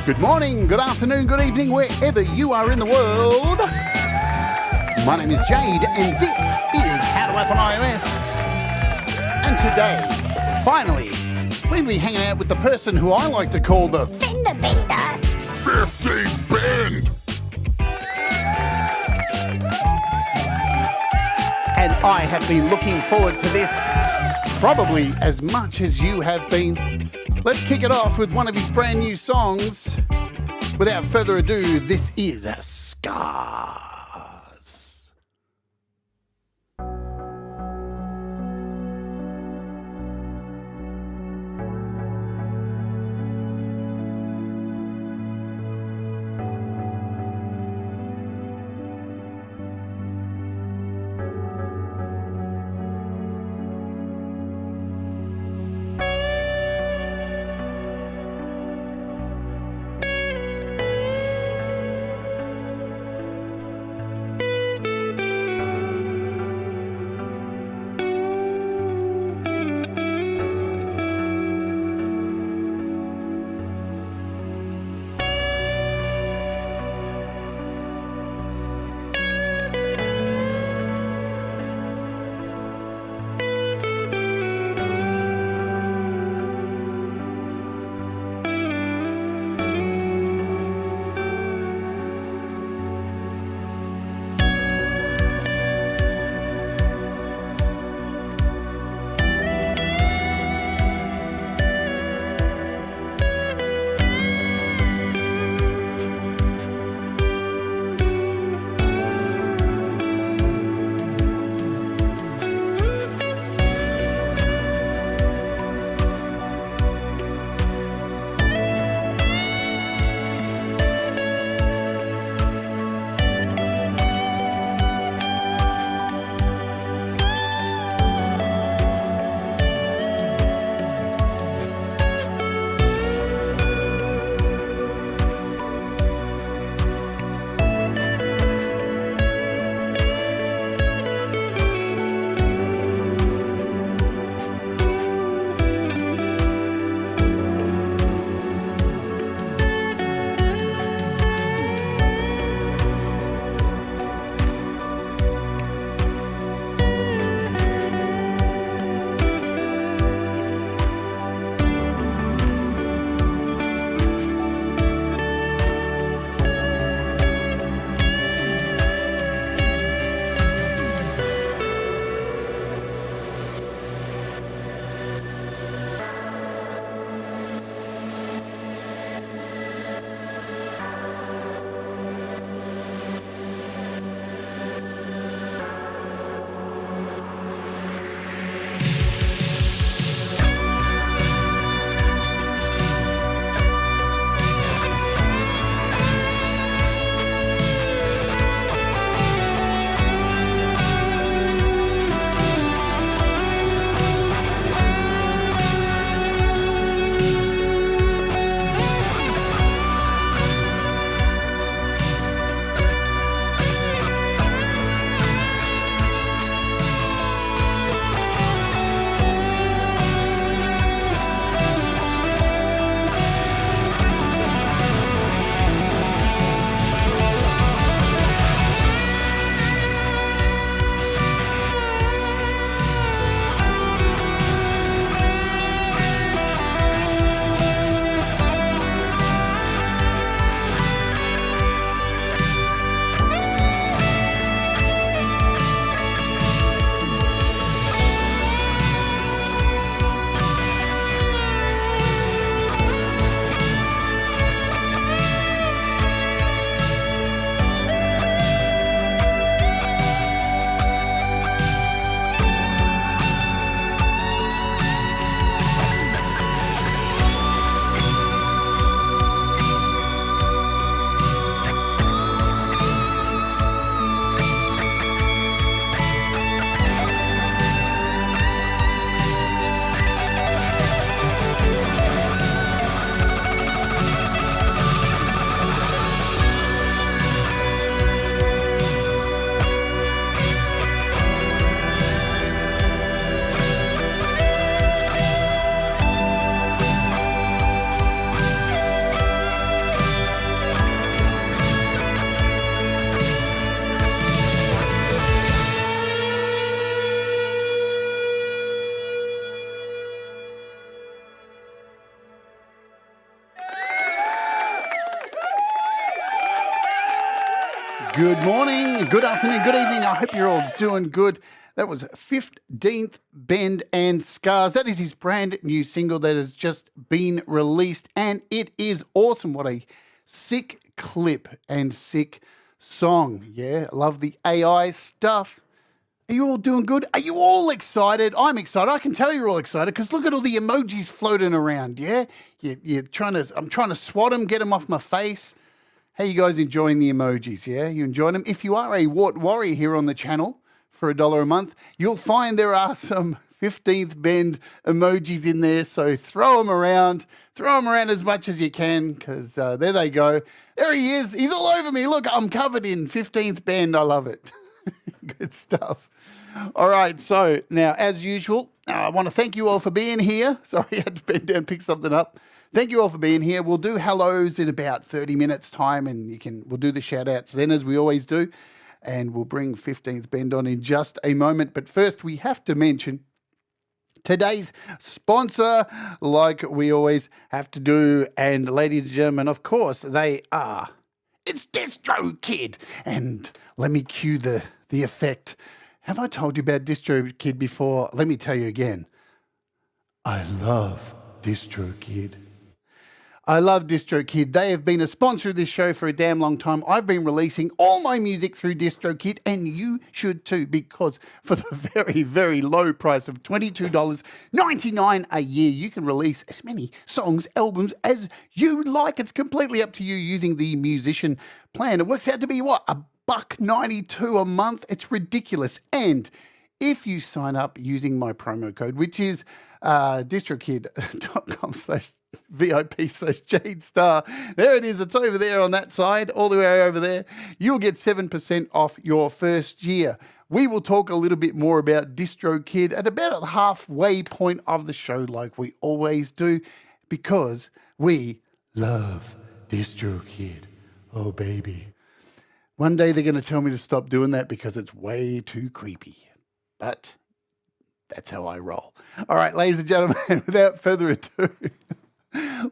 Good morning, good afternoon, good evening, wherever you are in the world. My name is Jade, and this is How to App on iOS. And today, finally, we'll be hanging out with the person who I like to call the Fender Bender. 15 Bend. And I have been looking forward to this probably as much as you have been. Let's kick it off with one of his brand new songs. Without further ado, this is Starr. Good morning, good afternoon, good evening. I hope you're all doing good. That was 15th Bend and Scars. That is his brand new single that has just been released, and it is awesome. What a sick clip and sick song. Yeah, I love the AI stuff. Are you all doing good? Are you all excited? I'm excited. I can tell you're all excited because look at all the emojis floating around. Yeah, I'm trying to swat them, get them off my face. How you guys enjoying the emojis? Yeah, you enjoying them? If you are a Wart Warrior here on the channel for $1 a month, you'll find there are some 15th Bend emojis in there. So throw them around as much as you can because there they go. There he is. He's all over me. Look, I'm covered in 15th Bend. I love it. Good stuff. All right, so now, as usual, I want to thank you all for being here. Sorry, I had to bend down and pick something up. Thank you all for being here. We'll do hellos in about 30 minutes' time, and we'll do the shout-outs then, as we always do, and we'll bring 15th Bend on in just a moment. But first, we have to mention today's sponsor, like we always have to do, and ladies and gentlemen, of course, they are. It's DistroKid, and let me cue the effect. Have I told you about DistroKid before? Let me tell you again. I love DistroKid. I love DistroKid. They have been a sponsor of this show for a damn long time. I've been releasing all my music through DistroKid, and you should too, because for the very, very low price of $22.99 a year, you can release as many songs, albums as you like. It's completely up to you using the musician plan. It works out to be what? $1.92 a month. It's ridiculous. And if you sign up using my promo code, which is distrokid.com/VIP/Jade Starr. There it is. It's over there on that side, all the way over there. You'll get 7% off your first year. We will talk a little bit more about DistroKid at about the halfway point of the show, like we always do, because we love DistroKid. Oh, baby. One day they're going to tell me to stop doing that because it's way too creepy. But that's how I roll. All right, ladies and gentlemen, without further ado,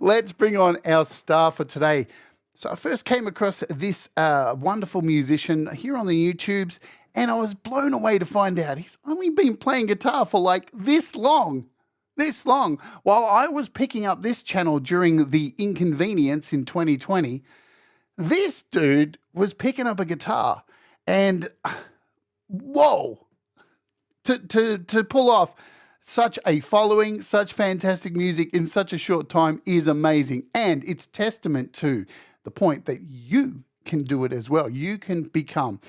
let's bring on our star for today. So I first came across this wonderful musician here on the YouTubes, and I was blown away to find out he's only been playing guitar for like this long. While I was picking up this channel during the Inconvenience in 2020, this dude was picking up a guitar, and whoa, to pull off such a following, such fantastic music in such a short time is amazing. And it's testament to the point that you can do it as well. You can become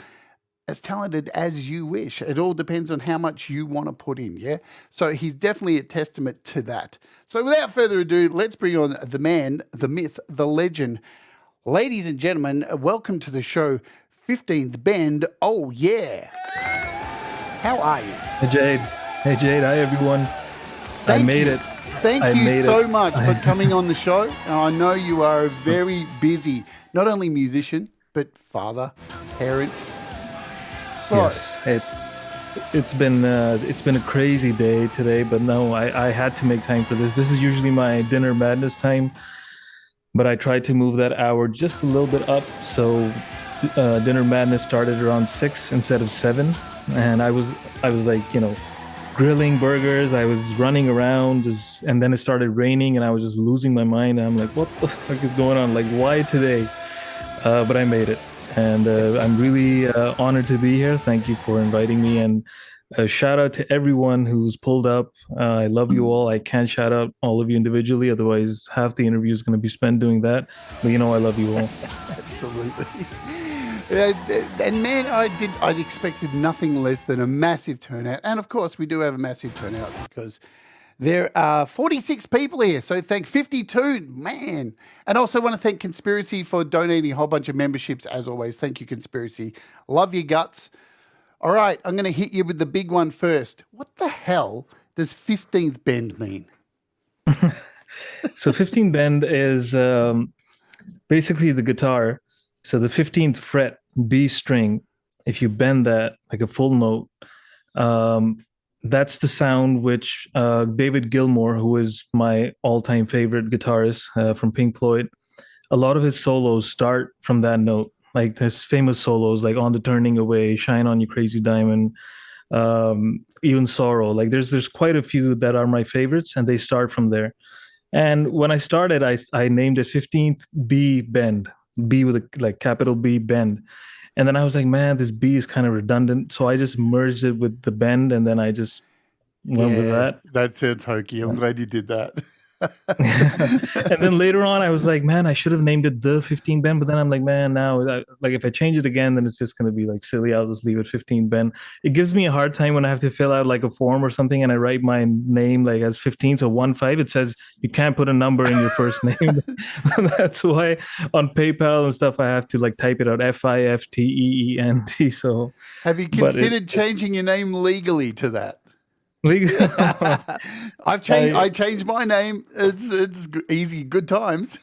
as talented as you wish. It all depends on how much you want to put in, yeah? So he's definitely a testament to that. So without further ado, let's bring on the man, the myth, the legend. Ladies and gentlemen, welcome to the show, 15th Bend. Oh, yeah. How are you? Hey, Jade. Hi, everyone. I made it. Thank you so much for coming on the show. And I know you are a very busy, not only musician, but father, parent. So, yes, it's been a crazy day today, but no, I had to make time for this. This is usually my dinner madness time, but I tried to move that hour just a little bit up. So dinner madness started around 6 instead of 7. And I was like, grilling burgers. I was running around, and then it started raining, and I was just losing my mind. And I'm like, what the fuck is going on? Like, why today? But I made it, and I'm really honored to be here. Thank you for inviting me, and a shout out to everyone who's pulled up. I love you all. I can't shout out all of you individually, otherwise half the interview is going to be spent doing that. But I love you all. Absolutely. And man, I expected nothing less than a massive turnout. And of course, we do have a massive turnout because there are 46 people here. So thank 52, man. And also want to thank Conspiracy for donating a whole bunch of memberships. As always, thank you, Conspiracy. Love your guts. All right, I'm going to hit you with the big one first. What the hell does 15th Bend mean? So 15th Bend is basically the guitar. So the 15th fret B string, if you bend that like a full note, that's the sound which David Gilmour, who is my all-time favorite guitarist from Pink Floyd, a lot of his solos start from that note. like there's famous solos like On the Turning Away, Shine on You Crazy Diamond, even Sorrow. Like there's quite a few that are my favorites, and they start from there. And when I started, I named it 15th B Bend, B with a like capital B Bend. And then I was like, man, this B is kind of redundant. So I just merged it with the Bend, and then I just went with Yeah, that. that sounds hokey. I'm glad you did that. And then later on, I was like, man, I should have named it the 15 Ben. But then I'm like, man, now, like, if I change it again, then it's just going to be like silly. I'll just leave it 15 Ben. It gives me a hard time when I have to fill out like a form or something and I write my name like as 15. So 1 5, it says you can't put a number in your first name. That's why on PayPal and stuff, I have to like type it out FIFTEENT. So Have you considered changing your name legally to that? I changed my name. It's easy, good times.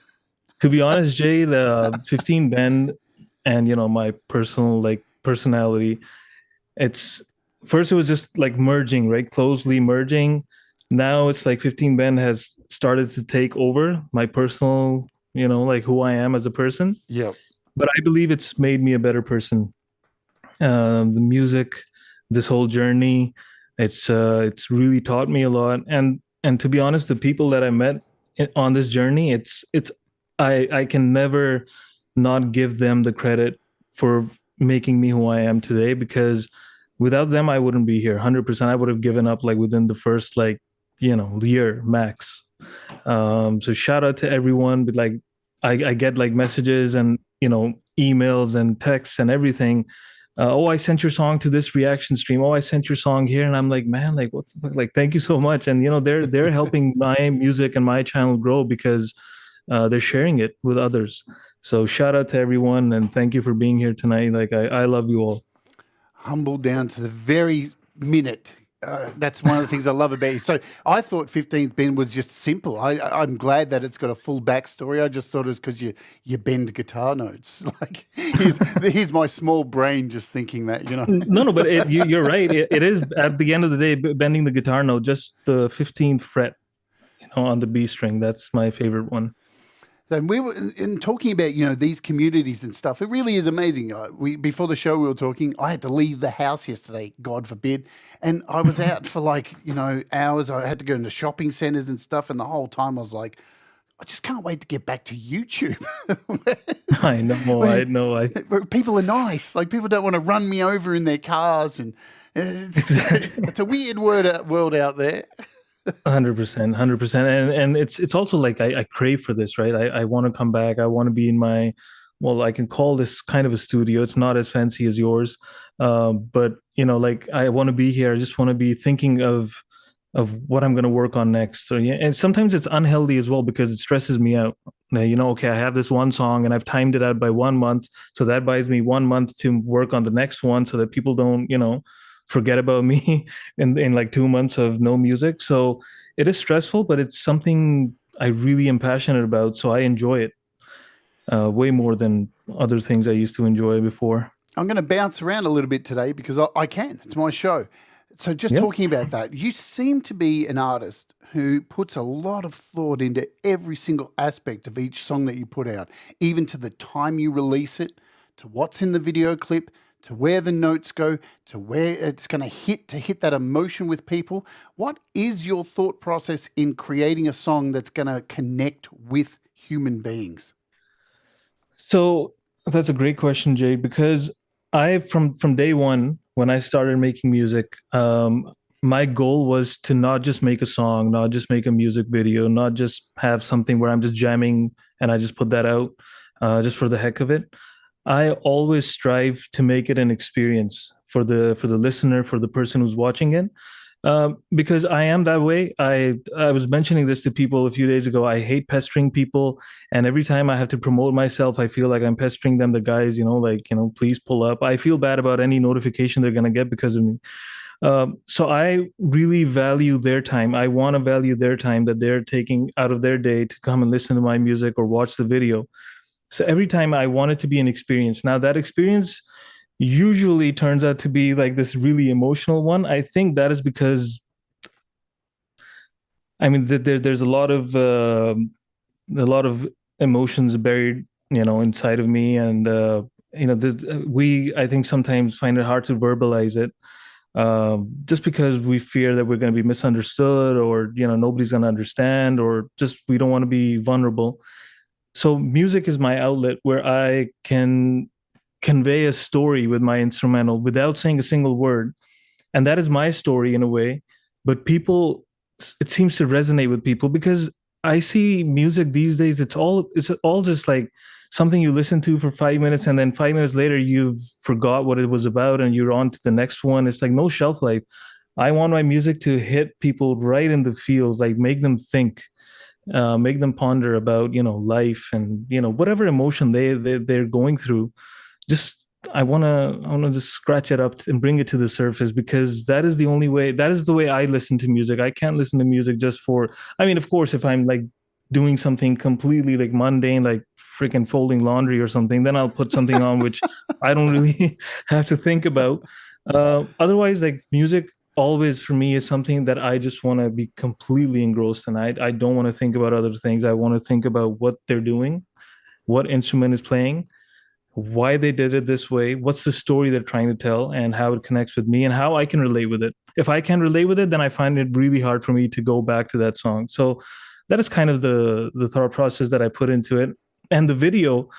To be honest, Jay, the 15 Bend and my personal like personality, it's first it was just like merging, right? Closely merging. Now it's like 15 Bend has started to take over my personal, like who I am as a person. Yeah. But I believe it's made me a better person. The music, this whole journey, it's really taught me a lot. And to be honest, the people that I met on this journey, I can never not give them the credit for making me who I am today, because without them I wouldn't be here 100%. I would have given up like within the first like year max. So shout out to everyone. But like I get like messages and emails and texts and everything. Oh, I sent your song to this reaction stream. Oh, I sent your song here. And I'm like, man, like what the fuck? Like, thank you so much. And they're helping my music and my channel grow because they're sharing it with others. So shout out to everyone and thank you for being here tonight. Like I love you all. Humble down to the very minute. That's one of the things I love about you. So I thought 15th Ben was just simple. I'm glad that it's got a full backstory. I just thought it was because you bend guitar notes. Like here's my small brain just thinking that, No, but you're right. It is at the end of the day bending the guitar note, just the 15th fret, on the B string. That's my favorite one. And we were in talking about, these communities and stuff. It really is amazing. Before the show, we were talking. I had to leave the house yesterday, God forbid, and I was out for like hours. I had to go into shopping centers and stuff, and the whole time I was like, I just can't wait to get back to YouTube. I know. Where people are nice. Like people don't want to run me over in their cars, and it's a weird world out there. 100%. And it's also like I crave for this, right? I want to come back. I want to be in my, well, I can call this kind of a studio. It's not as fancy as yours, but like I want to be here. I just want to be thinking of what I'm going to work on next. So yeah, and sometimes it's unhealthy as well because it stresses me out. Okay, I have this one song and I've timed it out by 1 month, so that buys me 1 month to work on the next one, so that people don't forget about me in like 2 months of no music. So it is stressful, but it's something I really am passionate about. So I enjoy it way more than other things I used to enjoy before. I'm going to bounce around a little bit today because I can. It's my show. So just talking about that, you seem to be an artist who puts a lot of thought into every single aspect of each song that you put out, even to the time you release it, to what's in the video clip, to where the notes go, to where it's going to hit that emotion with people. What is your thought process in creating a song that's going to connect with human beings? So that's a great question, Jade, because from day one, when I started making music, my goal was to not just make a song, not just make a music video, not just have something where I'm just jamming and I just put that out just for the heck of it. I always strive to make it an experience for the listener, for the person who's watching it, because I am that way. I was mentioning this to people a few days ago. I hate pestering people, and every time I have to promote myself, I feel like I'm pestering them. The guys, please pull up. I feel bad about any notification they're gonna get because of me. So I really value their time. I want to value their time that they're taking out of their day to come and listen to my music or watch the video. So every time I want it to be an experience. Now that experience usually turns out to be like this really emotional one. I think that is because, there's a lot of emotions buried, inside of me, and I think sometimes find it hard to verbalize it, just because we fear that we're going to be misunderstood, or nobody's going to understand, or just we don't want to be vulnerable. So music is my outlet where I can convey a story with my instrumental without saying a single word, and that is my story in a way. But people, it seems to resonate with people, because I see music these days, it's all just like something you listen to for 5 minutes, and then 5 minutes later you've forgot what it was about and you're on to the next one. It's like no shelf life. I want my music to hit people right in the feels, like make them think, make them ponder about life, and whatever emotion they're going through. Just I want to just scratch it up and bring it to the surface, because that is the only way. That is the way I listen to music. I can't listen to music just for. I mean, of course, if I'm like doing something completely like mundane, like freaking folding laundry or something, then I'll put something on which I don't really have to think about. Otherwise, like music always for me is something that I just want to be completely engrossed in. I don't want to think about other things. I want to think about what they're doing, what instrument is playing, why they did it this way, what's the story they're trying to tell, and how it connects with me and how I can relate with it. If I can relate with it, then I find it really hard for me to go back to that song. So that is kind of the thought process that I put into it. And the video,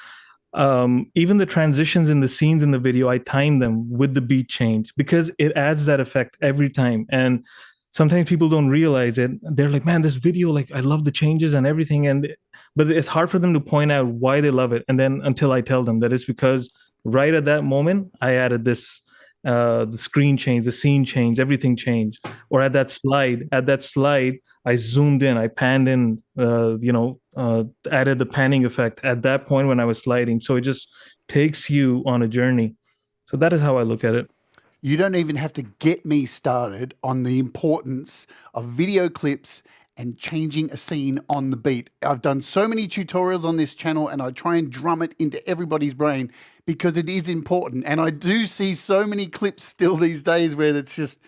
even the transitions in the scenes in the video, I time them with the beat change, because it adds that effect every time. And sometimes people don't realize it. They're like, man, this video, like, I love the changes and everything. But it's hard for them to point out why they love it. And then until I tell them that it's because right at that moment, I added this, the screen change, the scene change, everything changed. Or at that slide, I zoomed in, I panned in, added the panning effect at that point when I was sliding. So it just takes you on a journey. So that is how I look at it. You don't even have to get me started on the importance of video clips and changing a scene on the beat. I've done so many tutorials on this channel, and I try and drum it into everybody's brain because it is important. And I do see so many clips still these days where it's just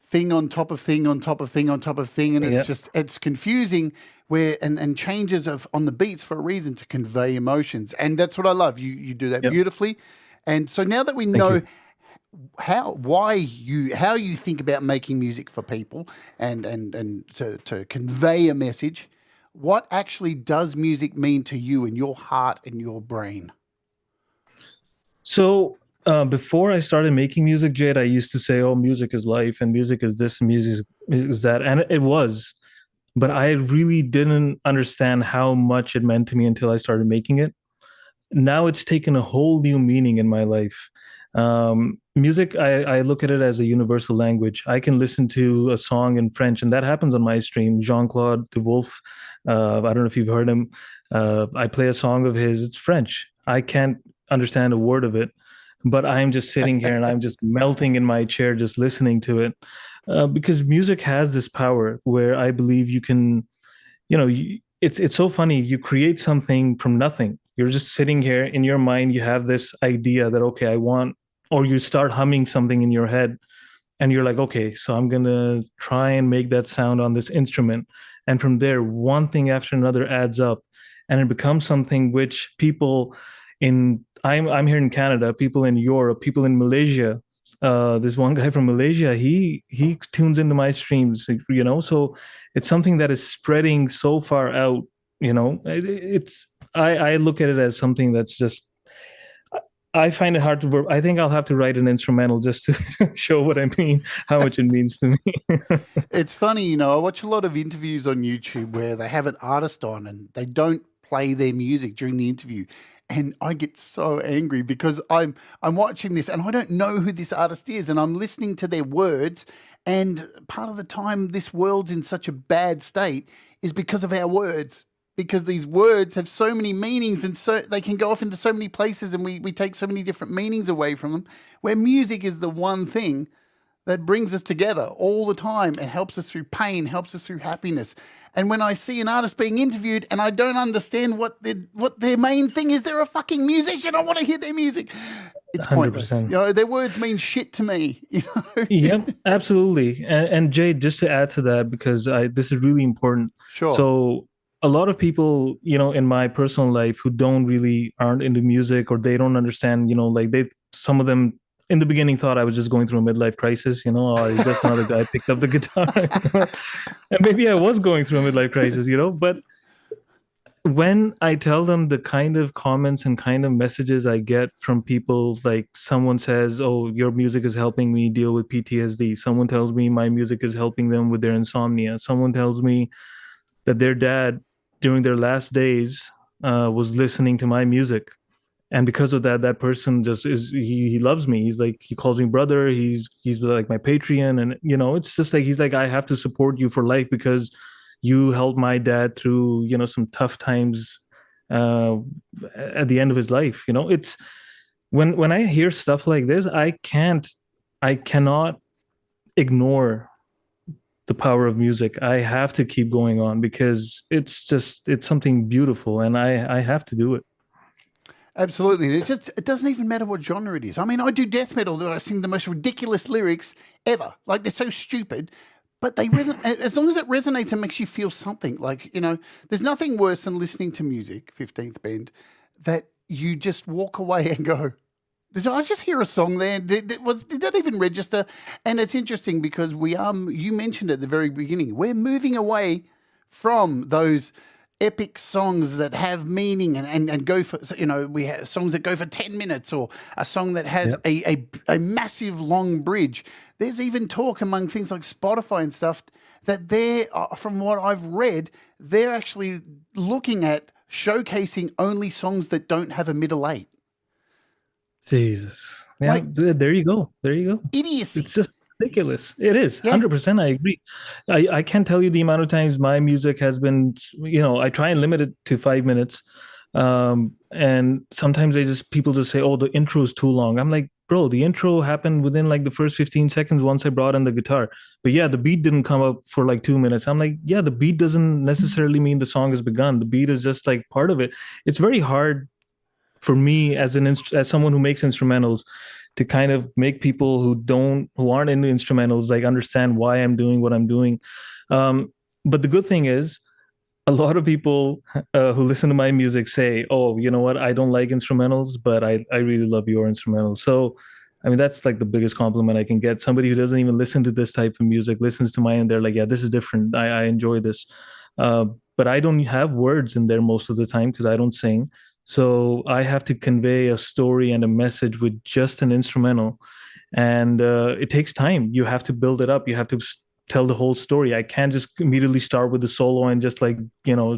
thing on top of thing on top of thing on top of thing, and it's confusing, where and changes on the beats for a reason, to convey emotions. And that's what I love. You do that beautifully. And so now that we know how you think about making music for people and to convey a message, what actually does music mean to you in your heart and your brain? So before I started making music, Jade, I used to say, oh, music is life and music is this and music is that. And it was, but I really didn't understand how much it meant to me until I started making it. Now it's taken a whole new meaning in my life. Music, I look at it as a universal language. I can listen to a song in French, and that happens on my stream. Jean-Claude DeWolf, I don't know if you've heard him. I play a song of his. It's French. I can't understand a word of it, but I'm just sitting here and I'm just melting in my chair, just listening to it, because music has this power where I believe you can, it's so funny. You create something from nothing. You're just sitting here in your mind. You have this idea that, okay, I want, or you start humming something in your head and you're like, okay, so I'm going to try and make that sound on this instrument. And from there, one thing after another adds up, and it becomes something which people I'm here in Canada, people in Europe, people in Malaysia. This one guy from Malaysia, he tunes into my streams, so it's something that is spreading so far out, I look at it as something that's just, I find it hard to. I think I'll have to write an instrumental just to show what I mean, how much it means to me. It's funny, I watch a lot of interviews on YouTube where they have an artist on and they don't play their music during the interview, and I get so angry because I'm watching this and I don't know who this artist is, and I'm listening to their words. And part of the time this world's in such a bad state is because of our words. Because these words have so many meanings, and so they can go off into so many places, and we take so many different meanings away from them, where music is the one thing that brings us together all the time and helps us through pain, helps us through happiness. And when I see an artist being interviewed and I don't understand what their main thing is, they're a fucking musician. I want to hear their music. It's 100%. Pointless. Their words mean shit to me. Yep, absolutely. And Jade, just to add to that, because this is really important. Sure. So a lot of people, in my personal life who aren't into music, or they don't understand, like some of them in the beginning thought I was just going through a midlife crisis, or he's just another guy picked up the guitar. And maybe I was going through a midlife crisis, but when I tell them the kind of comments and kind of messages I get from people, like someone says, "Oh, your music is helping me deal with PTSD." Someone tells me my music is helping them with their insomnia. Someone tells me that their dad, during their last days, was listening to my music, and because of that, that person just he loves me. He's like, he calls me brother. He's like my Patreon, and it's just like, he's like, I have to support you for life because you helped my dad through some tough times at the end of his life. It's when I hear stuff like this, I cannot ignore the power of music. I have to keep going on because it's something beautiful, and I have to do it. Absolutely. It doesn't even matter what genre it is. I mean, I do death metal that I sing the most ridiculous lyrics ever. Like, they're so stupid, but they resonate. As long as it resonates and makes you feel something, like, there's nothing worse than listening to music, 15th Bend, that you just walk away and go, did I just hear a song there? Did that even register? And it's interesting because you mentioned at the very beginning, we're moving away from those epic songs that have meaning and go for, we have songs that go for 10 minutes, or a song that has a massive long bridge. There's even talk among things like Spotify and stuff that from what I've read, they're actually looking at showcasing only songs that don't have a middle eight. Jesus. Yeah, there you go. Idiocy. It's just ridiculous. It is. 100%. I agree. I can't tell you the amount of times my music has been, I try and limit it to 5 minutes. And sometimes people just say, "Oh, the intro is too long." I'm like, bro, the intro happened within like the first 15 seconds once I brought in the guitar. But yeah, the beat didn't come up for like 2 minutes. I'm like, yeah, the beat doesn't necessarily mean the song has begun. The beat is just like part of it. It's very hard for me as someone who makes instrumentals to kind of make people who aren't into instrumentals like understand why I'm doing what I'm doing. But the good thing is, a lot of people who listen to my music say, "Oh, you know what? I don't like instrumentals, but I really love your instrumentals." So, I mean, that's like the biggest compliment I can get. Somebody who doesn't even listen to this type of music listens to mine, and they're like, "Yeah, this is different. I enjoy this." But I don't have words in there most of the time because I don't sing. So I have to convey a story and a message with just an instrumental. And it takes time. You have to build it up. You have to tell the whole story. I can't just immediately start with the solo and just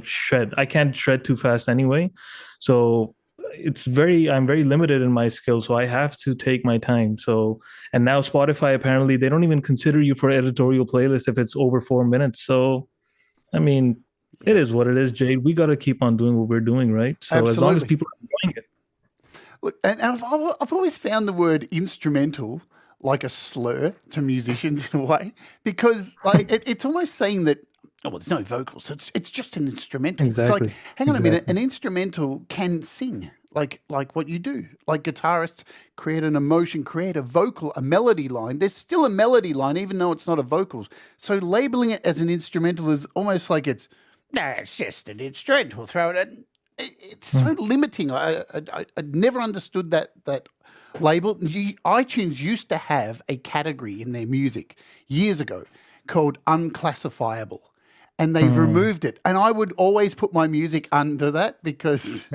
shred. I can't shred too fast anyway. So I'm very limited in my skills. So I have to take my time. So, and now Spotify, apparently they don't even consider you for editorial playlist if it's over 4 minutes. So, I mean, it is what it is, Jade. We got to keep on doing what we're doing, right? So Absolutely. As long as people are enjoying it. Look, and I've always found the word instrumental like a slur to musicians in a way, because like it's almost saying that, oh, well, there's no vocals, so it's just an instrumental. Exactly. It's like, hang on a minute, an instrumental can sing like what you do. Like guitarists create an emotion, create a vocal, a melody line. There's still a melody line, even though it's not a vocals. So labeling it as an instrumental is almost like it's just an instrumental. Throw it in. It's so limiting. I never understood that label. iTunes used to have a category in their music years ago called unclassifiable, and they've removed it. And I would always put my music under that because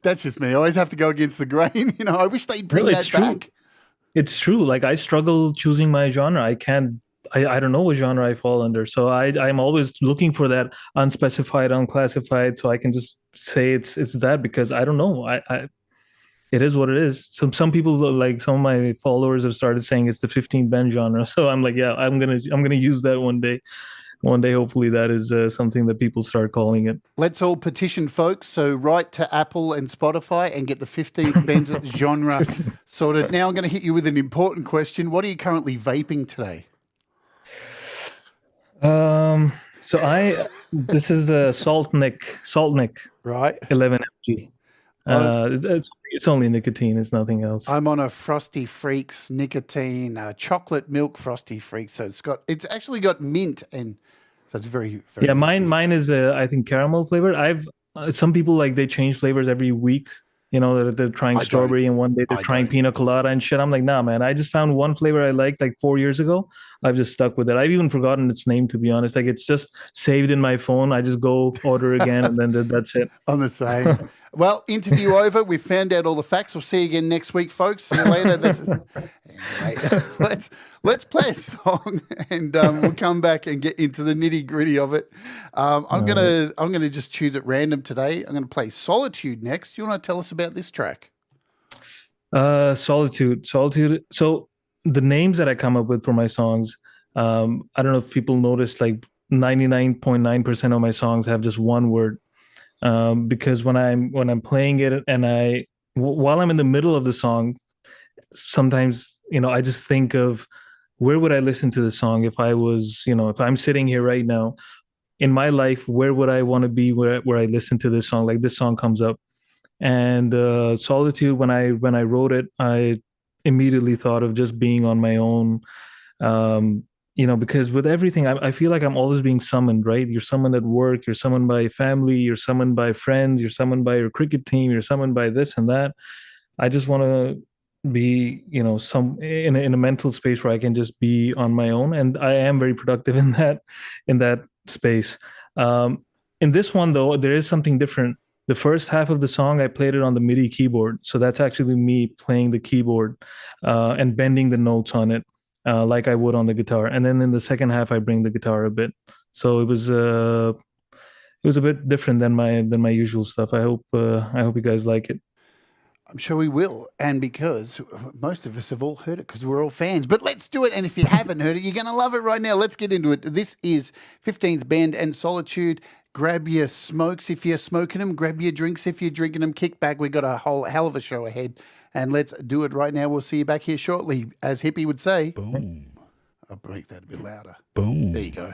that's just me. I always have to go against the grain. I wish they'd bring that back. It's true. Like I struggle choosing my genre. I don't know what genre I fall under. So I'm always looking for that unspecified, unclassified, so I can just say it's that, because I don't know. It is what it is. Some people, like some of my followers, have started saying it's the 15 Bend genre. So I'm like, yeah, I'm gonna use that one day. One day, hopefully, that is something that people start calling it. Let's all petition, folks. So write to Apple and Spotify and get the 15th Bend genre sorted. Now I'm going to hit you with an important question. What are you currently vaping today? So this is a Saltnik, right? 11 mg. It's only nicotine. It's nothing else. I'm on a Frosty Freaks nicotine chocolate milk Frosty Freaks. So it's actually got mint and So it's very, very Yeah, good to mine is I think caramel flavored. I've some people like they change flavors every week. You know, they're trying I don't. strawberry and one day they're I trying don't. pina colada and shit. I'm like, nah, man. I just found one flavor I liked like 4 years ago. I've just stuck with it. I've even forgotten its name, to be honest. Like it's just saved in my phone. I just go order again and then that's it. On the same. Well, interview over. We've found out all the facts. We'll see you again next week, folks. See you later. Anyway, let's play a song, and we'll come back and get into the nitty gritty of it. I'm gonna just choose at random today. I'm gonna play Solitude next. Do you want to tell us about this track? Solitude. So the names that I come up with for my songs, I don't know if people notice, like 99.9% of my songs have just one word. Because when I'm playing it and while I'm in the middle of the song, sometimes, I just think of where would I listen to the song if I was, if I'm sitting here right now in my life, where would I want to be where I listen to this song? Like this song comes up. And Solitude, when I wrote it, I immediately thought of just being on my own. Because with everything, I feel like I'm always being summoned, right? You're summoned at work, you're summoned by family, you're summoned by friends, you're summoned by your cricket team, you're summoned by this and that. I just want to be, some in a mental space where I can just be on my own, and I am very productive in that space. In this one, though, there is something different. The first half of the song, I played it on the MIDI keyboard, so that's actually me playing the keyboard and bending the notes on it. Like I would on the guitar, and then in the second half I bring the guitar a bit. So it was a bit different than my usual stuff. I hope you guys like it. I'm sure we will, and because most of us have all heard it because we're all fans. But let's do it, and if you haven't heard it, you're going to love it right now. Let's get into it. This is 15th Bend and Solitude. Grab your smokes if you're smoking them. Grab your drinks if you're drinking them. Kick back. We've got a whole hell of a show ahead. And let's do it right now. We'll see you back here shortly. As Hippie would say. Boom. I'll make that a bit louder. Boom. There you go.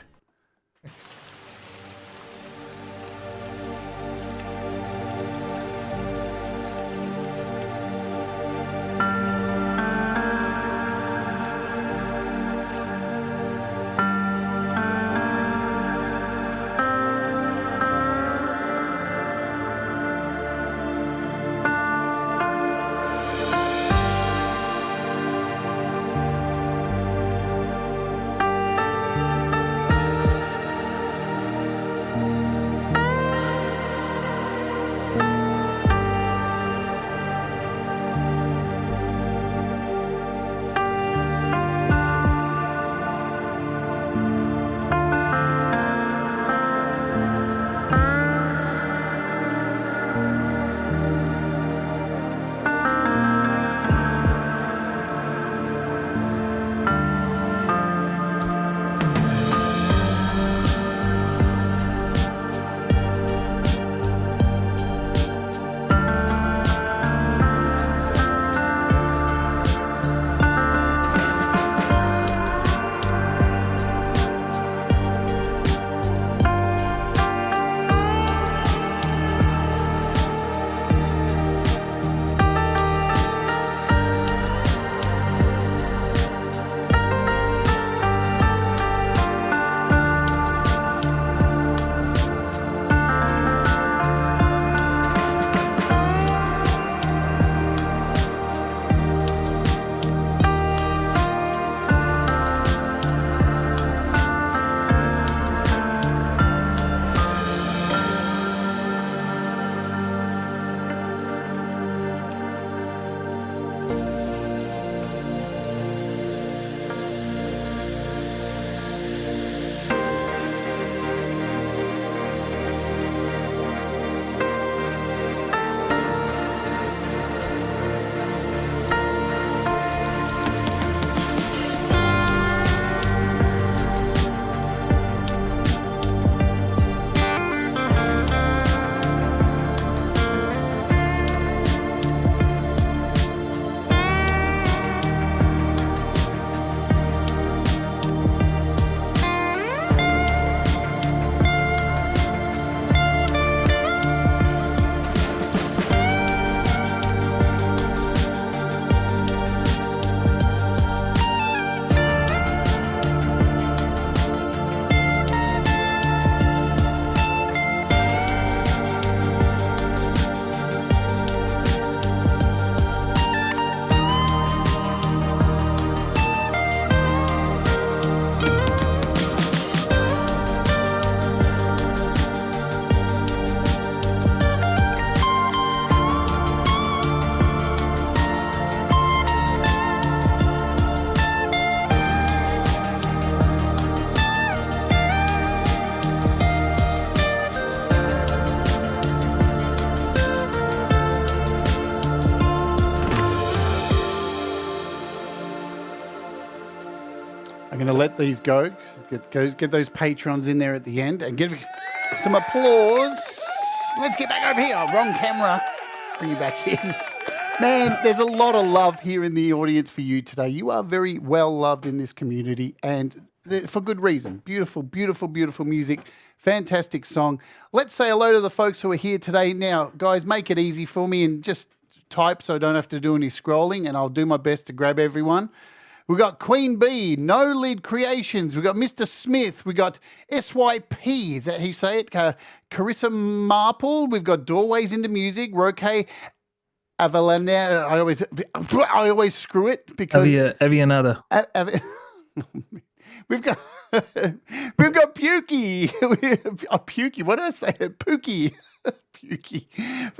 these go. Get those patrons in there at the end and give some applause. Let's get back over here. Wrong camera. Bring you back in. Man, there's a lot of love here in the audience for you today. You are very well loved in this community, and for good reason. Beautiful, beautiful, beautiful music. Fantastic song. Let's say hello to the folks who are here today. Now, guys, make it easy for me and just type so I don't have to do any scrolling, and I'll do my best to grab everyone. We've got Queen Bee, No Lid Creations. We've got Mr. Smith. We've got SYP. Is that how you say it? Carissa Marple. We've got Doorways into Music. Roque Avellaneda. I always screw it because... Avianada. We've got Pukey. Pukey. What did I say? Pookie. Pukey.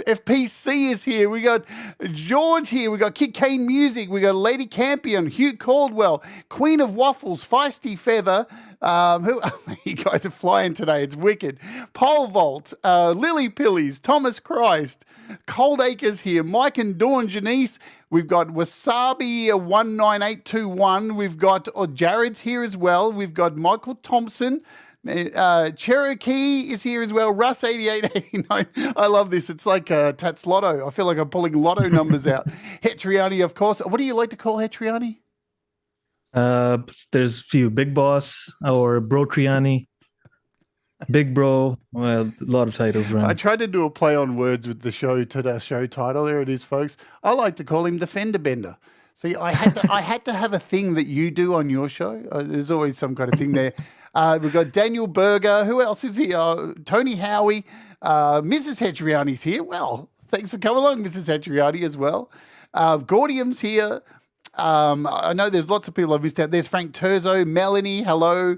FPC is here. We got George here. We got Kid Kane Music. We got Lady Campion, Hugh Caldwell, Queen of Waffles, Feisty Feather. You guys are flying today. It's wicked. Pole Vault, Lily Pillies, Thomas Christ, Cold Acres here. Mike and Dawn Janice. We've got Wasabi 19821. We've got Jared's here as well. We've got Michael Thompson. Cherokee is here as well. Russ 8889. I love this. It's like Tats Lotto. I feel like I'm pulling lotto numbers out. Hetriani, of course. What do you like to call Hetriani? There's a few. Big Boss or Bro Triani. Big Bro. Well, a lot of titles, right? I tried to do a play on words with the show title. There it is, folks. I like to call him the Fender Bender. See, I had to have a thing that you do on your show. There's always some kind of thing there. We've got Daniel Berger. Who else is here? Tony Howie. Mrs. Hetriani's here. Well, thanks for coming along, Mrs. Hetriani, as well. Gaudium's here. I know there's lots of people I've missed out. There's Frank Terzo, Melanie, hello.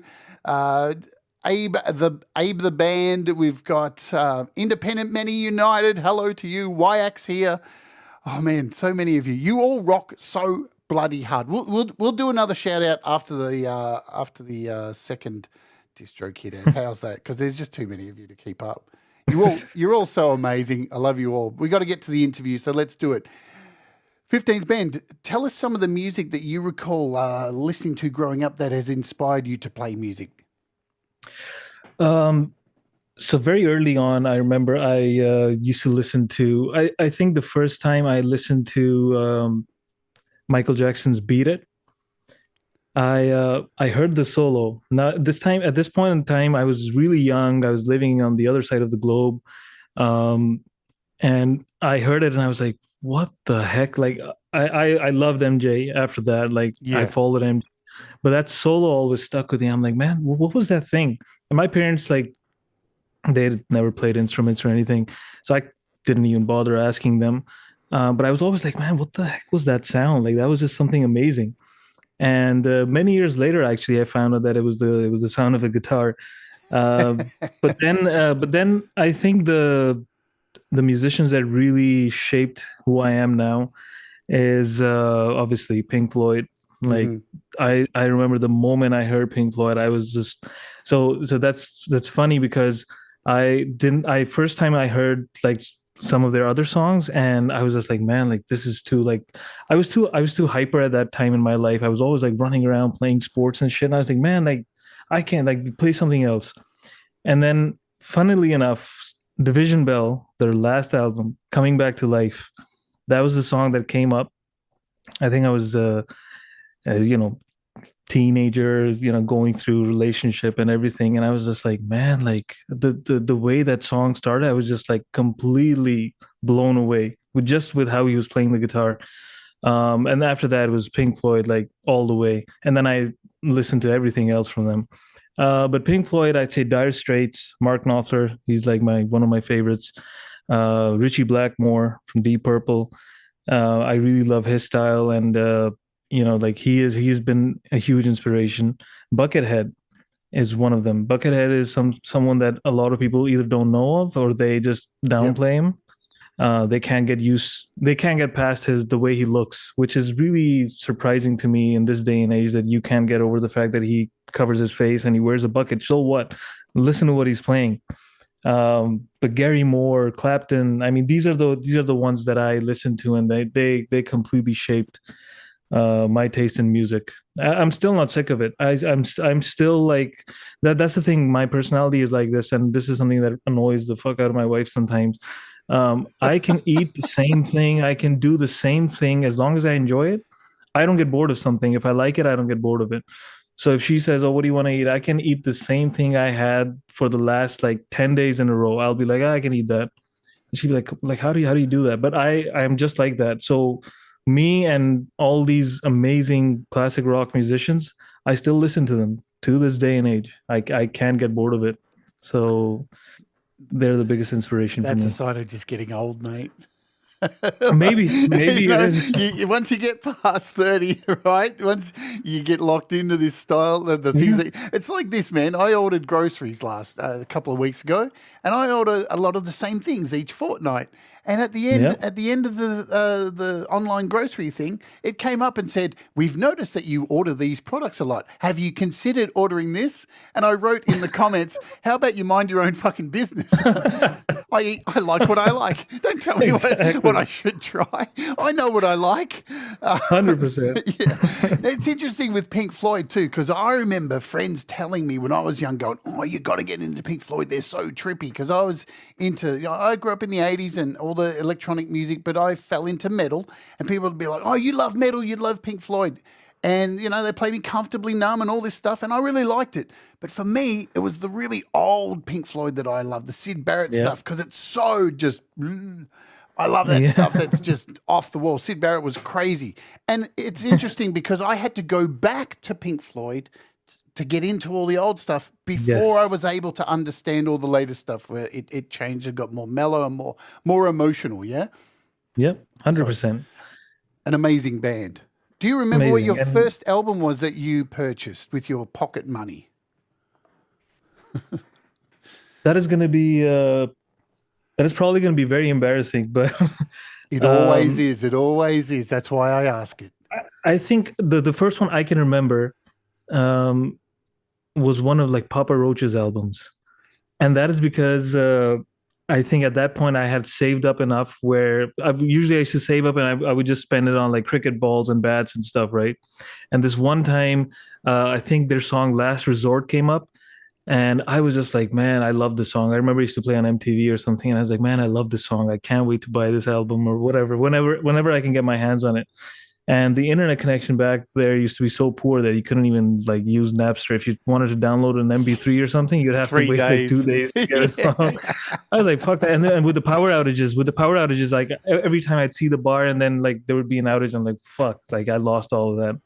Abe the Band. We've got Independent Many United. Hello to you. Wyax here. Oh man, so many of you. You all rock so bloody hard. We'll do another shout out after the second distro kit out. How's that? Because there's just too many of you to keep up. You're all so amazing. I love you all. We got to get to the interview, so let's do it. 15th Bend, tell us some of the music that you recall listening to growing up that has inspired you to play music. So very early on, I remember I used to listen to, I think the first time I listened to Michael Jackson's Beat It, I heard the solo. Now, at this point in time, I was really young. I was living on the other side of the globe. And I heard it and I was like, what the heck? Like, I loved MJ after that. Like, yeah. I followed him. But that solo always stuck with me. I'm like, man, what was that thing? And my parents, like, they never played instruments or anything. So I didn't even bother asking them. But I was always like, man, what the heck was that sound? Like, that was just something amazing. And many years later, actually, I found out that it was the sound of a guitar. But then I think the musicians that really shaped who I am now is obviously Pink Floyd. Like, I remember the moment I heard Pink Floyd, I was just so that's funny because first time I heard like some of their other songs and I was just like, man, like this is too, like I was too hyper at that time in my life. I was always like running around playing sports and shit. And I was like, man, like I can't, like, play something else. And then funnily enough, Division Bell, their last album, Coming Back to Life, that was the song that came up. I think I was teenager, going through relationship and everything, and I was just like, man, like the way that song started, I was just like completely blown away with how he was playing the guitar. And after that it was Pink Floyd, like all the way, and then I listened to everything else from them. But Pink Floyd, I'd say Dire Straits, Mark Knopfler, he's like one of my favorites. Richie Blackmore from Deep Purple, I really love his style, and like he's been a huge inspiration. Buckethead is one of them. Buckethead is someone that a lot of people either don't know of or they just downplay him. They can't get past the way he looks, which is really surprising to me in this day and age, that you can't get over the fact that he covers his face and he wears a bucket. So what? Listen to what he's playing. But Gary Moore, Clapton, I mean, these are the ones that I listen to, and they completely shaped my taste in music. I'm still not sick of it. I'm still like that. That's the thing. My personality is like this, and this is something that annoys the fuck out of my wife sometimes. I can eat the same thing. I can do the same thing as long as I enjoy it. I don't get bored of something. If I like it, I don't get bored of it. So if she says, "Oh, what do you want to eat?" I can eat the same thing I had for the last like 10 days in a row. I'll be like, "Ah, I can eat that." And she'd be like, how do you do that? But I'm just like that. So me and all these amazing classic rock musicians, I still listen to them to this day and age. I can't get bored of it. So they're the biggest inspiration for That's a me. sign of just getting old, mate. Maybe it is. Once you get past 30, right? Once you get locked into this style, the things Yeah. that it's like this, man. I ordered groceries last a couple of weeks ago, and I order a lot of the same things each fortnight. And Yeah. at the end of the online grocery thing, it came up and said, "We've noticed that you order these products a lot. Have you considered ordering this?" And I wrote in the comments, "How about you mind your own fucking business? I like what I like. Don't tell me what Exactly. I should try. I know what I like." 100%. Yeah, it's interesting with Pink Floyd too, because I remember friends telling me when I was young, going, "Oh, you got to get into Pink Floyd. They're so trippy." Because I was into, I grew up in the '80s and all the electronic music, but I fell into metal, and people would be like, "Oh, you love metal, you love Pink Floyd." And they played me Comfortably Numb and all this stuff, and I really liked it. But for me, it was the really old Pink Floyd that I loved, the Sid Barrett Yeah. stuff, because it's so just. I love that stuff Yeah. that's just off the wall. Sid Barrett was crazy. And it's interesting because I had to go back to Pink Floyd to get into all the old stuff before I Yes. was able to understand all the latest stuff where it changed and got more mellow and more emotional, yeah? Yep. So 100%. an amazing band. Do you remember what your Amazing. And first album was that you purchased with your pocket money? that is going to be that is probably going to be very embarrassing, but It always um is. It always is. That's why I ask it. I think the first one I can remember um was one of like Papa Roach's albums. And that is because I think at that point I had saved up enough where usually I used to save up and I would just spend it on like cricket balls and bats and stuff, right? And this one time, I think their song Last Resort came up. And I was just like, man, I love this song. I remember I used to play on MTV or something, and I was like, man, I love this song. I can't wait to buy this album or whatever, whenever I can get my hands on it. And the internet connection back there used to be so poor that you couldn't even like use Napster. If you wanted to download an MP3 or something, you'd have to Three wait like days. 2 days to get a Yeah. song. I was like, fuck that. And then with the power outages, like every time I'd see the bar and then like there would be an outage, I'm like, fuck, like I lost all of that.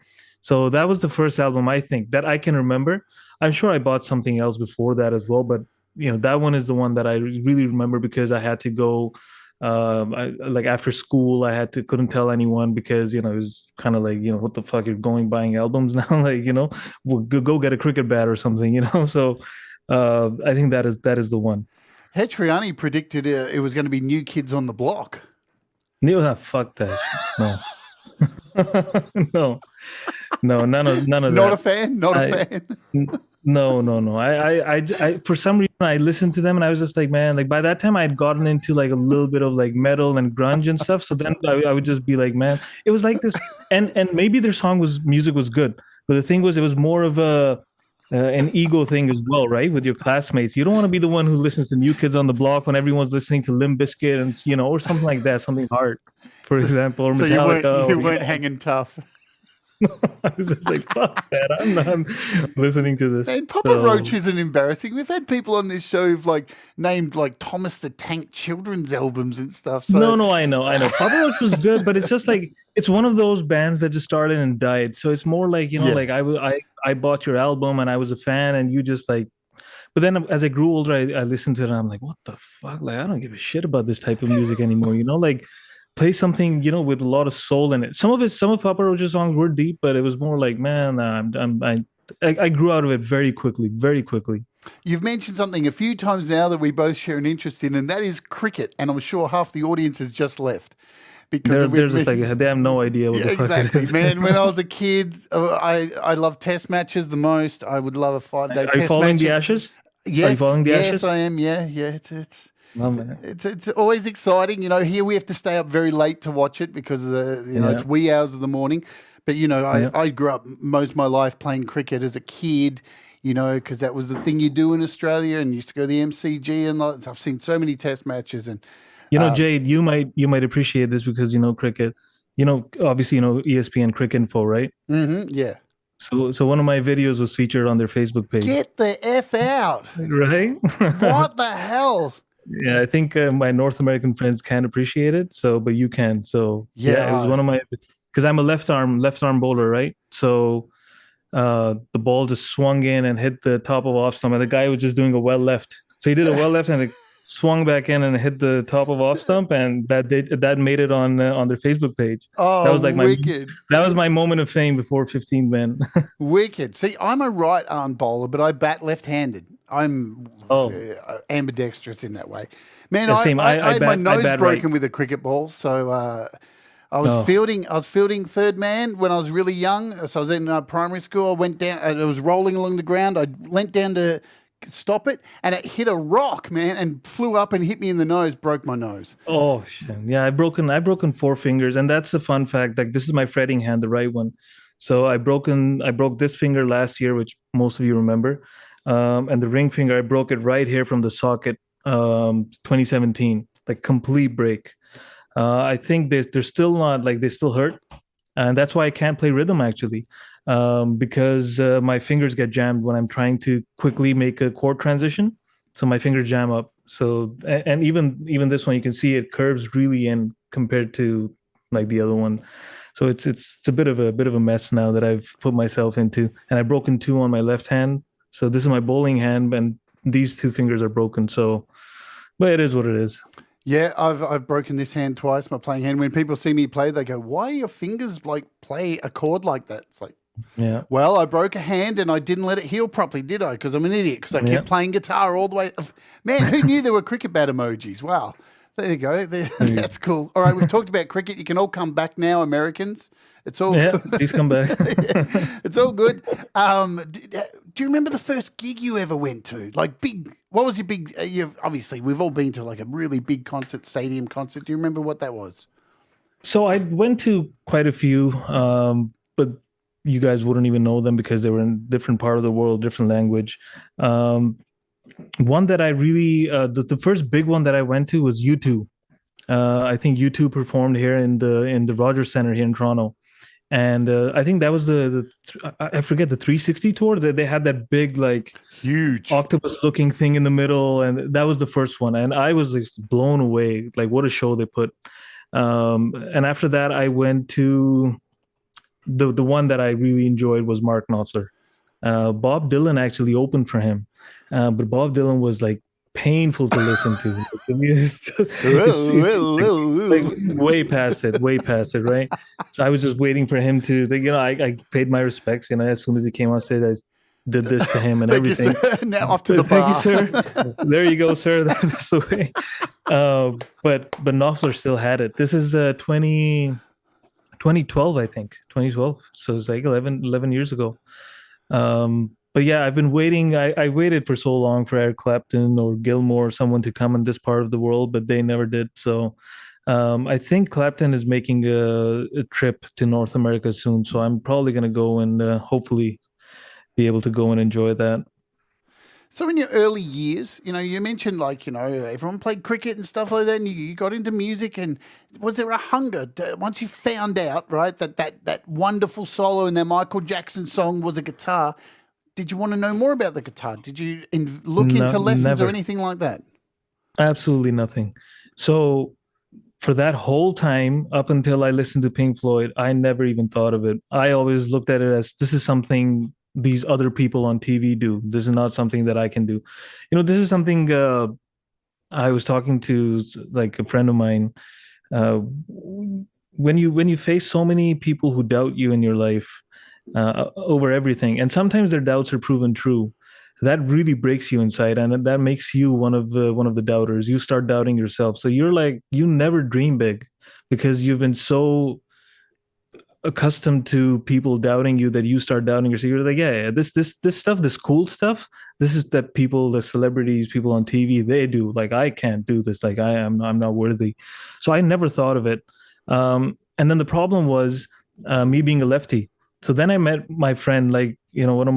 So that was the first album I think that I can remember. I'm sure I bought something else before that as well, but that one is the one that I really remember because I had to go like after school I had to couldn't tell anyone because it was kind of like what the fuck, you're going buying albums now, like we'll go get a cricket bat or something, so I think that is the one. Hetriani predicted it was going to be New Kids on the Block. No, fuck that shit. No. No, no, none of Not a that. fan. Not a I fan. No, no, no. For some reason I listened to them and I was just like, man, like by that time I had gotten into like a little bit of like metal and grunge and stuff. So then I would just be like, man, it was like this, and maybe their music was good, but the thing was, it was more of an ego thing as well, right? With your classmates, you don't want to be the one who listens to New Kids on the Block when everyone's listening to Limp Bizkit and or something like that, something hard, for So, example, or so you weren't Metallica, you or weren't hanging tough. I was just like, fuck that. I'm not listening to this. And Papa So Roach isn't embarrassing. We've had people on this show who've like named like Thomas the Tank children's albums and stuff. So no, no, I know. Papa Roach was good, but it's just like it's one of those bands that just started and died. So it's more like yeah, like I bought your album and I was a fan, and you just like. But then as I grew older, I listened to it and I'm like, what the fuck? Like I don't give a shit about this type of music anymore. Like play something with a lot of soul in it. Some of Papa Roach's songs were deep, but it was more like, man, I grew out of it very quickly, very quickly. you've mentioned something a few times now that we both share an interest in, and that is cricket. And I'm sure half the audience has just left because They're of they're it. just like they have no idea what Yeah, the fuck it exactly, is. man. When I was a kid, I loved test matches the most. I would love a 5-day Are you test following match. the Ashes? Are you Yes, following the yes, Ashes? I am. Yeah, yeah. It's Oh, man. It's always exciting. Here we have to stay up very late to watch it because Yeah. it's wee hours of the morning. But Yeah. I grew up most of my life playing cricket as a kid. Because that was the thing you do in Australia, and used to go to the MCG, and I've seen so many Test matches. And Jade, you might appreciate this because cricket. Obviously ESPN Cricket Info, right? yeah, So one of my videos was featured on their Facebook page. get the F out! Right? What the hell? Yeah, I think my North American friends can't appreciate it. But you can. So yeah, it was one of my, because I'm a left arm bowler, right? So the ball just swung in and hit the top of off stump, and the guy was just doing a well left. So he did a well left and it swung back in and hit the top of off stump, and that made it on their Facebook page. Oh, that was like wicked! That was my moment of fame before 15 men. Wicked. See, I'm a right arm bowler, but I bat left-handed. I'm ambidextrous in that way. Man, Yeah, same. I had my nose bat broken right. with a cricket ball, so I was fielding third man when I was really young. So I was in primary school. I went down. It was rolling along the ground. I leant down to stop it, and it hit a rock, man, and flew up and hit me in the nose. Broke my nose. Oh shit! Yeah, I've broken 4 fingers, and that's a fun fact. Like, this is my fretting hand, the right one. So I broke this finger last year, which most of you remember, and the ring finger I broke it right here from the socket, 2017, like complete break. I think they're still not, like, they still hurt, and that's why I can't play rhythm actually, because my fingers get jammed when I'm trying to quickly make a chord transition. So my fingers jam up. So and even this one, you can see it curves really in compared to like the other one. So it's a bit of a mess now that I've put myself into, and I've broken 2 on my left hand. So this is my bowling hand, and these 2 fingers are broken. So, but it is what it is. Yeah, I've broken this hand twice, my playing hand. When people see me play, they go, "Why do your fingers like play a chord like that?" It's like, yeah. Well, I broke a hand and I didn't let it heal properly, did I? Because I'm an idiot. Because I kept playing guitar all the way. Man, who knew there were cricket bat emojis? Wow. There you go. That's cool. All right, we've talked about cricket. You can all come back now, Americans. It's all good. Please come back. It's all good. Do you remember the first gig you ever went to? Like big, what was your big, obviously we've all been to like a really big concert, stadium concert. Do you remember what that was? So I went to quite a few, but you guys wouldn't even know them because they were in different part of the world, different language. One that I really, the first big one that I went to was U2. I think U2 performed here in the Rogers Center here in Toronto. And I think that was I forget, the 360 tour. That they had that big, like, huge octopus looking thing in the middle, and that was the first one. And I was just blown away, like what a show they put. And after that, I went to the one that I really enjoyed was Mark Knopfler. Bob Dylan actually opened for him, but Bob Dylan was like painful to listen to. It's like way past it, right? So I was just waiting for him to, I paid my respects, as soon as he came on stage, I did this to him and everything. Now off to the bar. Thank you, sir. There you go, sir. That's the way. But Knopfler still had it. This is 2012, I think. 2012. So it's like 11 years ago. But yeah, I've been waiting. I waited for so long for Eric Clapton or Gilmour or someone to come in this part of the world, but they never did. So I think Clapton is making a trip to North America soon. So I'm probably going to go and hopefully be able to go and enjoy that. So in your early years, you mentioned everyone played cricket and stuff like that, and you got into music. And was there a hunger once you found out, right, that wonderful solo in that Michael Jackson song was a guitar? Did you want to know more about the guitar? Did you look into lessons never. or anything like that? Absolutely nothing. So for that whole time, up until I listened to Pink Floyd, I never even thought of it. I always looked at it as, this is something these other people on TV do. This is not something that I can do. This is something I was talking to like a friend of mine. When you face so many people who doubt you in your life, over everything, and sometimes their doubts are proven true, that really breaks you inside, and that makes you one of the doubters. You start doubting yourself. So you're like, you never dream big because you've been so accustomed to people doubting you that you start doubting yourself. You're like, yeah, this stuff, this cool stuff, this is that people, the celebrities, people on TV, they do. Like, I can't do this. Like, I'm not worthy. So I never thought of it. And then the problem was me being a lefty. So then I met my friend, like, one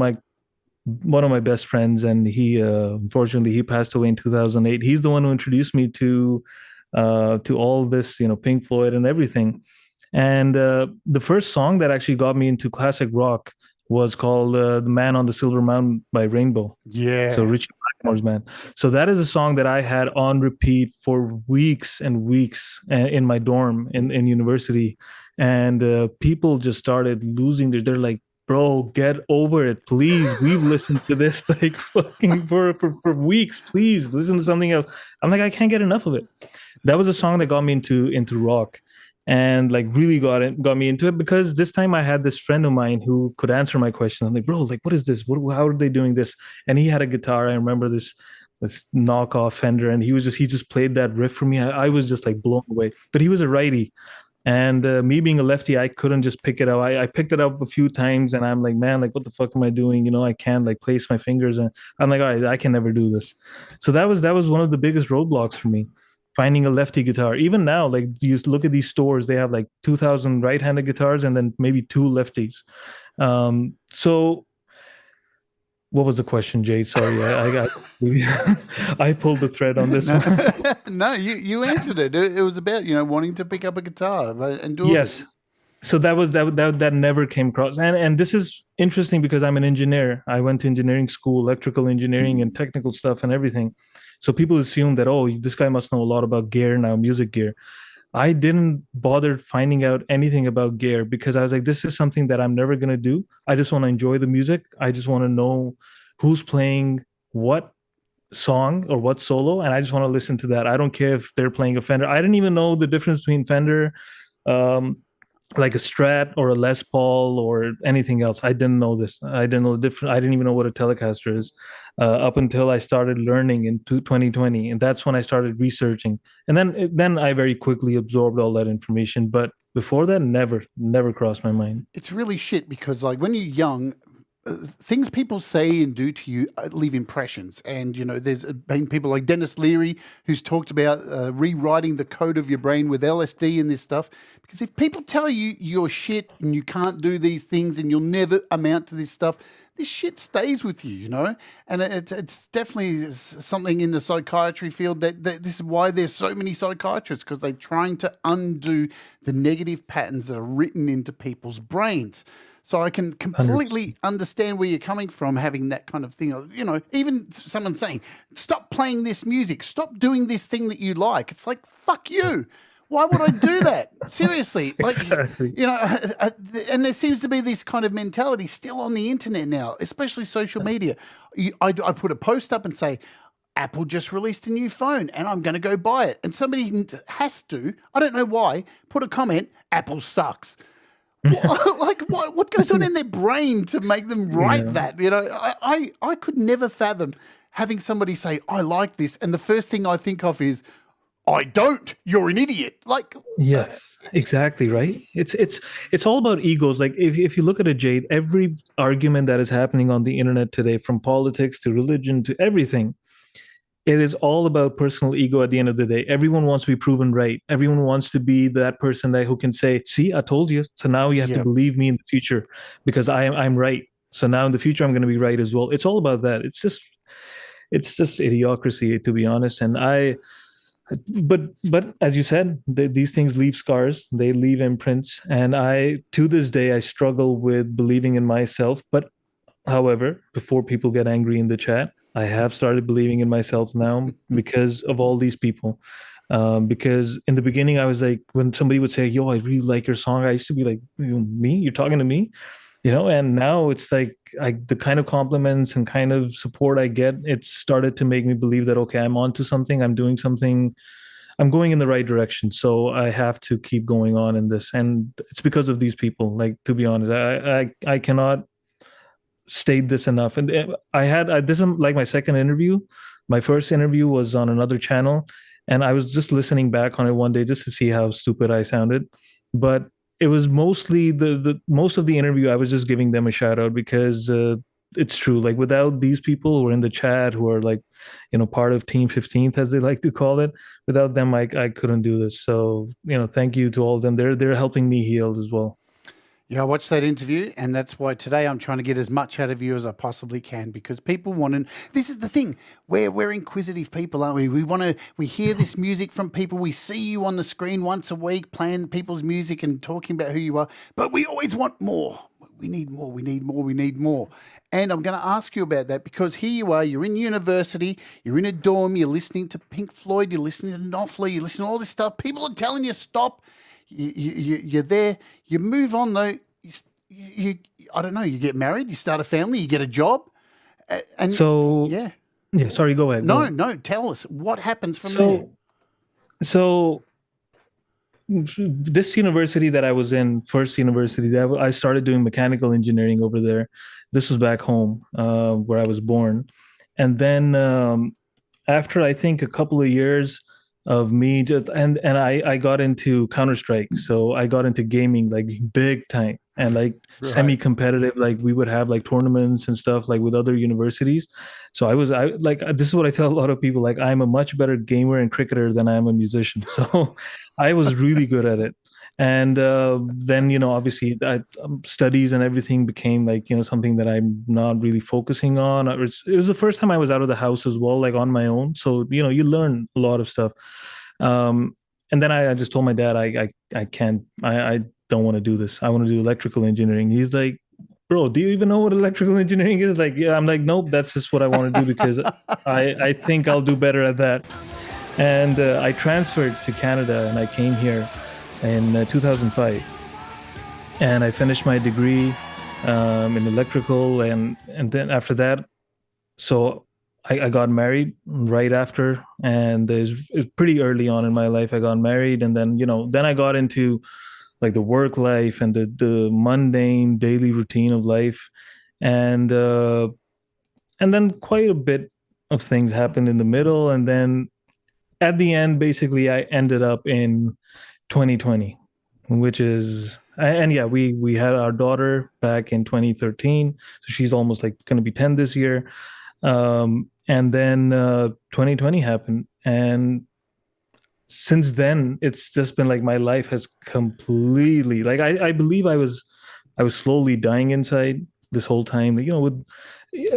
of my best friends, and he unfortunately he passed away in 2008. He's the one who introduced me to all this, Pink Floyd and everything. And the first song that actually got me into classic rock was called "The Man on the Silver Mountain" by Rainbow. Yeah. So Richie Blackmore's band. So that is a song that I had on repeat for weeks and weeks in my dorm in university, and people just started losing they're like, bro, get over it, please. We've listened to this like fucking for weeks. Please listen to something else. I'm like, I can't get enough of it. That was a song that got me into rock, and like really got me into it, because this time I had this friend of mine who could answer my question. I'm like, bro, like, what is this? How are they doing this? And he had a guitar. I remember this knockoff Fender, and he just played that riff for me. I was just like blown away. But he was a righty. And me being a lefty, I couldn't just pick it up. I picked it up a few times, and I'm like, man, like, what the fuck am I doing? I can't like place my fingers. And I'm like, all right, I can never do this. So that was one of the biggest roadblocks for me, finding a lefty guitar. Even now, like, you look at these stores, they have like 2,000 right-handed guitars and then maybe 2 lefties. So what was the question, Jade? Sorry, I pulled the thread on this one. No, you answered it. It was about wanting to pick up a guitar and do yes. So that never came across, and this is interesting because I'm an engineer. I went to engineering school, electrical engineering, and technical stuff and everything. So people assume that, oh, this guy must know a lot about gear now, music gear. I didn't bother finding out anything about gear because I was like, this is something that I'm never going to do. I just want to enjoy the music. I just want to know who's playing what song or what solo, and I just want to listen to that. I don't care if they're playing a Fender. I didn't even know the difference between Fender, like a Strat or a Les Paul or anything else. I didn't know this. I didn't know the difference. I didn't even know what a Telecaster is up until I started learning in 2020, and that's when I started researching. And then I very quickly absorbed all that information. But before that, never crossed my mind. It's really shit because, like, when you're young, things people say and do to you leave impressions. And, there's been people like Dennis Leary who's talked about rewriting the code of your brain with LSD and this stuff. Because if people tell you you're shit and you can't do these things and you'll never amount to this stuff, this shit stays with you, And it's definitely something in the psychiatry field that this is why there's so many psychiatrists, because they're trying to undo the negative patterns that are written into people's brains. So I can completely understand where you're coming from, having that kind of thing. Even someone saying, stop playing this music, stop doing this thing that you like. It's like, fuck you. Why would I do that? Seriously. Like, Exactly. And there seems to be this kind of mentality still on the internet now, especially social media. I put a post up and say, Apple just released a new phone and I'm going to go buy it. And somebody has to, I don't know why, put a comment, Apple sucks. Like, what goes on in their brain to make them write that? I could never fathom having somebody say, I like this, and the first thing I think of is, I don't, you're an idiot. Like, yes, exactly, right. It's all about egos. Like, if you look at a Jade, every argument that is happening on the internet today, from politics to religion to everything, it is all about personal ego at the end of the day. Everyone wants to be proven right. Everyone wants to be that person who can say, see, I told you. So now you have to believe me in the future because I'm right. So now in the future, I'm going to be right as well. It's all about that. It's just idiocracy, to be honest. And but as you said, these things leave scars. They leave imprints. And to this day, I struggle with believing in myself. But however, before people get angry in the chat, I have started believing in myself now because of all these people. Because in the beginning, I was like, when somebody would say, yo, I really like your song, I used to be like, me? You're talking to me? And now it's like the kind of compliments and kind of support I get, it's started to make me believe that, okay, I'm onto something, I'm doing something, I'm going in the right direction. So I have to keep going on in this. And it's because of these people. Like, to be honest, I cannot state this enough. And this is like my second interview. My first interview was on another channel, and I was just listening back on it one day just to see how stupid I sounded. But it was mostly the most of the interview I was just giving them a shout out because it's true. Like without these people who are in the chat, who are like, part of Team 15th, as they like to call it, without them, I couldn't do this. So, thank you to all of them. They're helping me heal as well. Yeah, I watched that interview, and that's why today I'm trying to get as much out of you as I possibly can, because people want to. This is the thing. We're inquisitive people, aren't we? We hear this music from people. We see you on the screen once a week playing people's music and talking about who you are, but we always want more. We need more. We need more. We need more. And I'm going to ask you about that, because here you are. You're in university. You're in a dorm. You're listening to Pink Floyd. You're listening to Knopfler. You're listening to all this stuff. People are telling you stop. You're there. You move on though. You I don't know. You get married. You start a family. You get a job. And So, yeah. yeah, sorry, go ahead. Go ahead. No. Tell us what happens from there. So this university that I was in, first university that I started doing mechanical engineering over there. This was back home where I was born, and then after I think a couple of years of me and I got into Counter-Strike. So I got into gaming like big time and like semi-competitive. Like we would have like tournaments and stuff like with other universities. So I like, this is what I tell a lot of people, like I'm a much better gamer and cricketer than I am a musician. So I was really good at it. And then, obviously studies and everything became like, something that I'm not really focusing on. It was the first time I was out of the house as well, like on my own. So, you learn a lot of stuff. And then I just told my dad, I can't, I don't want to do this. I want to do electrical engineering. He's like, bro, do you even know what electrical engineering is? Like, yeah, I'm like, nope, that's just what I want to do because I think I'll do better at that. And I transferred to Canada and I came here in 2005, and I finished my degree in electrical, and then after that, so I got married right after, and it was pretty early on in my life. I got married, and then then I got into like the work life and the mundane daily routine of life, and then quite a bit of things happened in the middle, and then at the end, basically, I ended up in 2020, which is, and yeah, we had our daughter back in 2013, so she's almost like going to be 10 this year, and then 2020 happened, and since then it's just been like my life has completely, like I believe I was slowly dying inside this whole time, with,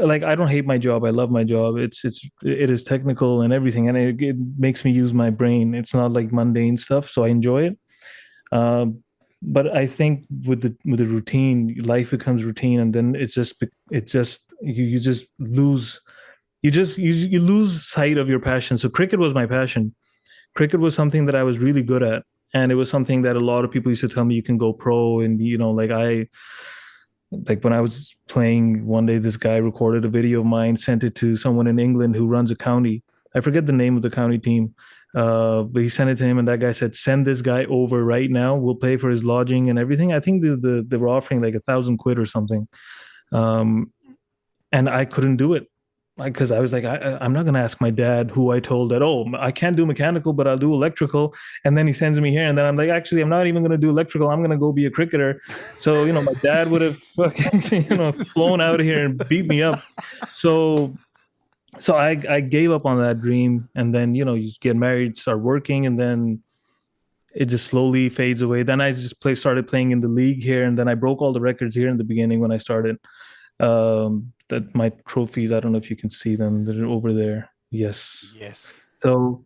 like, I don't hate my job. I love my job. It is technical and everything, and it makes me use my brain. It's not like mundane stuff, so I enjoy it. But I think with the routine, life becomes routine, and then you lose sight of your passion. So cricket was my passion. Cricket was something that I was really good at, and it was something that a lot of people used to tell me you can go pro, and like when I was playing one day, this guy recorded a video of mine, sent it to someone in England who runs a county. I forget the name of the county team, but he sent it to him, and that guy said, "Send this guy over right now. We'll pay for his lodging and everything." I think they were offering like £1,000 or something, and I couldn't do it. Because I was like, I'm not going to ask my dad, who I told that, oh, I can't do mechanical, but I'll do electrical. And then he sends me here. And then I'm like, actually, I'm not even going to do electrical. I'm going to go be a cricketer. So, my dad would have fucking, flown out of here and beat me up. So I gave up on that dream. And then, you get married, start working, and then it just slowly fades away. Then I just started playing in the league here. And then I broke all the records here in the beginning when I started. That my trophies, I don't know if you can see them, they're over there. Yes. So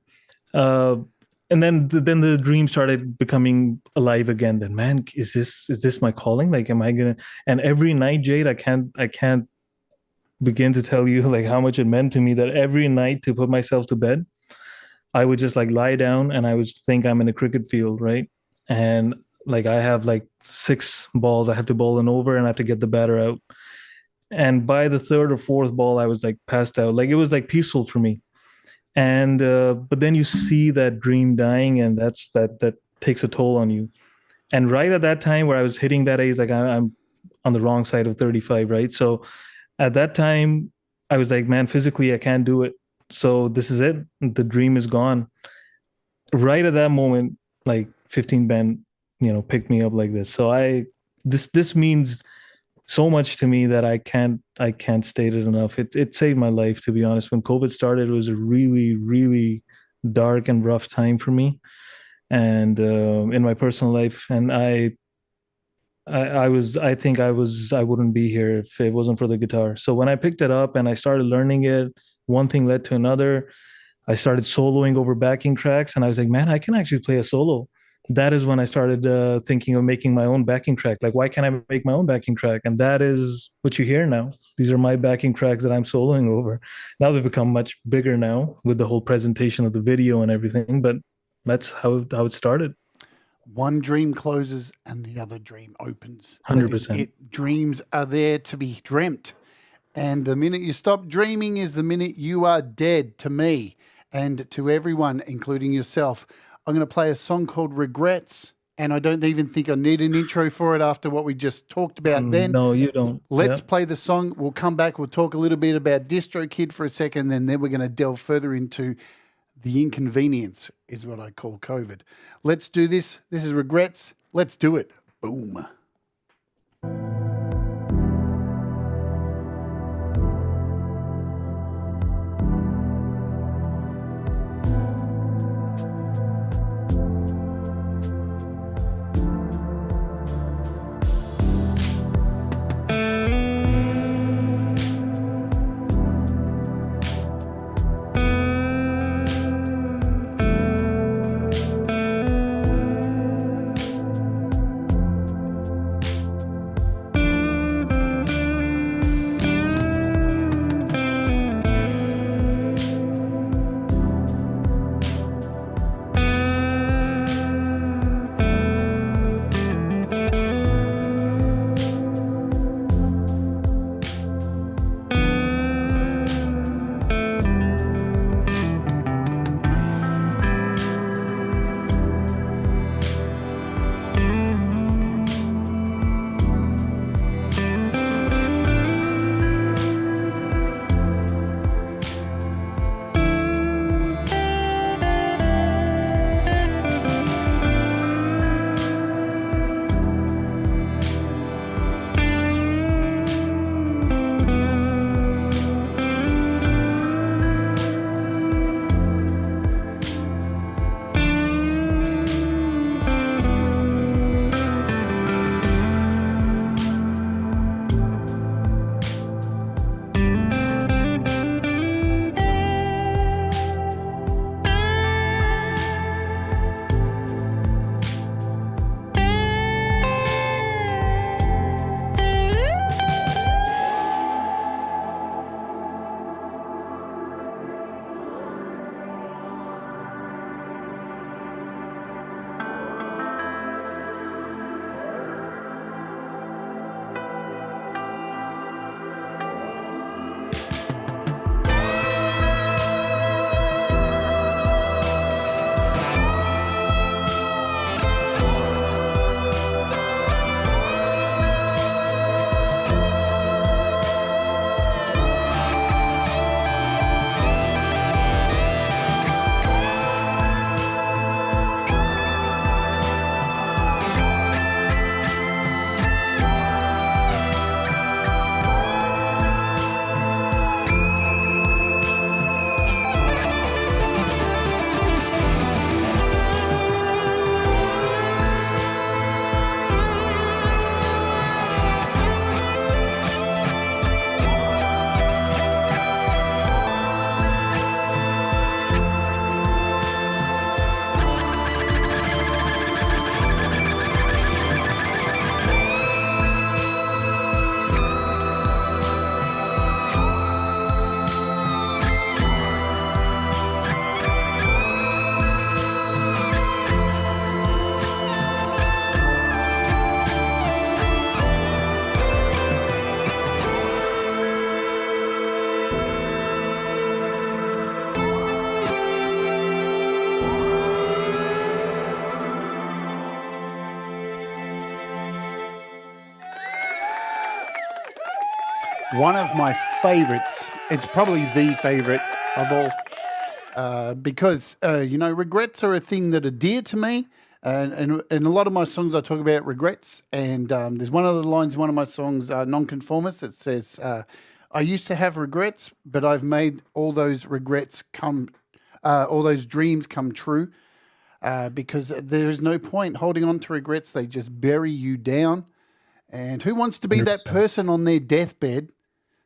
and then the dream started becoming alive again. Then, man, is this my calling? Like, am I gonna? And every night, Jade, I can't begin to tell you like how much it meant to me that every night to put myself to bed, I would just like lie down and I would think I'm in a cricket field, right? And like I have like 6 balls I have to bowl an over, and I have to get the batter out. And by the 3rd or 4th ball, I was like passed out. Like it was like peaceful for me. And but then you see that dream dying, and that takes a toll on you. And right at that time where I was hitting that age, like I'm on the wrong side of 35, right? So at that time, I was like, man, physically I can't do it. So this is it. The dream is gone. Right at that moment, like 15 Ben, picked me up like this. So this means so much to me that I can't state it enough. It saved my life, to be honest. When COVID started, it was a really, really dark and rough time for me, and in my personal life. And I wouldn't be here if it wasn't for the guitar. So when I picked it up and I started learning it, one thing led to another. I started soloing over backing tracks, and I was like, man, I can actually play a solo. That is when I started thinking of making my own backing track. Like, why can't I make my own backing track? And that is what you hear now. These are my backing tracks that I'm soloing over. Now they've become much bigger now with the whole presentation of the video and everything, but that's how it started. One dream closes and the other dream opens. 100%. Dreams are there to be dreamt. And the minute you stop dreaming is the minute you are dead, to me and to everyone, including yourself. I'm going to play a song called Regrets, and I don't even think I need an intro for it after what we just talked about then. No, you don't. Let's play the song. We'll come back. We'll talk a little bit about DistroKid for a second, and then we're going to delve further into the inconvenience, is what I call COVID. Let's do this. This is Regrets. Let's do it. Boom. One of my favorites. It's probably the favorite of all because, regrets are a thing that are dear to me. And a lot of my songs I talk about regrets. And there's one of the lines in one of my songs, Nonconformist, that says, I used to have regrets, but I've made all those all those dreams come true. Because there's no point holding on to regrets. They just bury you down. And who wants to be 100%. that person on their deathbed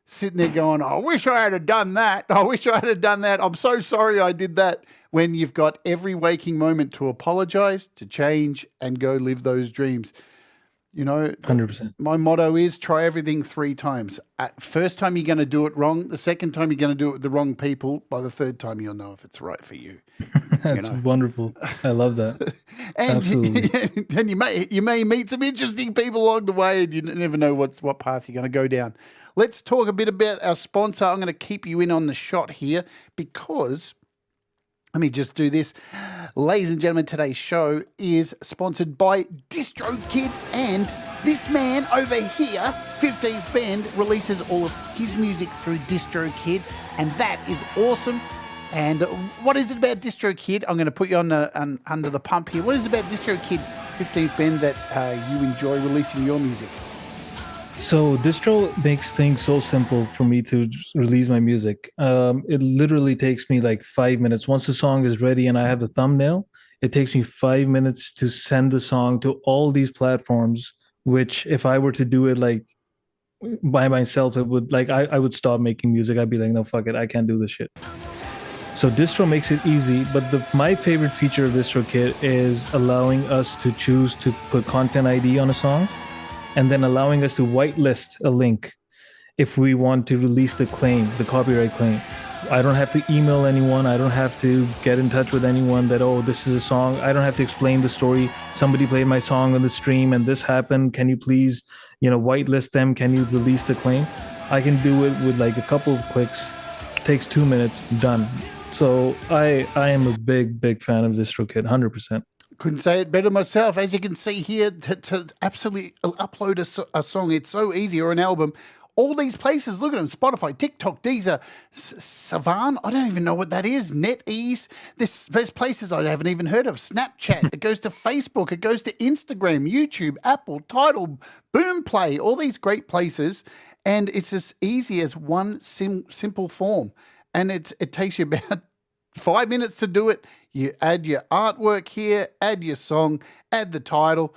sitting there going, I wish I had done that. I wish I had done that. I'm so sorry I did that. When you've got every waking moment to apologize, to change, and go live those dreams. 100%. My motto is try everything 3 times. First time you're going to do it wrong. The second time you're going to do it with the wrong people. By the third time you'll know if it's right for you. That's wonderful. I love that. And, Absolutely. and you may meet some interesting people along the way, and you never know what path you're going to go down. Let's talk a bit about our sponsor. I'm going to keep you in on the shot here because let me just do this. Ladies and gentlemen, today's show is sponsored by DistroKid, and this man over here, 15th Bend, releases all of his music through DistroKid, and that is awesome. And what is it about DistroKid? I'm going to put you on under the pump here. What is it about DistroKid, 15th Bend, that you enjoy releasing your music? So distro makes things so simple for me to just release my music. It literally takes me like 5 minutes. Once the song is ready and I have the thumbnail, it takes me 5 minutes to send the song to all these platforms, which if I were to do it like by myself, it would like I would stop making music. I'd be like, no, fuck it, I can't do this shit. So distro makes it easy, but my favorite feature of DistroKid is allowing us to choose to put content ID on a song, and then allowing us to whitelist a link if we want to release the copyright claim. I don't have to email anyone. I don't have to get in touch with anyone that, oh, this is a song. I don't have to explain the story. Somebody played my song on the stream and this happened. Can you please, whitelist them? Can you release the claim? I can do it with like a couple of clicks. It takes 2 minutes, done. So I am a big fan of DistroKid, 100%. Couldn't say it better myself. As you can see here, to absolutely upload a song, it's so easy, or an album. All these places, look at them, Spotify, TikTok, Deezer, Savan, I don't even know what that is, NetEase. There's places I haven't even heard of. Snapchat, it goes to Facebook, it goes to Instagram, YouTube, Apple, Tidal, Boomplay, all these great places. And it's as easy as one simple form. And it takes you about 5 minutes to do it. You add your artwork here, add your song, add the title.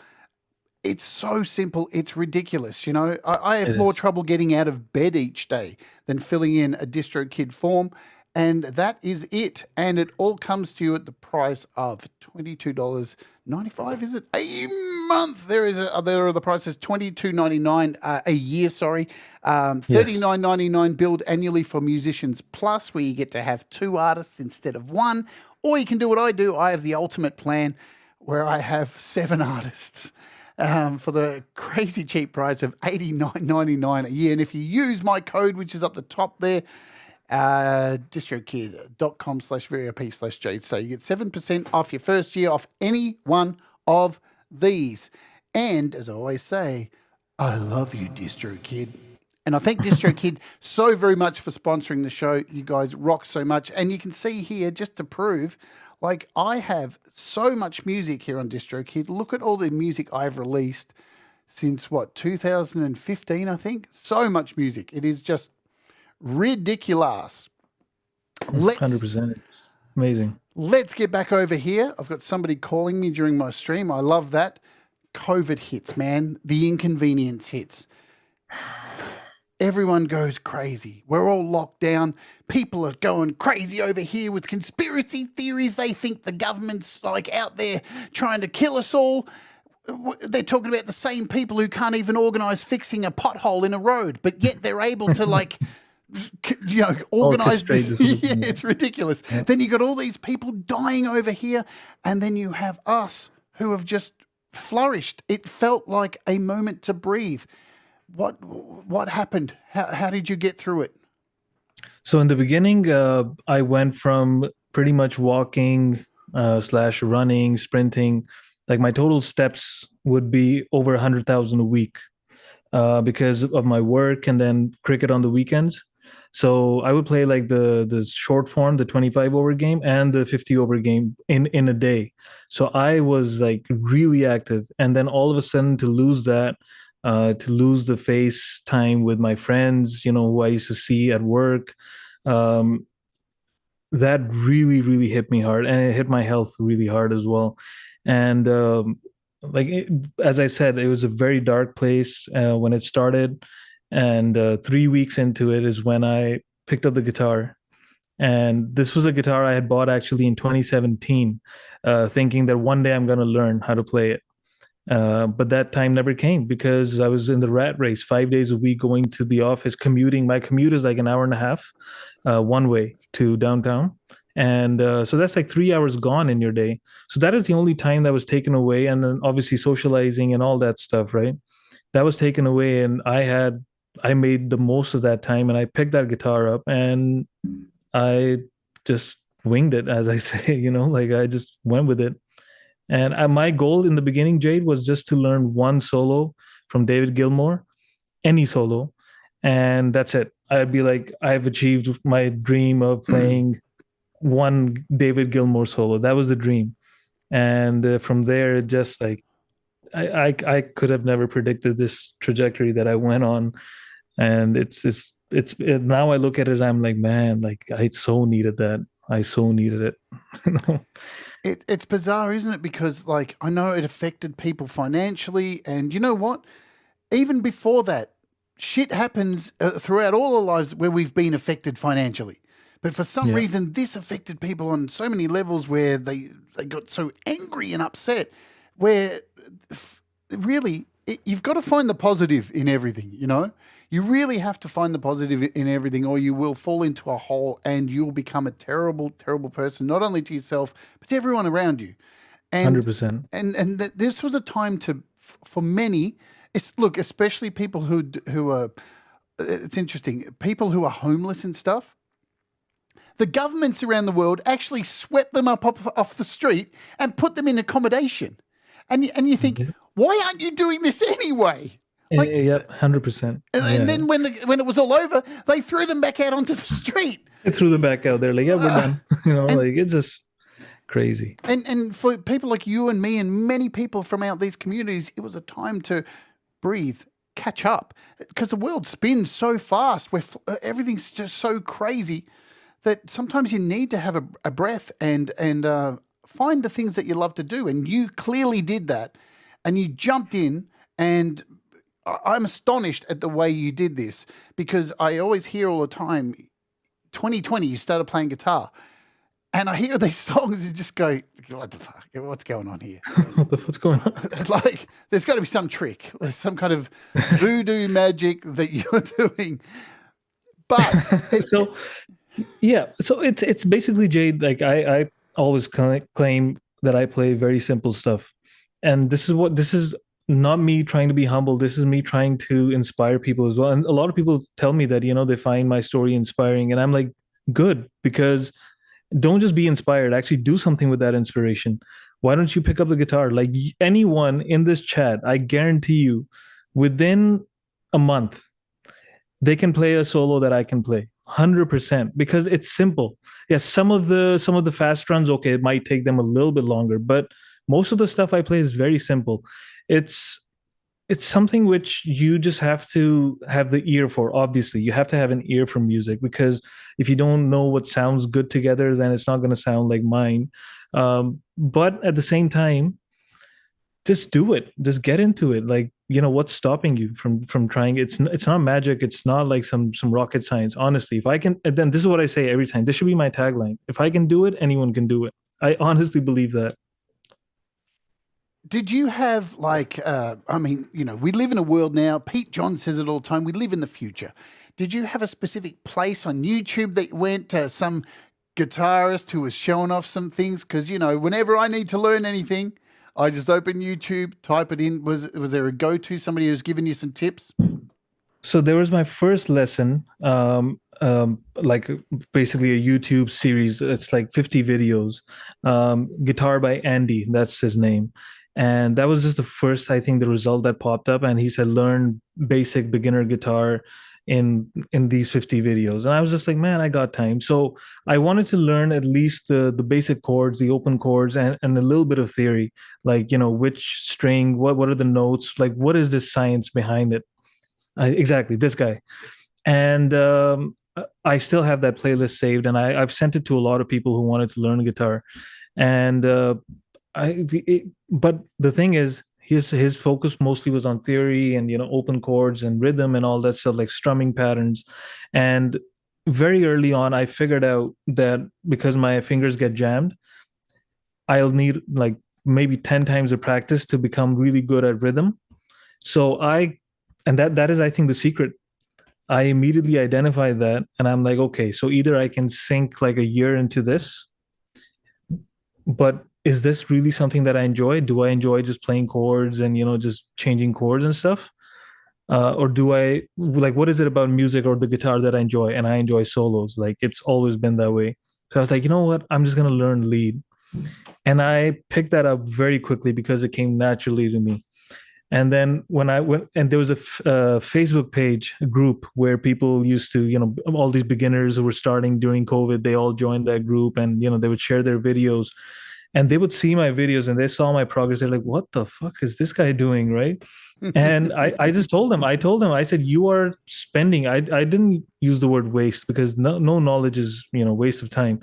It's so simple. It's ridiculous. I have more trouble getting out of bed each day than filling in a DistroKid form. And that is it. And it all comes to you at the price of $22.95, is it? A month. There are the prices, $22.99 a year, sorry. $39.99 billed annually for Musicians Plus, where you get to have 2 artists instead of 1. Or you can do what I do. I have the ultimate plan where I have 7 artists. For the crazy cheap price of $89.99 a year. And if you use my code, which is up the top there, distrokid.com/VRP/Jade. So you get 7% off your first year off any one of these. And as I always say, I love you, DistroKid. And I thank DistroKid so very much for sponsoring the show. You guys rock so much. And you can see here, just to prove, like, I have so much music here on DistroKid. Look at all the music I've released since, 2015, I think? So much music. It is just ridiculous. 100%. Amazing. Let's get back over here. I've got somebody calling me during my stream. I love that. COVID hits, man. The Inconvenience hits. Everyone goes crazy. We're all locked down. People are going crazy over here with conspiracy theories. They think the government's like out there trying to kill us all. They're talking about the same people who can't even organise fixing a pothole in a road, but yet they're able to organise this. Yeah, it's ridiculous. Yeah. Then you got all these people dying over here, and then you have us who have just flourished. It felt like a moment to breathe. What happened? How did you get through it? So in the beginning, I went from pretty much walking / running, sprinting. Like my total steps would be over 100,000 a week because of my work and then cricket on the weekends. So I would play like the short form, the 25 over game and the 50 over game in a day. So I was like really active. And then all of a sudden to lose the face time with my friends, who I used to see at work, um, that really, really hit me hard. And it hit my health really hard as well. And like as I said, it was a very dark place when it started. And 3 weeks into it is when I picked up the guitar. And this was a guitar I had bought actually in 2017, thinking that one day I'm going to learn how to play it. But that time never came because I was in the rat race 5 days a week, going to the office, commuting. My commute is like an hour and a half one way to downtown. And so that's like 3 hours gone in your day. So that is the only time that was taken away. And then obviously socializing and all that stuff, right? That was taken away. And I made the most of that time and I picked that guitar up and I just winged it, as I say, like I just went with it. And my goal in the beginning, Jade, was just to learn one solo from David Gilmour, any solo. And that's it. I'd be like, I've achieved my dream of playing one David Gilmour solo. That was the dream. And from there, just like, I could have never predicted this trajectory that I went on. And now I look at it, I'm like, man, like I so needed that. I so needed it. It's bizarre, isn't it? Because like I know it affected people financially, and you know what? Even before that, shit happens throughout all our lives where we've been affected financially. But for some reason, this affected people on so many levels where they got so angry and upset. Where really, you've got to find the positive in everything. You really have to find the positive in everything, or you will fall into a hole and you'll become a terrible, terrible person, not only to yourself, but to everyone around you. And 100%. And this was a time for many, look, especially people who are, it's interesting, people who are homeless and stuff. The governments around the world actually swept them up off the street and put them in accommodation. And you think, why aren't you doing this anyway? Like, yeah, 100%. And then when it was all over, they threw them back out onto the street. They threw them back out there, like, yeah, we're done. Like it's just crazy. And for people like you and me and many people from out these communities, it was a time to breathe, catch up, because the world spins so fast, where everything's just so crazy that sometimes you need to have a breath and find the things that you love to do. And you clearly did that, and you jumped in. And I'm astonished at the way you did this, because I always hear all the time, 2020, you started playing guitar. And I hear these songs and just go, what the fuck? What's going on here? What's going on? Like, there's got to be some trick. There's some kind of voodoo magic that you're doing. But so it's basically, Jade, like I always claim that I play very simple stuff. And this is not me trying to be humble. This is me trying to inspire people as well. And a lot of people tell me that, they find my story inspiring. And I'm like, good, because don't just be inspired, actually do something with that inspiration. Why don't you pick up the guitar? Like anyone in this chat, I guarantee you, within a month, they can play a solo that I can play. 100%, because it's simple. Yes, some of the fast runs, okay, it might take them a little bit longer, but most of the stuff I play is very simple. It's something which you just have to have the ear for. Obviously, you have to have an ear for music, because if you don't know what sounds good together, then it's not going to sound like mine. But at the same time, just do it. Just get into it. Like, what's stopping you from trying? It's not magic. It's not like some rocket science. Honestly, if I can, then this is what I say every time. This should be my tagline. If I can do it, anyone can do it. I honestly believe that. Did you have we live in a world now, Pete John says it all the time, we live in the future. Did you have a specific place on YouTube that went to some guitarist who was showing off some things? Because, whenever I need to learn anything, I just open YouTube, type it in. Was there a go-to, somebody who's giving you some tips? So there was my first lesson, like basically a YouTube series. It's like 50 videos, Guitar by Andy, that's his name. And that was just the first, I think, the result that popped up. And he said, learn basic beginner guitar. in these 50 videos. And I was just like, man, I got time. So I wanted to learn at least the basic chords, the open chords, and a little bit of theory, like, which string, what are the notes, like, what is this science behind it? Exactly, this guy. And I still have that playlist saved, and I've sent it to a lot of people who wanted to learn guitar. And but the thing is, his focus mostly was on theory and open chords and rhythm and all that stuff, like strumming patterns. And very early on, I figured out that because my fingers get jammed, I'll need like maybe 10 times the practice to become really good at rhythm. So that is, I think, the secret. I immediately identified that, and I'm like, okay, so either I can sink like a year into this, but is this really something that I enjoy? Do I enjoy just playing chords and just changing chords and stuff? Or do I like, what is it about music or the guitar that I enjoy? And I enjoy solos. Like, it's always been that way. So I was like, you know what? I'm just gonna learn lead. And I picked that up very quickly because it came naturally to me. And then when I went, and there was a Facebook page, a group where people used to, all these beginners who were starting during COVID, they all joined that group, and, they would share their videos, and they would see my videos and they saw my progress. They're like, what the fuck is this guy doing? Right. And I just told them, I said, you are spending, I didn't use the word waste because no knowledge is, waste of time.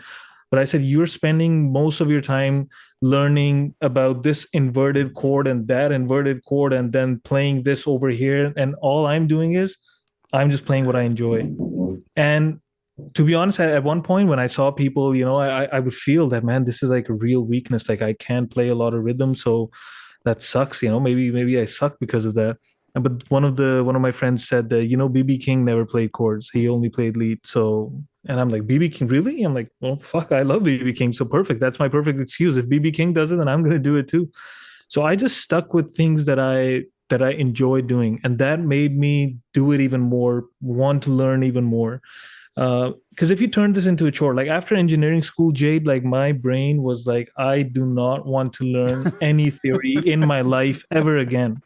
But I said, you're spending most of your time learning about this inverted chord and that inverted chord, and then playing this over here. And all I'm doing is I'm just playing what I enjoy. And to be honest, at one point when I saw people, I would feel that, man, this is like a real weakness. Like, I can't play a lot of rhythm. So that sucks. Maybe I suck because of that. But one of my friends said that, BB King never played chords. He only played lead. So, and I'm like, BB King, really? I'm like, well, fuck, I love BB King. So perfect. That's my perfect excuse. If BB King does it, then I'm going to do it too. So I just stuck with things that I enjoy doing. And that made me do it even more, want to learn even more. Because if you turn this into a chore, like after engineering school, Jade, like my brain was like, I do not want to learn any theory in my life ever again.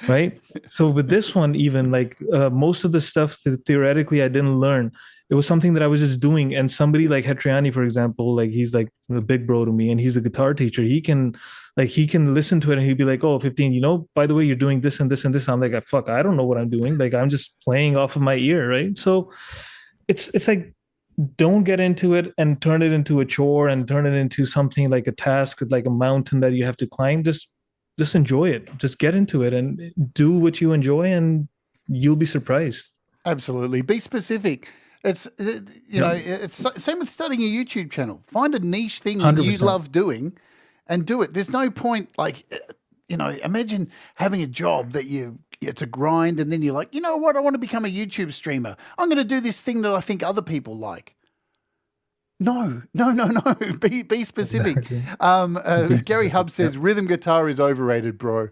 Right. So with this one, even like most of the stuff that theoretically I didn't learn, it was something that I was just doing. And somebody like Hetriani, for example, like he's like a big bro to me, and he's a guitar teacher. He can listen to it and he'd be like, oh, 15, by the way, you're doing this and this and this. I'm like, fuck, I don't know what I'm doing. Like, I'm just playing off of my ear. Right. So it's like, don't get into it and turn it into a chore and turn it into something like a task, like a mountain that you have to climb. Just enjoy it. Just get into it and do what you enjoy, and you'll be surprised. Absolutely. Be specific. It's, it's same with starting a YouTube channel. Find a niche thing that 100%. you love doing and do it. There's no point, like, imagine having a job that it's a grind, and then you're like, you know what, I want to become a YouTube streamer. I'm going to do this thing that I think other people like. No. Be specific. Exactly. Gary Hub says, rhythm guitar is overrated, bro.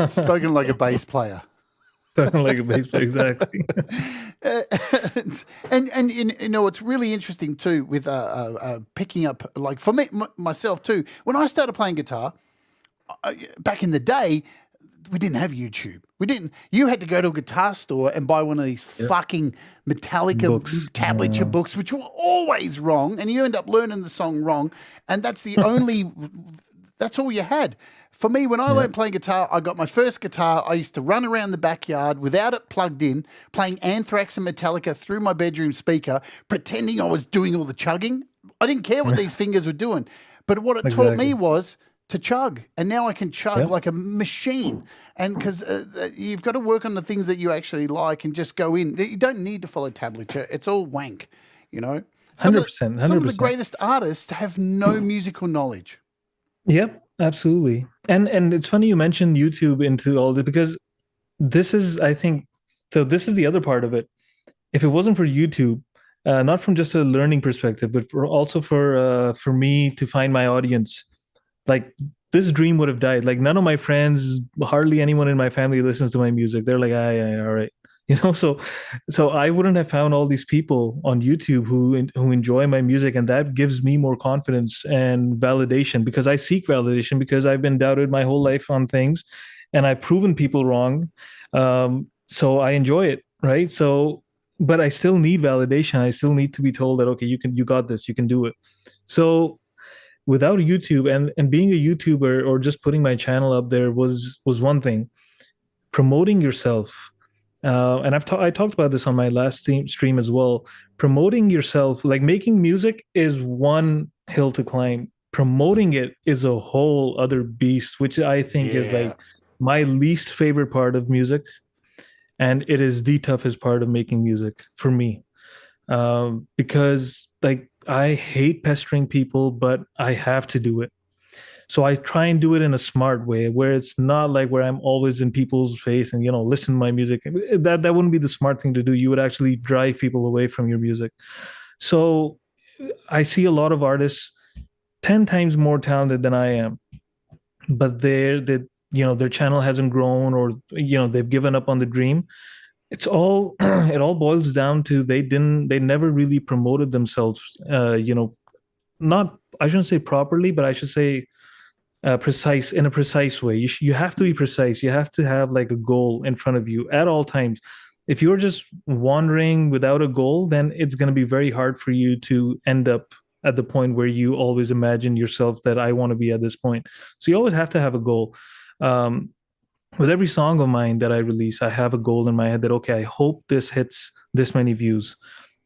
Spoken like a bass player. Spoken like a bass player, exactly. And it's really interesting too with picking up, like for me, myself too, when I started playing guitar, back in the day, we didn't have YouTube. You had to go to a guitar store and buy one of these fucking Metallica tablature books, which were always wrong. And you end up learning the song wrong. And that's that's all you had. For me, when I learned playing guitar, I got my first guitar. I used to run around the backyard without it plugged in, playing Anthrax and Metallica through my bedroom speaker, pretending I was doing all the chugging. I didn't care what these fingers were doing. But what it taught me was to chug, and now I can chug like a machine. And because you've got to work on the things that you actually like and just go in. You don't need to follow tablature. It's all wank, 100%. Some of the greatest artists have no musical knowledge. Yep, absolutely. And it's funny you mentioned YouTube into all this, because this is, I think, so this is the other part of it. If it wasn't for YouTube, not from just a learning perspective, but also for me to find my audience, like this dream would have died. Like none of my friends, hardly anyone in my family listens to my music. They're like, all right. So I wouldn't have found all these people on YouTube who enjoy my music, and that gives me more confidence and validation, because I seek validation, because I've been doubted my whole life on things, and I've proven people wrong. So I enjoy it. right? So, but I still need validation. I still need to be told that, okay, you got this, you can do it. So without YouTube and being a YouTuber or just putting my channel up there was one thing. Promoting yourself, and I talked about this on my last stream as well. Promoting yourself, like making music, is one hill to climb. Promoting it is a whole other beast, which I think is Yeah. like my least favorite part of music, and it is the toughest part of making music for me, because like I hate pestering people, but I have to do it. So I try and do it in a smart way where it's not like where I'm always in people's face and, listen to my music. That wouldn't be the smart thing to do. You would actually drive people away from your music. So I see a lot of artists 10 times more talented than I am, but their channel hasn't grown, or they've given up on the dream. It's all it all boils down to they never really promoted themselves, not, I shouldn't say properly, but I should say precise, in a precise way. You have to be precise. You have to have like a goal in front of you at all times. If you're just wandering without a goal, then it's going to be very hard for you to end up at the point where you always imagine yourself that I want to be at this point. So you always have to have a goal. Um, with every song of mine that I release, I have a goal in my head that, okay, I hope this hits this many views.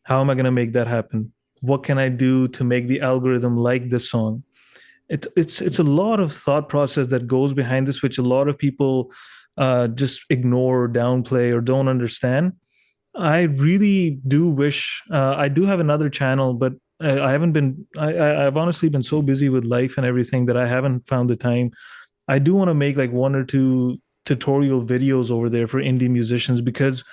How am I going to make that happen? What can I do to make the algorithm like this song? It's a lot of thought process that goes behind this, which a lot of people just ignore or downplay or don't understand. I really do wish I do have another channel, but I haven't been. I've honestly been so busy with life and everything that I haven't found the time. I do want to make like one or two tutorial videos over there for indie musicians, because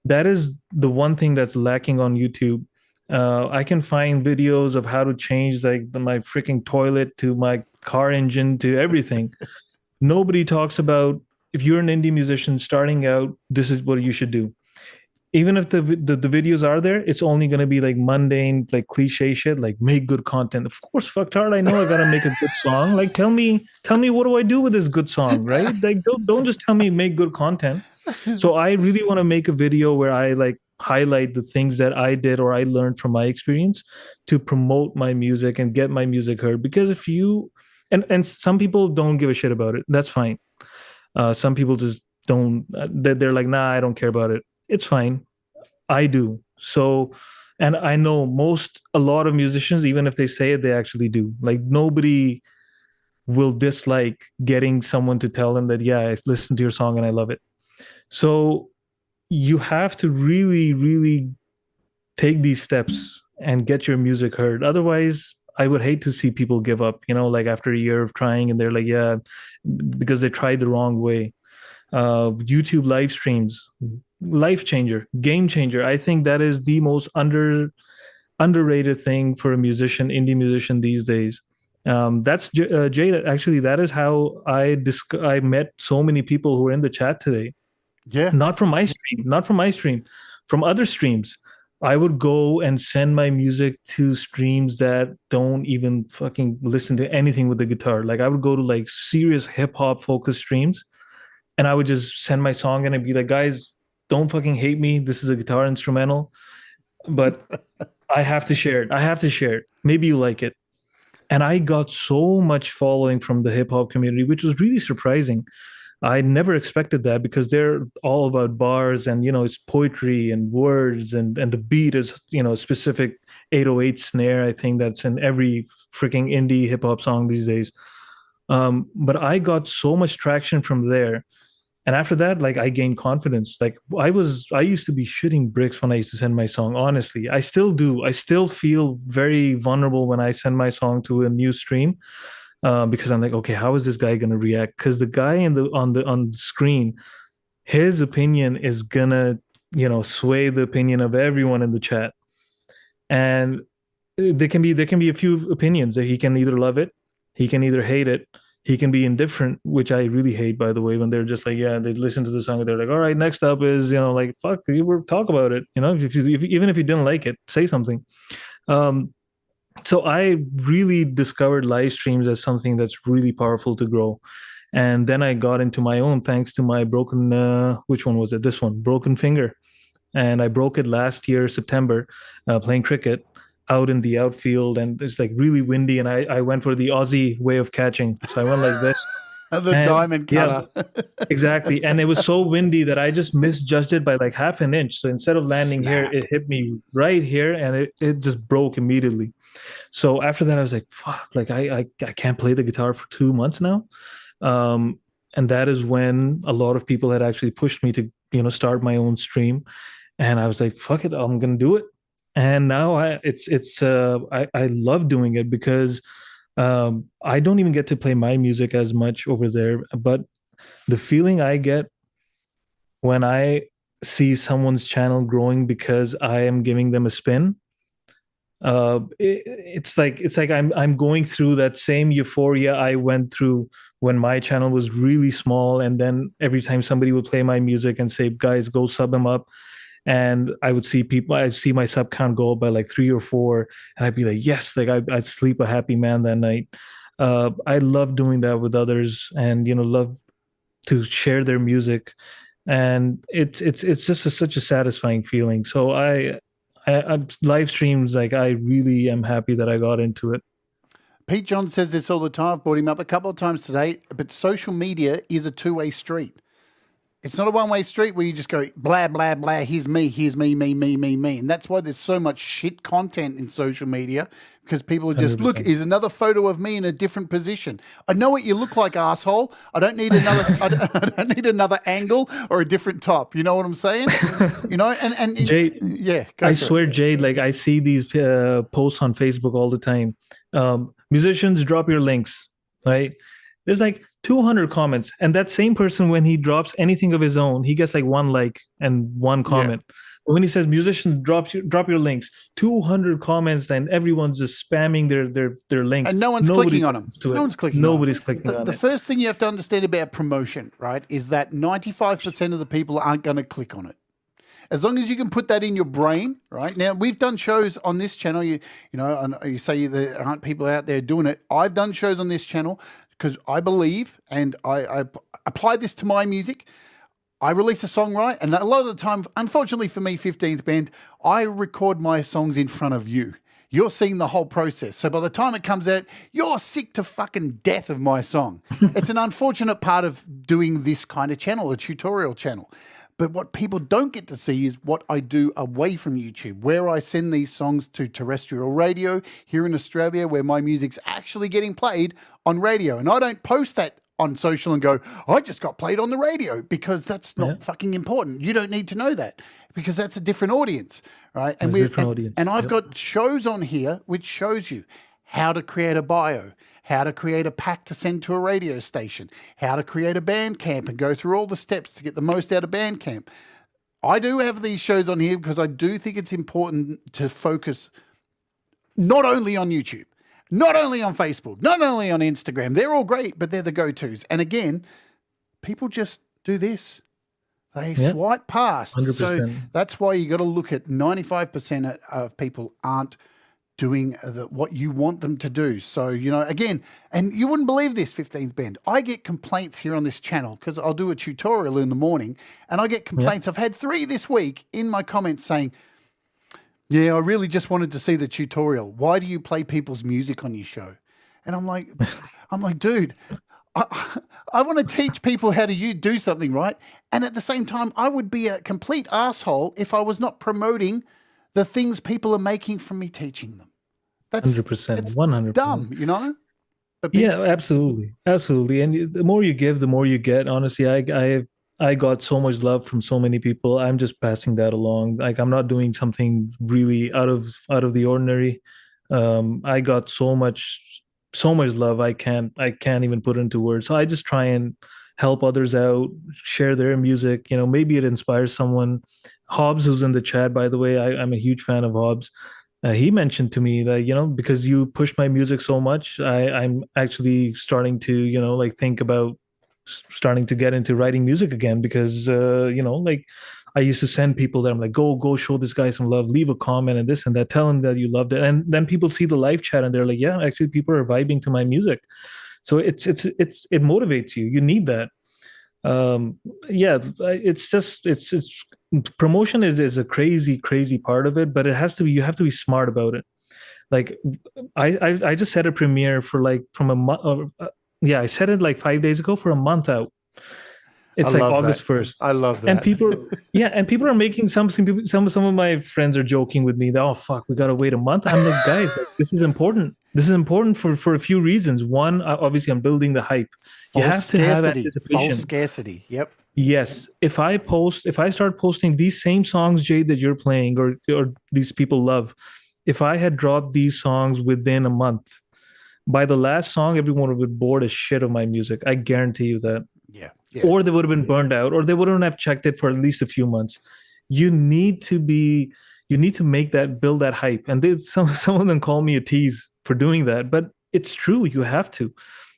that is the one thing that's lacking on YouTube. I can find videos of how to change like my freaking toilet to my car engine to everything. Nobody talks about, if you're an indie musician starting out, this is what you should do. Even if the videos are there, it's only going to be like mundane, like cliche shit, like make good content. Of course, fucktard, I know I got to make a good song. Like tell me what do I do with this good song, right? Like don't just tell me make good content. So I really want to make a video where I like highlight the things that I did or I learned from my experience to promote my music and get my music heard. Because if you and some people don't give a shit about it, that's fine. Some people just don't. They're like, nah, I don't care about it. It's fine. I do. So, and I know a lot of musicians, even if they say it, they actually do. Like nobody will dislike getting someone to tell them that, yeah, I listened to your song and I love it. So you have to really, really take these steps and get your music heard. Otherwise, I would hate to see people give up, like after a year of trying and they're like, yeah, because they tried the wrong way. YouTube live streams, life changer, game changer. I think that is the most underrated thing for a musician, indie musician these days. That's Jade. Actually, that is how I met so many people who were in the chat today. Yeah. Not from my stream, from other streams. I would go and send my music to streams that don't even fucking listen to anything with the guitar. Like I would go to like serious hip hop focused streams, and I would just send my song and I'd be like, guys, don't fucking hate me. This is a guitar instrumental, but I have to share it. I have to share it. Maybe you like it. And I got so much following from the hip hop community, which was really surprising. I never expected that, because they're all about bars and, it's poetry and words, and the beat is, a specific 808 snare. I think that's in every freaking indie hip hop song these days. But I got so much traction from there. And after that, like I gained confidence. Like I used to be shitting bricks when I used to send my song. Honestly, I still do. I still feel very vulnerable when I send my song to a new stream, because I'm like, okay, how is this guy gonna react? Because the guy on the screen, his opinion is gonna, sway the opinion of everyone in the chat. And there can be a few opinions that he can either love it, he can either hate it, he can be indifferent, which I really hate, by the way, when they're just like, yeah, they listen to the song and they're like, all right, next up is, like, fuck, we'll talk about it. Even if you didn't like it, say something. So I really discovered live streams as something that's really powerful to grow. And then I got into my own, thanks to my broken, which one was it? This one, broken finger. and I broke it last year, September, playing cricket out in the outfield, and it's like really windy, and I went for the Aussie way of catching. So I went like this. The And diamond yeah, cutter. exactly. And it was so windy that I just misjudged it by like half an inch. So instead of landing here, Snap. it hit me right here, and it just broke immediately. So after that, I was like, fuck, like I can't play the guitar for 2 months now. And that is when a lot of people had actually pushed me to, start my own stream. And I was like, fuck it, I'm gonna do it. And now I love doing it because I don't even get to play my music as much over there, but the feeling I get when I see someone's channel growing because I am giving them a spin, it's like I'm going through that same euphoria I went through when my channel was really small, and then every time somebody would play my music and say, "Guys, go sub him up," and I'd see my sub count go up by like 3 or 4, and I'd be like, yes, like I'd sleep a happy man that night. I love doing that with others, and love to share their music, and it's just such a satisfying feeling. So I live streams, like I really am happy that I got into it. Pete John says this all the time. I've brought him up a couple of times today, but social media is a two-way street. It's not a one-way street where you just go, blah, blah, blah, here's me, me, me, me, me. And that's why there's so much shit content in social media, because people are just, 100%. look, here's another photo of me in a different position. I know what you look like, asshole. I don't need another I don't need another angle or a different top. You know what I'm saying? And Jade, yeah, I swear, Jade, like I see these posts on Facebook all the time. Musicians, drop your links, right? There's like 200 comments, and that same person, when he drops anything of his own, he gets like one like and one comment. Yeah. But when he says musicians, drop your links, 200 comments, and everyone's just spamming their links, and no one's clicking on them. Nobody's clicking on it. The first thing you have to understand about promotion, right, is that 95% of the people aren't going to click on it. As long as you can put that in your brain, right? Now, we've done shows on this channel. And you say there aren't people out there doing it. I've done shows on this channel because I believe, and I apply this to my music. I release a song, right? And a lot of the time, unfortunately for me, 15th Band, I record my songs in front of you. You're seeing the whole process. So by the time it comes out, you're sick to fucking death of my song. It's an unfortunate part of doing this kind of channel, a tutorial channel. But what people don't get to see is what I do away from YouTube, where I send these songs to terrestrial radio here in Australia, where my music's actually getting played on radio. And I don't post that on social and go, I just got played on the radio, because that's not fucking important. You don't need to know that, because that's a different audience, right? And I've got shows on here which shows you how to create a bio, how to create a pack to send to a radio station, how to create a Bandcamp and go through all the steps to get the most out of Bandcamp. I do have these shows on here because I do think it's important to focus not only on YouTube, not only on Facebook, not only on Instagram. They're all great, but they're the go-tos. And again, people just do this. They swipe past. 100%. So that's why you got to look at 95% of people aren't doing what you want them to do. So, again, and you wouldn't believe this, 15th Band. I get complaints here on this channel because I'll do a tutorial in the morning, and I get complaints. I've had 3 this week in my comments saying, yeah, I really just wanted to see the tutorial. Why do you play people's music on your show? And I'm like, dude, I want to teach people how to do something, right? And at the same time, I would be a complete asshole if I was not promoting the things people are making from me teaching them. That's 100%, 100%. Dumb, Yeah, absolutely. And the more you give, the more you get. Honestly, I got so much love from so many people. I'm just passing that along. Like, I'm not doing something really out of the ordinary. I got so much love. I can't even put into words. So I just try and help others out, share their music. Maybe it inspires someone. Hobbs, who's in the chat, by the way, I'm a huge fan of Hobbs. He mentioned to me that, because you push my music so much, I'm actually starting to, think about starting to get into writing music again, because, I used to send people that I'm like, go show this guy some love, leave a comment and this and that, tell him that you loved it. And then people see the live chat and they're like, yeah, actually people are vibing to my music. So it motivates you. You need that. It's promotion is a crazy part of it, but it has to be, you have to be smart about it. Like I just set a premiere for like from a month. Yeah, I set it like 5 days ago for a month out. It's I like love August that. 1st. I love that. And people, yeah, and people are making some people, some of my friends are joking with me that, oh fuck, we gotta wait a month. I'm like, guys, like, this is important. This is important for a few reasons. One, obviously, I'm building the hype. You have to have anticipation. False scarcity. Yep. Yes. If I start posting these same songs, Jade, that you're playing or these people love, if I had dropped these songs within a month, by the last song, everyone would have been bored as shit of my music. I guarantee you that. Yeah. Or they would have been burned out, or they wouldn't have checked it for at least a few months. You need to make that, build that hype. And some of them call me a tease for doing that, but it's true. You have to.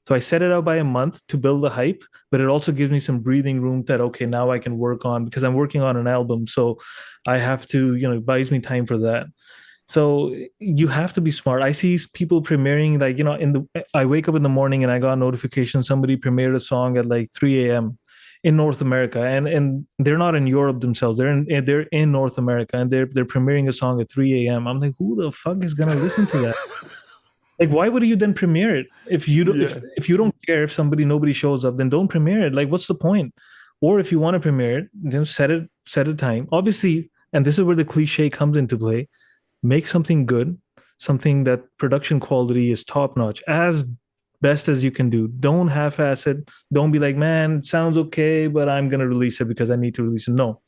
So I set it out by a month to build the hype, but it also gives me some breathing room that, okay, now I can work on, because I'm working on an album. So I have to, it buys me time for that. So you have to be smart. I see people premiering, like, I wake up in the morning and I got a notification somebody premiered a song at like 3 a.m. in North America, and they're not in Europe themselves. They're in North America, and they're premiering a song at 3 a.m. I'm like, who the fuck is gonna listen to that? Like, why would you then premiere it if you don't if you don't care if nobody shows up? Then don't premiere it. Like, what's the point? Or if you want to premiere it, then set a time. Obviously, and this is where the cliche comes into play. Make something good, something that production quality is top notch, as best as you can do. Don't half-ass it. Don't be like, man, it sounds okay, but I'm going to release it because I need to release it. No,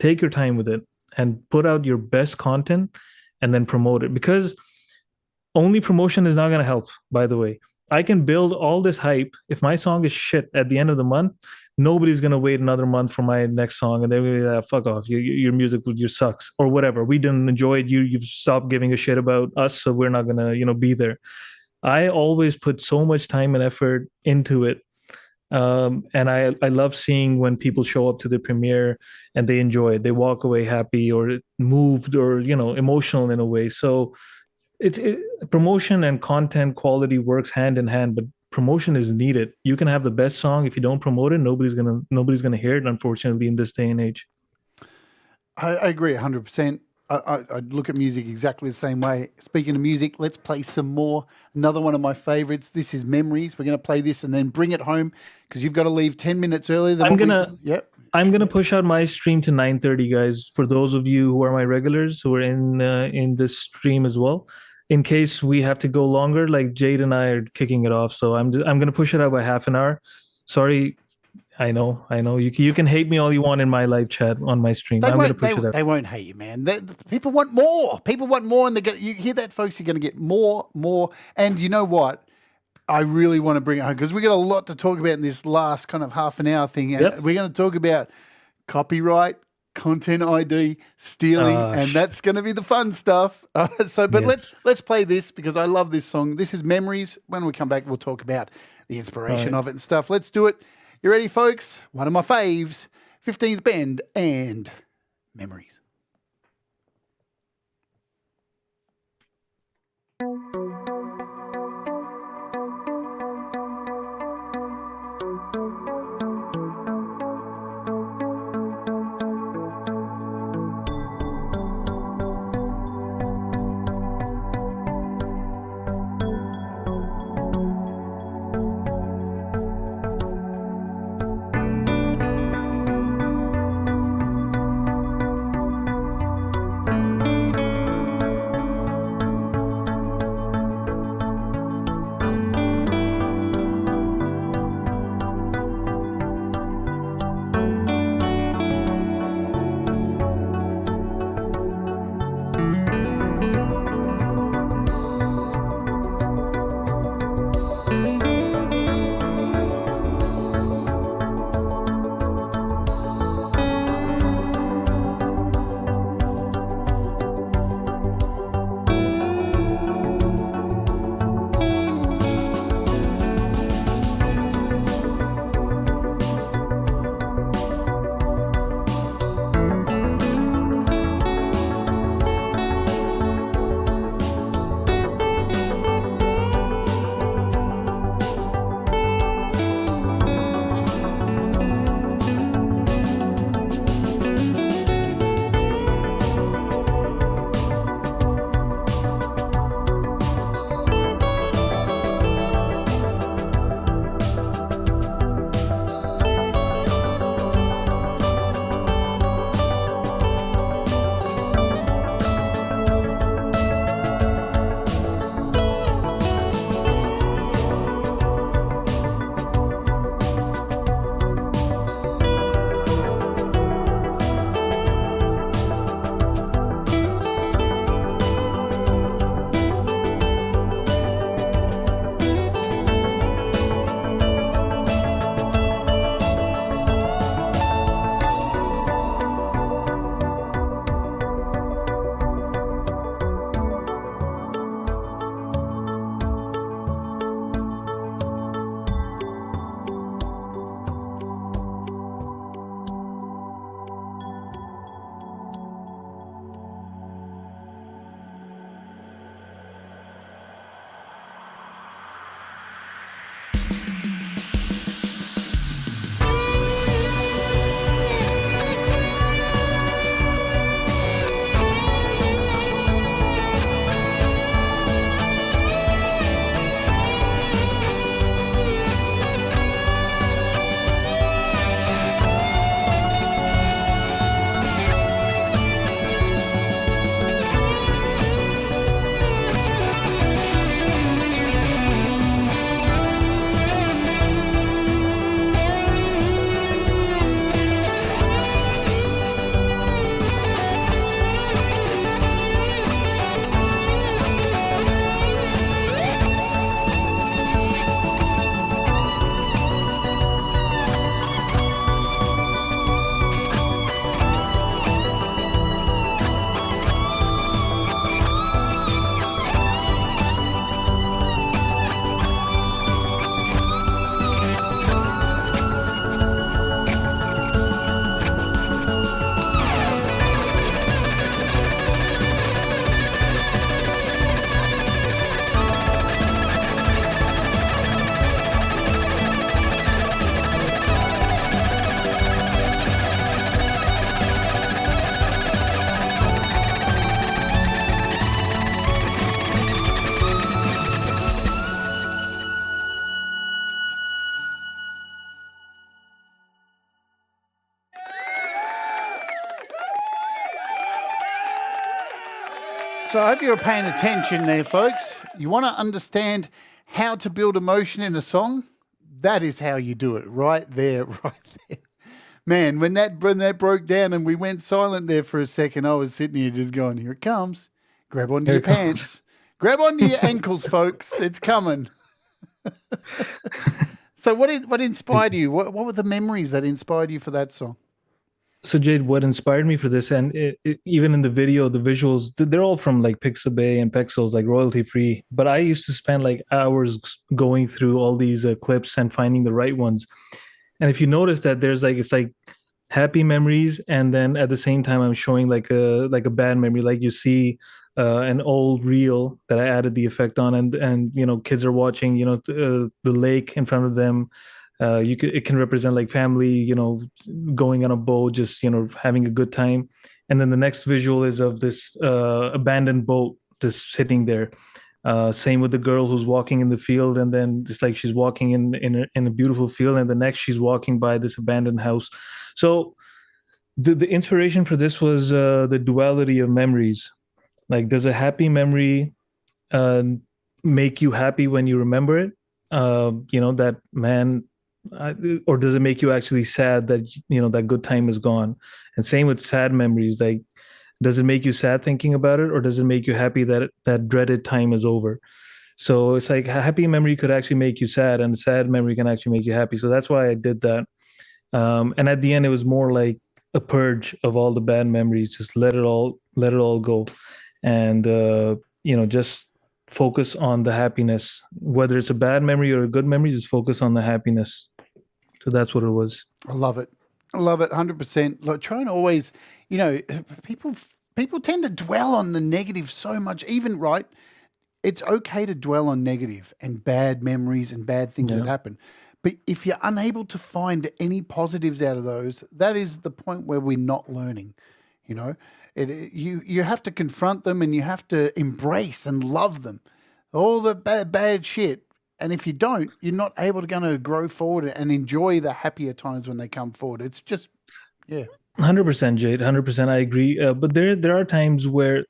take your time with it and put out your best content and then promote it, because only promotion is not going to help, by the way. I can build all this hype. If my song is shit at the end of the month, nobody's going to wait another month for my next song, and they're going to be like, fuck off, your music sucks, or whatever. We didn't enjoy it. You've stopped giving a shit about us, so we're not going to, be there. I always put so much time and effort into it. And I love seeing when people show up to the premiere and they enjoy it. They walk away happy or moved or, emotional in a way. So promotion and content quality works hand in hand, but promotion is needed. You can have the best song. If you don't promote it, nobody's gonna hear it, unfortunately, in this day and age. I agree 100%. I look at music exactly the same way. Speaking of music, let's play some more. Another one of my favorites. This is Memories. We're going to play this and then bring it home because you've got to leave 10 minutes earlier than I'm gonna push out my stream to 9:30, guys. For those of you who are my regulars who are in this stream as well, in case we have to go longer, like Jade and I are kicking it off. So I'm gonna push it out by half an hour. Sorry. I know. You can hate me all you want in my live chat on my stream. I'm going to push it up. They won't hate you, man. People want more. People want more, and you hear that, folks? You're going to get more. And you know what? I really want to bring it home because we got a lot to talk about in this last kind of half an hour thing. And we're going to talk about copyright, content ID, stealing, and that's going to be the fun stuff. Let's play this because I love this song. This is Memories. When we come back, we'll talk about the inspiration of it and stuff. Let's do it. You ready, folks? One of my faves, 15th Bend and Memories. So I hope you're paying attention there, folks. You want to understand how to build emotion in a song? That is how you do it, right there, right there. Man, when that broke down and we went silent there for a second, I was sitting here just going, here it comes. Grab onto Here your it comes. pants. Grab onto your ankles, folks. It's coming. So what inspired you? What were the memories that inspired you for that song? So Jade, what inspired me for this, and even in the video, the visuals, they're all from like Pixabay and Pexels, like royalty free. But I used to spend like hours going through all these clips and finding the right ones. And if you notice that there's like, it's like happy memories, and then at the same time I'm showing like a bad memory. Like you see an old reel that I added the effect on, and you know, kids are watching, you know, the lake in front of them. It can represent like family, you know, going on a boat, just, you know, having a good time. And then the next visual is of this abandoned boat just sitting there. Same with the girl who's walking in the field, and then it's like she's walking in a beautiful field, and the next she's walking by this abandoned house. So the inspiration for this was the duality of memories. Like, does a happy memory uh, make you happy when you remember it? You know, that man, or does it make you actually sad that, you know, that good time is gone? And same with sad memories. Like, does it make you sad thinking about it, or does it make you happy that that dreaded time is over? So it's like a happy memory could actually make you sad, and a sad memory can actually make you happy. So that's why I did that. And at the end, it was more like a purge of all the bad memories. Just let it all go, and you know, just focus on the happiness. Whether it's a bad memory or a good memory, just focus on the happiness. So that's what it was. I love it. I love it, 100%. Like, try and always, you know, people tend to dwell on the negative so much. Even, right, it's okay to dwell on negative and bad memories and bad things that happen. But if you're unable to find any positives out of those, that is the point where we're not learning. You know, you have to confront them, and you have to embrace and love them, all the bad shit. And if you don't, you're not able to going to grow forward and enjoy the happier times when they come forward. It's just, yeah. 100%, Jade. 100%, I agree. But there are times where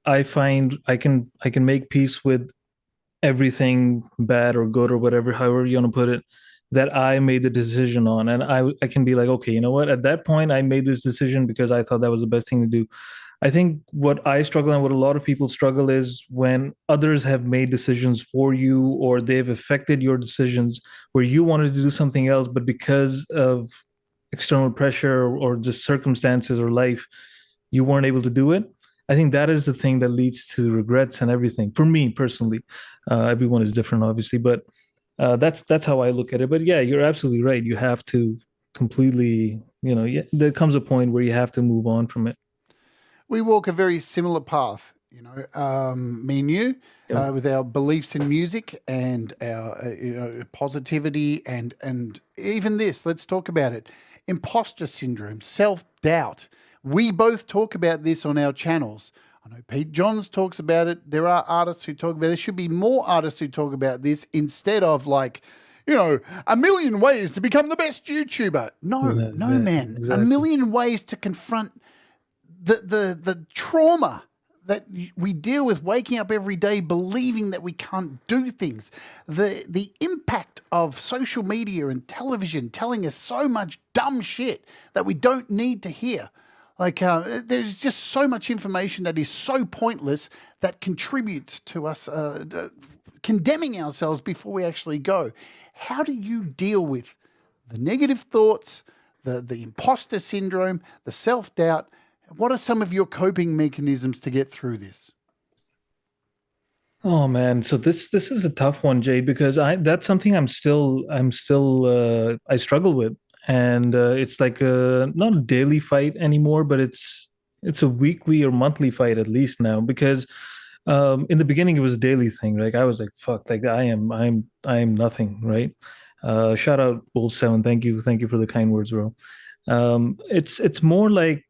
I find I can make peace with everything bad or good or whatever, however you want to put it, that I made the decision on. And I can be like, okay, you know what? At that point, I made this decision because I thought that was the best thing to do. I think what I struggle and what a lot of people struggle is when others have made decisions for you, or they've affected your decisions where you wanted to do something else, but because of external pressure or just circumstances or life, you weren't able to do it. I think that is the thing that leads to regrets and everything. For me personally, everyone is different, obviously, but that's how I look at it. But yeah, you're absolutely right. You have to completely, you know, there comes a point where you have to move on from it. We walk a very similar path, you know, me and you, with our beliefs in music and our, you know, positivity and even this. Let's talk about it. Imposter syndrome, self-doubt. We both talk about this on our channels. I know Pete Johns talks about it. There are artists who talk about it. There should be more artists who talk about this instead of like, you know, a million ways to become the best YouTuber. No, man. Exactly. A million ways to confront the trauma that we deal with, waking up every day believing that we can't do things, the impact of social media and television telling us so much dumb shit that we don't need to hear. Like, there's just so much information that is so pointless that contributes to us condemning ourselves before we actually go. How do you deal with the negative thoughts, the imposter syndrome, the self-doubt? What are some of your coping mechanisms to get through this? Oh man, so this is a tough one, Jade, because that's something I struggle with, and it's like not a daily fight anymore, but it's a weekly or monthly fight at least now. Because in the beginning it was a daily thing. Like I was like, fuck, like I am nothing, right? Shout out S11, thank you for the kind words, bro. It's more like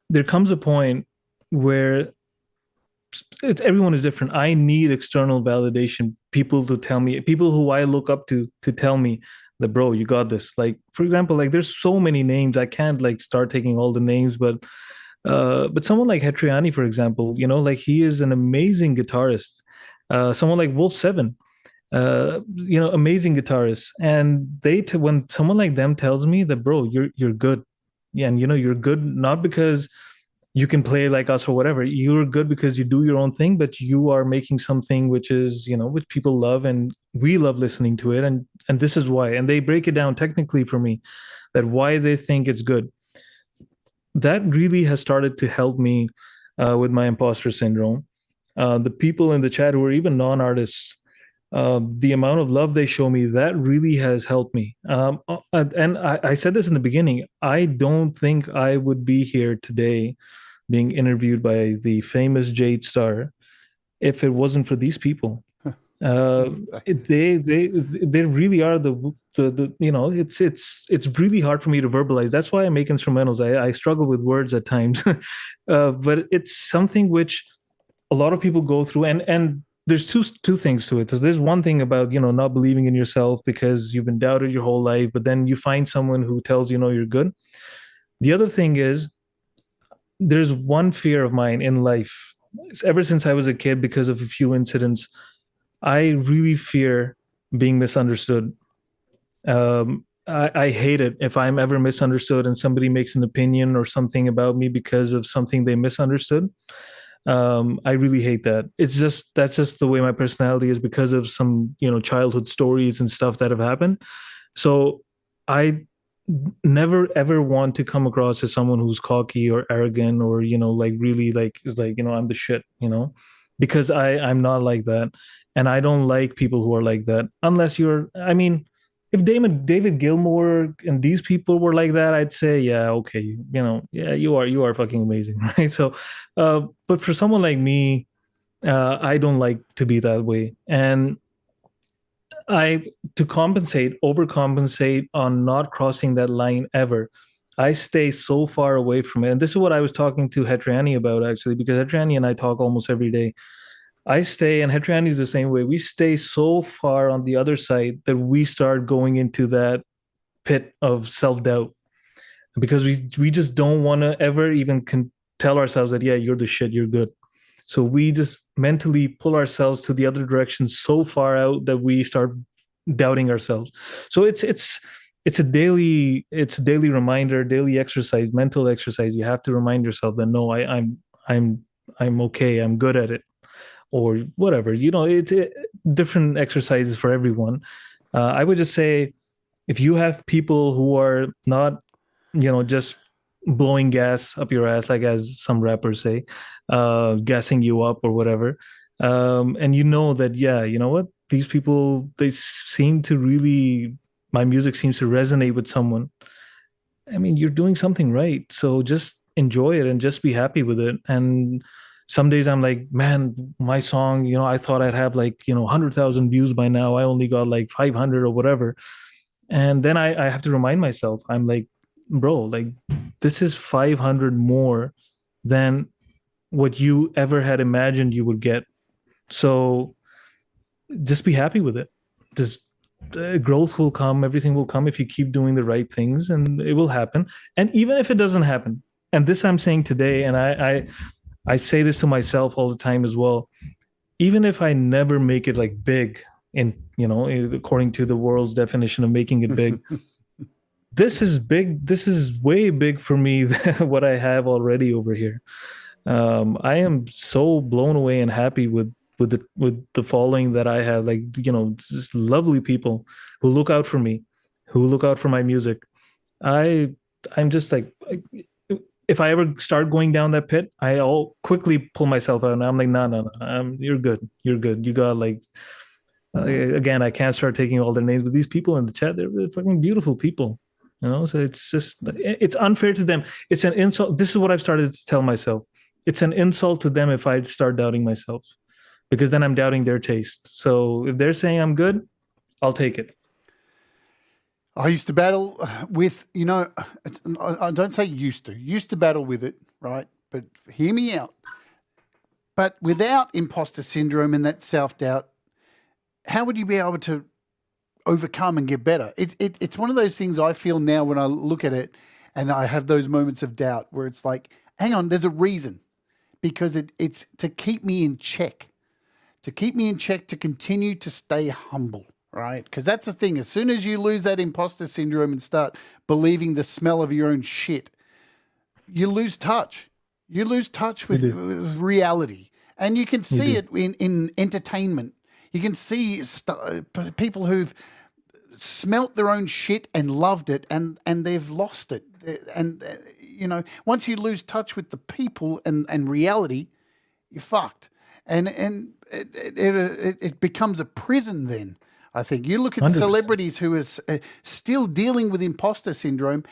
there comes a point where everyone is different. I need external validation, people to tell me, people who I look up to tell me that, bro, you got this. Like, for example, like there's so many names. I can't like start taking all the names, but But someone like Hetriani, for example, like he is an amazing guitarist. Someone like Wolf Seven, amazing guitarists. And when someone like them tells me that, bro, you're good. Yeah, and you're good not because you can play like us or whatever. You're good because you do your own thing, but you are making something which is, which people love, and we love listening to it. And this is why. And they break it down technically for me, that why they think it's good. That really has started to help me with my imposter syndrome. The people in the chat who are even non-artists, the amount of love they show me, that really has helped me. And I said this in the beginning, I don't think I would be here today being interviewed by the famous Jade Starr if it wasn't for these people. They really are the it's really hard for me to verbalize. That's why I make instrumentals. I struggle with words at times, but it's something which a lot of people go through, and there's two things to it. So there's one thing about not believing in yourself because you've been doubted your whole life, but then you find someone who tells you're good. The other thing is, there's one fear of mine in life ever since I was a kid, because of a few incidents. I really fear being misunderstood. I hate it if I'm ever misunderstood and somebody makes an opinion or something about me because of something they misunderstood. I really hate that. That's just the way my personality is, because of some childhood stories and stuff that have happened. So I never ever want to come across as someone who's cocky or arrogant or like really like is like I'm the shit, because I'm not like that. And I don't like people who are like that, unless if David Gilmour and these people were like that, I'd say, yeah, okay, yeah, you are fucking amazing, right? So but for someone like me, I don't like to be that way. And to overcompensate on not crossing that line ever, I stay so far away from it. And this is what I was talking to Hetriani about, actually, because Hetriani and I talk almost every day. I stay, and Hetriani is the same way. We stay so far on the other side that we start going into that pit of self-doubt, because we just don't want to ever even tell ourselves that, yeah, you're the shit, you're good. So we just mentally pull ourselves to the other direction so far out that we start doubting ourselves. So it's a daily reminder, daily exercise, mental exercise. You have to remind yourself that, no, I'm okay, I'm good at it, or whatever. It's different exercises for everyone. I would just say, if you have people who are not, just blowing gas up your ass, like as some rappers say, gassing you up or whatever, and that, yeah, what, these people, they seem to really, my music seems to resonate with someone. I mean, you're doing something right. So just enjoy it and just be happy with it. And some days I'm like, man, my song, I thought I'd have like 100,000 views by now. I only got like 500 or whatever. And then I have to remind myself, I'm like, bro, like, this is 500 more than what you ever had imagined you would get. So just be happy with it. Just growth will come, everything will come if you keep doing the right things, and it will happen. And even if it doesn't happen, and this I'm saying today, and I say this to myself all the time as well, even if I never make it like big in, according to the world's definition of making it big, this is big. This is way big for me than what I have already over here. I am so blown away and happy with the following that I have. Like, just lovely people who look out for me, who look out for my music. I'm just like, if I ever start going down that pit, I'll quickly pull myself out, and I'm like, no, you're good. You're good. You got like, again, I can't start taking all their names, but these people in the chat, they're fucking beautiful people. So it's unfair to them. It's an insult. This is what I've started to tell myself. It's an insult to them if I start doubting myself, because then I'm doubting their taste. So if they're saying I'm good, I'll take it. I used to battle with, I don't say used to battle with it, right? But hear me out. But without imposter syndrome and that self-doubt, how would you be able to overcome and get better? It's one of those things I feel now when I look at it and I have those moments of doubt where it's like, hang on, there's a reason, because it's to keep me in check, to continue to stay humble, right? Because that's the thing. As soon as you lose that imposter syndrome and start believing the smell of your own shit, you lose touch. You lose touch with reality. And you can see it in entertainment. You can see people who've smelt their own shit and loved it, and they've lost it. And, once you lose touch with the people and reality, you're fucked. And it becomes a prison then, I think. You look at 100%. celebrities who are still dealing with imposter syndrome,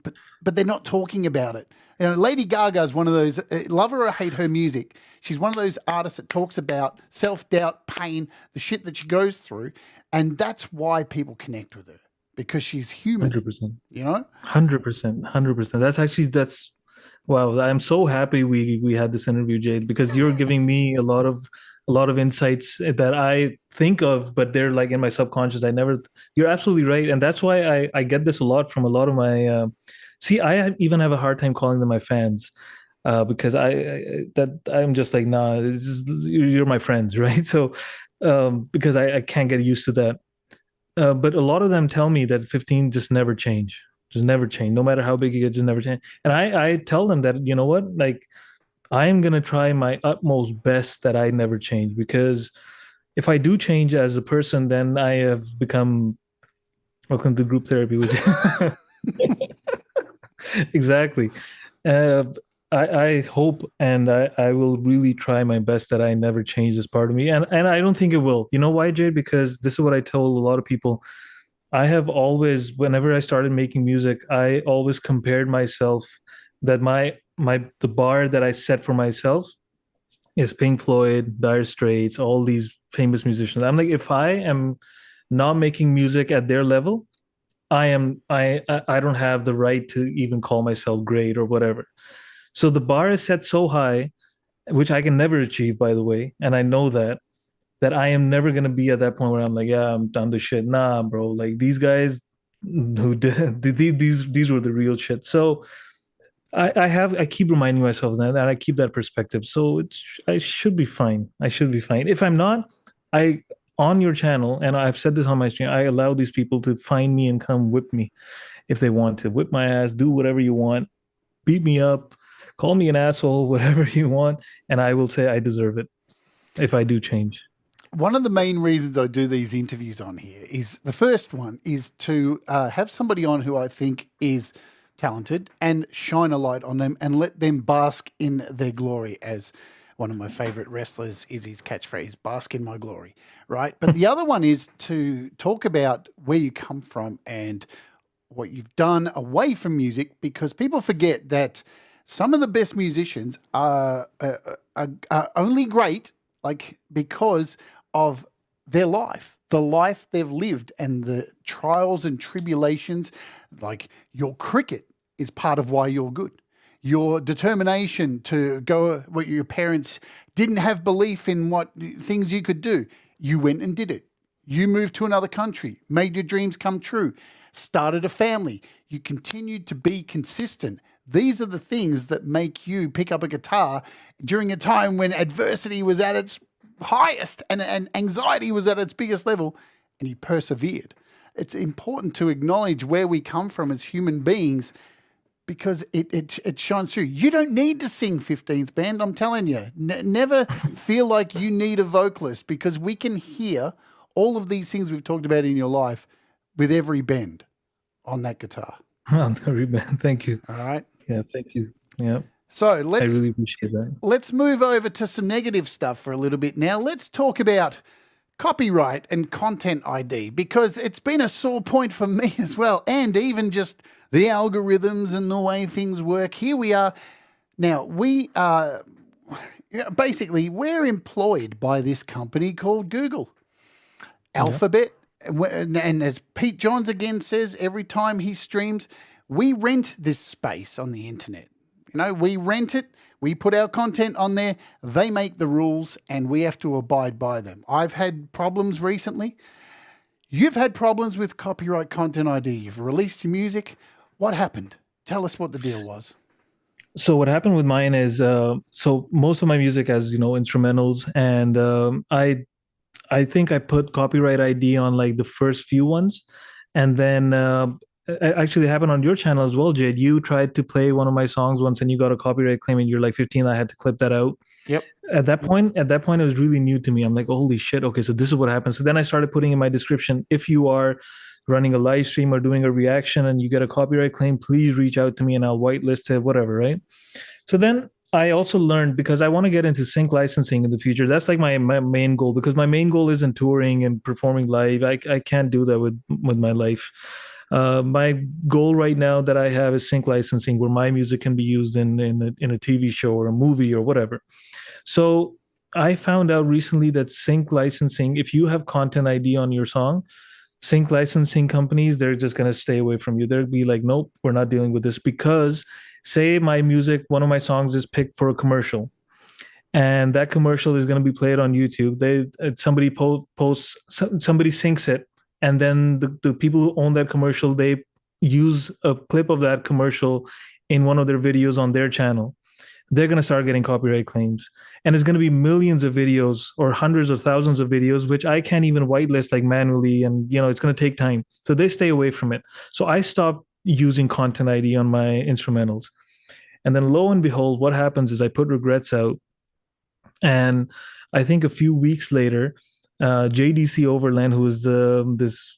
but they're not talking about it. Lady Gaga is one of those, love her or hate her music, she's one of those artists that talks about self-doubt, pain, the shit that she goes through, and that's why people connect with her, because she's human. 100%. 100%. That's wow. I'm so happy we had this interview, Jade, because you're giving me a lot of insights that I think of, but they're like in my subconscious. You're absolutely right. And that's why I get this a lot from a lot of my, I even have a hard time calling them my fans, because I'm just like, nah, you're my friends. Right. So, because I can't get used to that. But a lot of them tell me that 15 just never change. No matter how big you get, just never change. And I tell them that, you know what, like, I am going to try my utmost best that I never change, because if I do change as a person, then I have become, welcome to group therapy with you. Exactly. I hope, and I will really try my best that I never change this part of me. And I don't think it will. You know why, Jade? Because this is what I tell a lot of people. I have always, whenever I started making music, I always compared myself that the bar that I set for myself is Pink Floyd, Dire Straits, all these famous musicians. I'm like, if I am not making music at their level, I don't have the right to even call myself great or whatever. So the bar is set so high, which I can never achieve, by the way, and I know that I am never gonna be at that point where I'm like, yeah, I'm done the shit. Nah, bro. Like, these guys who did these were the real shit. So I keep reminding myself that, and I keep that perspective. So I should be fine. If I'm not, on your channel, and I've said this on my stream, I allow these people to find me and come whip me if they want to. Whip my ass, do whatever you want, beat me up, call me an asshole, whatever you want, and I will say I deserve it if I do change. One of the main reasons I do these interviews on here is, the first one is to have somebody on who I think is talented and shine a light on them and let them bask in their glory, as one of my favorite wrestlers is his catchphrase, bask in my glory, right? But the other one is to talk about where you come from and what you've done away from music, because people forget that some of the best musicians are only great, like, because of their life, the life they've lived, and the trials and tribulations. Like, your cricket is part of why you're good. Your determination to go what your parents didn't have belief in, what things you could do. You went and did it. You moved to another country, made your dreams come true, started a family. You continued to be consistent. These are the things that make you pick up a guitar during a time when adversity was at its highest and anxiety was at its biggest level, and you persevered. It's important to acknowledge where we come from as human beings, because it shines through. You don't need to sing 15th band, I'm telling you. Never feel like you need a vocalist, because we can hear all of these things we've talked about in your life with every bend on that guitar. On every bend. Thank you. All right? Yeah, thank you. Yeah. So I really appreciate that. Let's move over to some negative stuff for a little bit now. Let's talk about copyright and content ID, because it's been a sore point for me as well, and even just the algorithms and the way things work. Here we are. Now, we are basically, we're employed by this company called Google. Alphabet, and as Pete Johns again says every time he streams, we rent this space on the internet. You know, we rent it, we put our content on there, they make the rules, and we have to abide by them. I've had problems recently. You've had problems with copyright content ID. You've released your music. What happened? Tell us what the deal was. So what happened with mine is, so most of my music has, instrumentals, and I think I put copyright ID on like the first few ones, and then actually it happened on your channel as well, Jade. You tried to play one of my songs once, and you got a copyright claim, and you're like 15. I had to clip that out. Yep. At that point, it was really new to me. I'm like, holy shit. Okay, so this is what happens. So then I started putting in my description, if you are running a live stream or doing a reaction and you get a copyright claim, please reach out to me and I'll whitelist it, whatever, right? So then I also learned, because I want to get into sync licensing in the future. That's like my main goal, because my main goal isn't touring and performing live. I can't do that with my life. My goal right now that I have is sync licensing, where my music can be used in a TV show or a movie or whatever. So I found out recently that sync licensing, if you have content ID on your song, sync licensing companies, they're just going to stay away from you. They'll be like, nope, we're not dealing with this. Because say my music, one of my songs is picked for a commercial, and that commercial is going to be played on YouTube. Somebody posts, somebody syncs it, and then the people who own that commercial, they use a clip of that commercial in one of their videos on their channel. They're going to start getting copyright claims, and it's going to be millions of videos or hundreds of thousands of videos, which I can't even whitelist like manually, and it's going to take time. So they stay away from it. So I stopped using content ID on my instrumentals. And then lo and behold, what happens is I put Regrets out, and I think a few weeks later, JDC Overland, who is this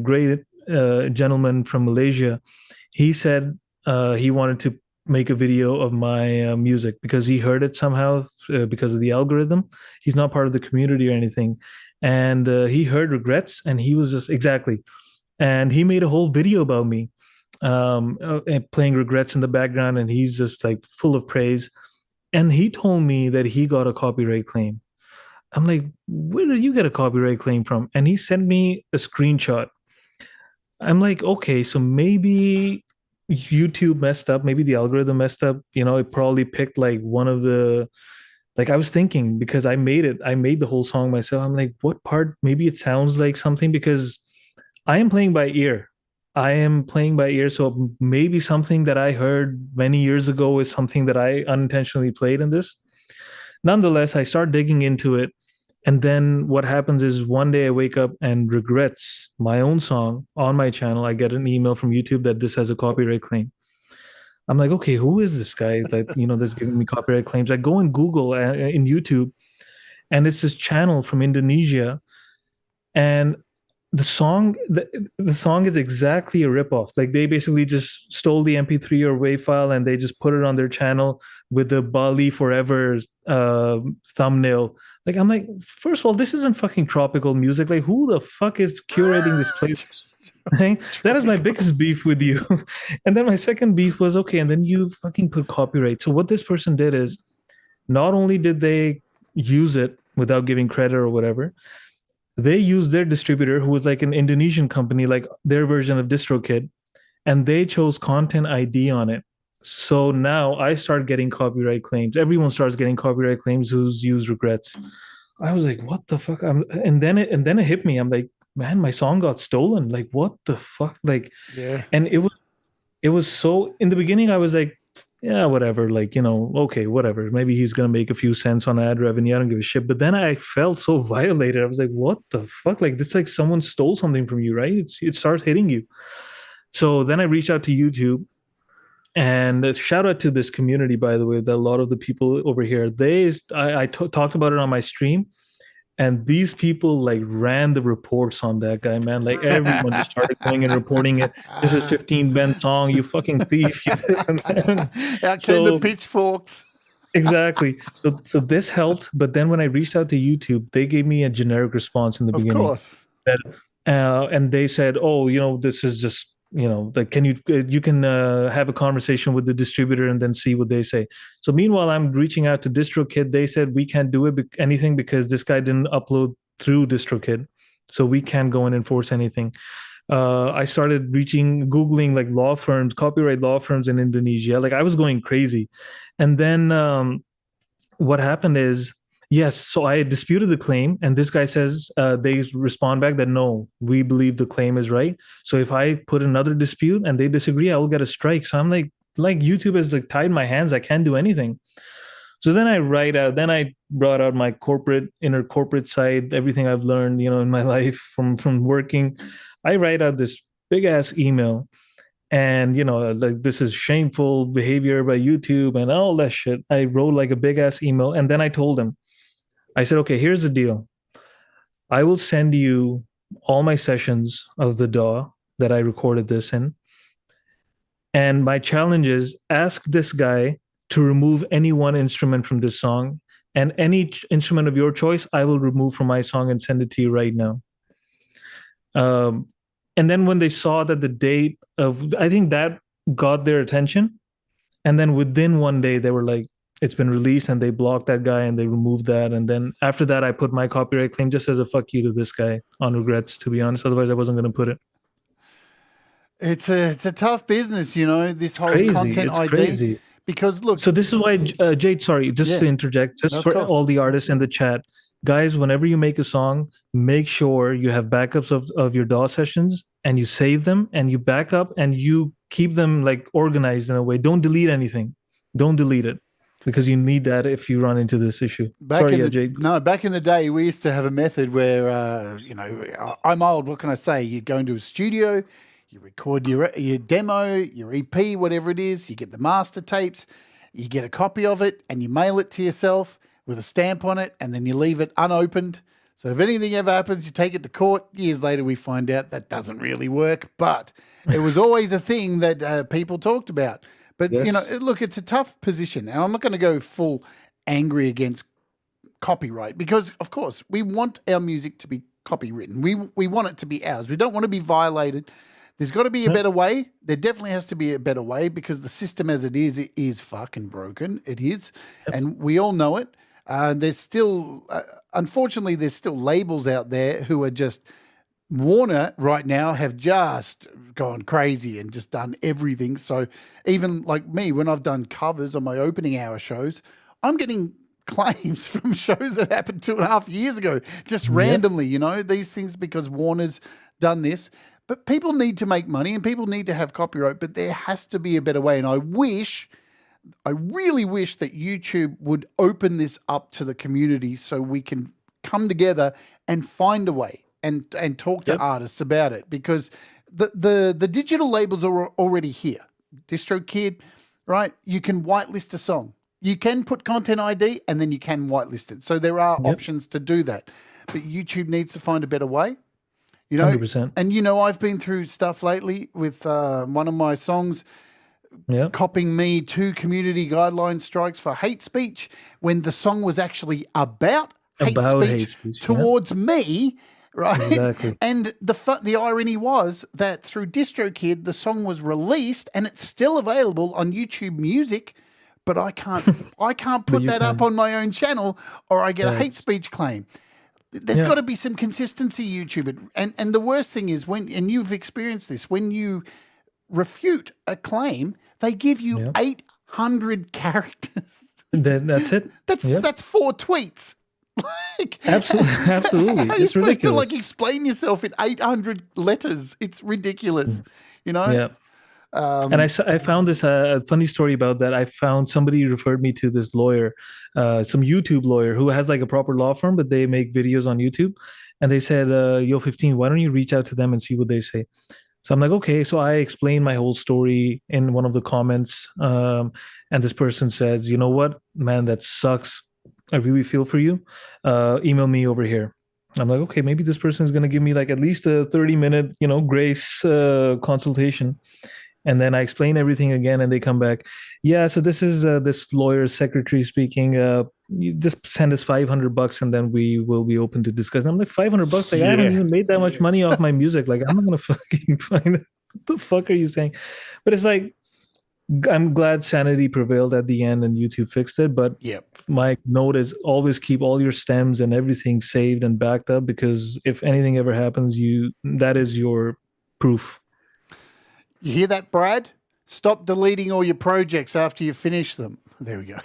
great gentleman from Malaysia, he said he wanted to make a video of my music, because he heard it somehow because of the algorithm. He's not part of the community or anything, and he heard Regrets, and he was just exactly, and he made a whole video about me, playing Regrets in the background, and he's just like full of praise. And he told me that he got a copyright claim. I'm like, where did you get a copyright claim from? And he sent me a screenshot. I'm like, okay, so maybe YouTube messed up, maybe the algorithm messed up. It probably picked like one of the, like, I was thinking, because I made the whole song myself. I'm like, what part? Maybe it sounds like something, because I am playing by ear. So maybe something that I heard many years ago is something that I unintentionally played in this. Nonetheless, I start digging into it. And then what happens is, one day I wake up and Regrets, my own song on my channel, I get an email from YouTube that this has a copyright claim. I'm like, okay, who is this guy that's giving me copyright claims? I go and Google in YouTube, and it's this channel from Indonesia. And the song is exactly a ripoff. Like, they basically just stole the MP3 or WAV file, and they just put it on their channel with the Bali Forever thumbnail. Like, I'm like, first of all, this isn't fucking tropical music. Like, who the fuck is curating this playlist? Right? That is my biggest beef with you. And then my second beef was, okay, and then you fucking put copyright. So what this person did is, not only did they use it without giving credit or whatever, they used their distributor, who was like an Indonesian company, like their version of DistroKid, and they chose Content ID on it. So now I start getting copyright claims. Everyone starts getting copyright claims who's used Regrets. I was like, what the fuck? And then it hit me. I'm like, man, my song got stolen. Like, what the fuck? Like, Yeah. and it was so, in the beginning I was like, yeah, whatever, like, okay, whatever, maybe he's gonna make a few cents on ad revenue, I don't give a shit. But then I felt so violated. I was like, what the fuck? Like, this, like, someone stole something from you, right? It starts hitting you. So then I reached out to YouTube, and shout out to this community, by the way, that a lot of the people over here, I talked about it on my stream, and these people like ran the reports on that guy, man. Like, everyone just started going and reporting it. This is 15 Ben song, you fucking thief. You this and that. Out came the pitchforks. Exactly. So this helped. But then when I reached out to YouTube, they gave me a generic response in the beginning. Of course. And they said, oh, this is just, like, can you can have a conversation with the distributor and then see what they say. So meanwhile, I'm reaching out to DistroKid. They said, we can't do anything because this guy didn't upload through DistroKid, so we can't go and enforce anything. I started Googling like law firms, copyright law firms in Indonesia. Like, I was going crazy. And then what happened is, yes, so I disputed the claim, and this guy says, they respond back that, no, we believe the claim is right. So if I put another dispute and they disagree, I will get a strike. So I'm like, like YouTube has like tied my hands. I can't do anything. So then I brought out my inner corporate side, everything I've learned, in my life from working. I write out this big ass email, and like, this is shameful behavior by YouTube and all that shit. I wrote like a big ass email, and then I told them, I said, okay, here's the deal. I will send you all my sessions of the DAW that I recorded this in. And my challenge is, ask this guy to remove any one instrument from this song, and any instrument of your choice, I will remove from my song and send it to you right now. And then when they saw that the date of, I think that got their attention. And then within one day, they were like, it's been released, and they blocked that guy and they removed that. And then after that, I put my copyright claim just as a fuck you to this guy, on regrets, to be honest. Otherwise, I wasn't going to put it. It's a tough business, this whole Crazy. content It's ID. crazy. Because look, So this is why, Jade, sorry, just to interject, just for all the artists in the chat, guys, whenever you make a song, make sure you have backups of your DAW sessions, and you save them, and you back up, and you keep them like organized in a way. Don't delete anything. Don't delete it, because you need that if you run into this issue. Jade. No, back in the day, we used to have a method where, I'm old. What can I say? You go into a studio, you record your demo, your EP, whatever it is. You get the master tapes, you get a copy of it, and you mail it to yourself with a stamp on it, and then you leave it unopened. So if anything ever happens, you take it to court. Years later, we find out that doesn't really work, but it was always a thing that people talked about. But, look, it's a tough position. And I'm not going to go full angry against copyright, because, of course, we want our music to be copywritten. We want it to be ours. We don't want to be violated. There's got to be a better way. There definitely has to be a better way, because the system as it is fucking broken. It is. Yep. And we all know it. There's still, unfortunately, there's still labels out there who are just, Warner right now have just gone crazy and just done everything. So even like me, when I've done covers on my opening hour shows, I'm getting claims from shows that happened 2.5 years ago, just randomly, these things, because Warner's done this. But people need to make money, and people need to have copyright, but there has to be a better way. And I really wish that YouTube would open this up to the community so we can come together and find a way and talk to artists about it, because the digital labels are already here. DistroKid, right? You can whitelist a song. You can put Content ID, and then you can whitelist it. So there are options to do that. But YouTube needs to find a better way. 100%. And I've been through stuff lately with one of my songs copying me 2 community guideline strikes for hate speech, when the song was actually about hate speech towards me, right? Exactly. And the irony was that through DistroKid, the song was released and it's still available on YouTube Music, but I can't put that up on my own channel, or I get a hate speech claim. There's got to be some consistency, YouTube. And the worst thing is and you've experienced this, when you refute a claim, they give you 800 characters. That's it. That's 4 tweets. Absolutely. How are you It's supposed ridiculous. to explain yourself in 800 letters? It's ridiculous. Yeah. And I found this funny story about that. I found somebody referred me to this lawyer, some YouTube lawyer who has like a proper law firm, but they make videos on YouTube. And they said, yo, 15, why don't you reach out to them and see what they say? So I'm like, okay. So I explained my whole story in one of the comments. And this person says, you know what, man, that sucks. I really feel for you. Email me over here. I'm like, okay, maybe this person is going to give me like at least a 30-minute, grace consultation. And then I explain everything again, and they come back. Yeah, so this is this lawyer's secretary speaking. You just send us $500, and then we will be open to discuss. And I'm like, $500? Like, I haven't even made that much money off my music. Like, I'm not gonna fucking find it. What the fuck are you saying? But it's like, I'm glad sanity prevailed at the end, and YouTube fixed it. But my note is always keep all your stems and everything saved and backed up, because if anything ever happens, that is your proof. You hear that, Brad? Stop deleting all your projects after you finish them. There we go.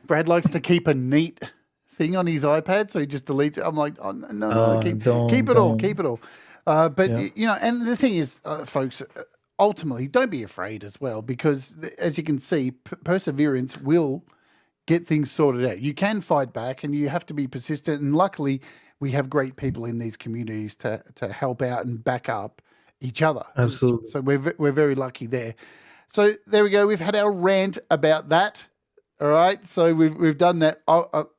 Brad likes to keep a neat thing on his iPad, so he just deletes it. I'm like, oh, no, keep it all. But, and the thing is, folks, ultimately, don't be afraid as well, because as you can see, perseverance will get things sorted out. You can fight back and you have to be persistent. And luckily, we have great people in these communities to help out and back up each other. Absolutely. So we're very lucky there. So there we go. We've had our rant about that. All right. So we've done that.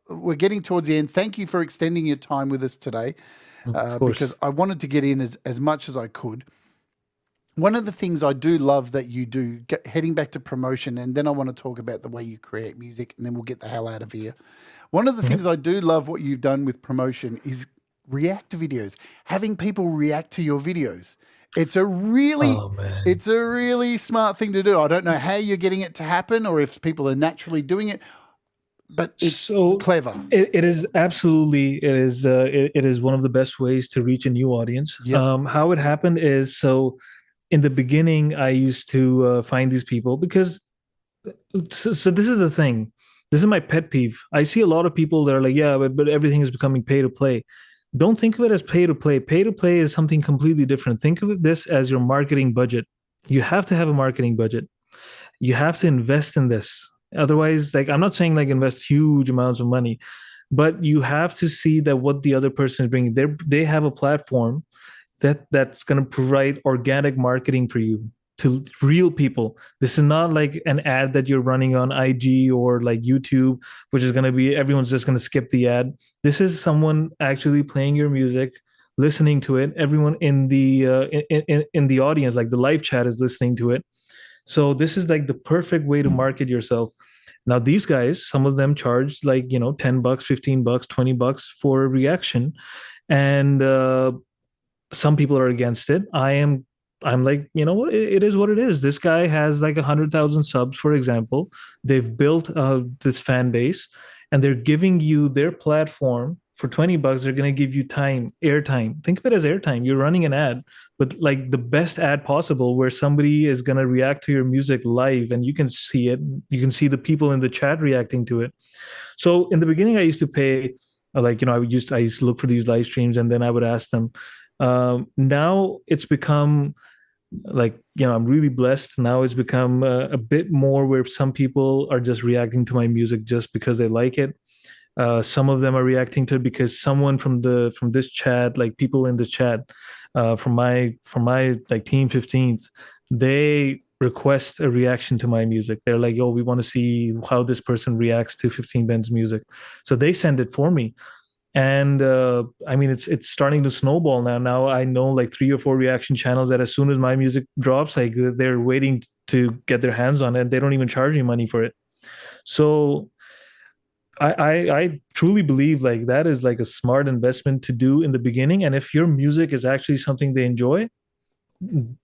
We're getting towards the end. Thank you for extending your time with us today, Of course. because I wanted to get in as much as I could. One of the things I do love that you do, heading back to promotion, and then I want to talk about the way you create music, and then we'll get the hell out of here. One of the things I do love what you've done with promotion is react to videos, having people react to your videos. It's a really, Oh man. it's a really smart thing to do. I don't know how you're getting it to happen, or if people are naturally doing it, but it's So clever. it is absolutely it is one of the best ways to reach a new audience. Yep. How it happened is, so in the beginning I used to find these people because so this is the thing. This is my pet peeve. I see a lot of people that are like, yeah, but everything is becoming pay to play. Don't think of it as pay to play. Pay to play is something completely different. Think of this as your marketing budget. You have to have a marketing budget. You have to invest in this. Otherwise, like, I'm not saying like invest huge amounts of money, but you have to see that what the other person is bringing. They have a platform that's going to provide organic marketing for you to real people. This is not like an ad that you're running on IG or like YouTube, which is going to be everyone's just going to skip the ad. This is someone actually playing your music, listening to it. Everyone in the in the audience, like the live chat, is listening to it. So this is like the perfect way to market yourself. Now these guys, some of them charge like, $10, $15, $20 for a reaction, and some people are against it. I'm like, what, it is what it is. This guy has like 100,000 subs, for example. They've built this fan base, and they're giving you their platform for $20. They're going to give you airtime. Think of it as airtime. You're running an ad, but like the best ad possible, where somebody is going to react to your music live, and you can see it. You can see the people in the chat reacting to it. So in the beginning, I used to pay, I used to look for these live streams, and then I would ask them. Now it's become like, I'm really blessed. Now it's become a bit more where some people are just reacting to my music just because they like it. Some of them are reacting to it because someone from this chat, like people in this chat, from my like Team 15th, they request a reaction to my music. They're like, yo, we want to see how this person reacts to 15 Bendz music. So they send it for me. And I mean, it's starting to snowball now. Now I know like 3 or 4 reaction channels that as soon as my music drops, like they're waiting to get their hands on it. They don't even charge me money for it. So I truly believe like that is like a smart investment to do in the beginning. And if your music is actually something they enjoy,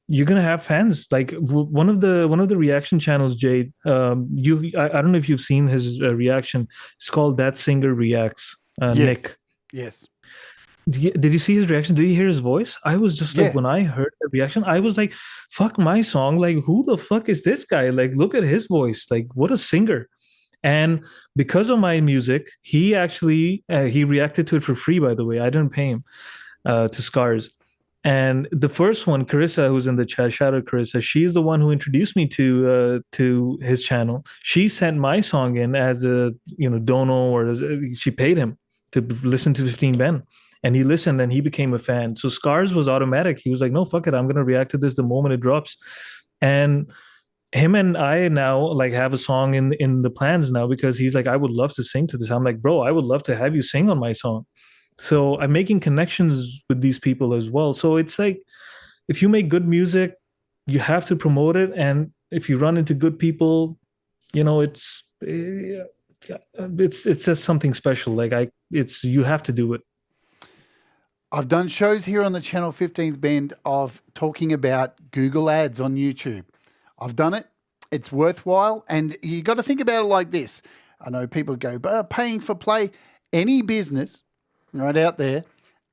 you're gonna have fans. Like one of the reaction channels, Jade. I don't know if you've seen his reaction. It's called That Singer Reacts. Yes. Nick. Yes. Did you see his reaction? Did you hear his voice? I was just like, when I heard the reaction, I was like, fuck my song. Like, who the fuck is this guy? Like, look at his voice. Like, what a singer. And because of my music, he actually, he reacted to it for free, by the way. I didn't pay him, to Scars. And the first one, Carissa, who's in the chat, shout out Carissa, she's the one who introduced me to his channel. She sent my song in as a, dono, or she paid him to listen to 15 Ben, and he listened and he became a fan. So Scars was automatic. He was like, no, fuck it, I'm gonna react to this the moment it drops. And him and I now like have a song in the plans now, because he's like, I would love to sing to this. I'm like, bro, I would love to have you sing on my song. So I'm making connections with these people as well. So it's like, if you make good music, you have to promote it, and if you run into good people, it's just something special. Like you have to do it. I've done shows here on the channel 15th Bend of talking about Google ads on YouTube. I've done it. It's worthwhile. And you got to think about it like this. I know people go, but paying for play. Any business right out there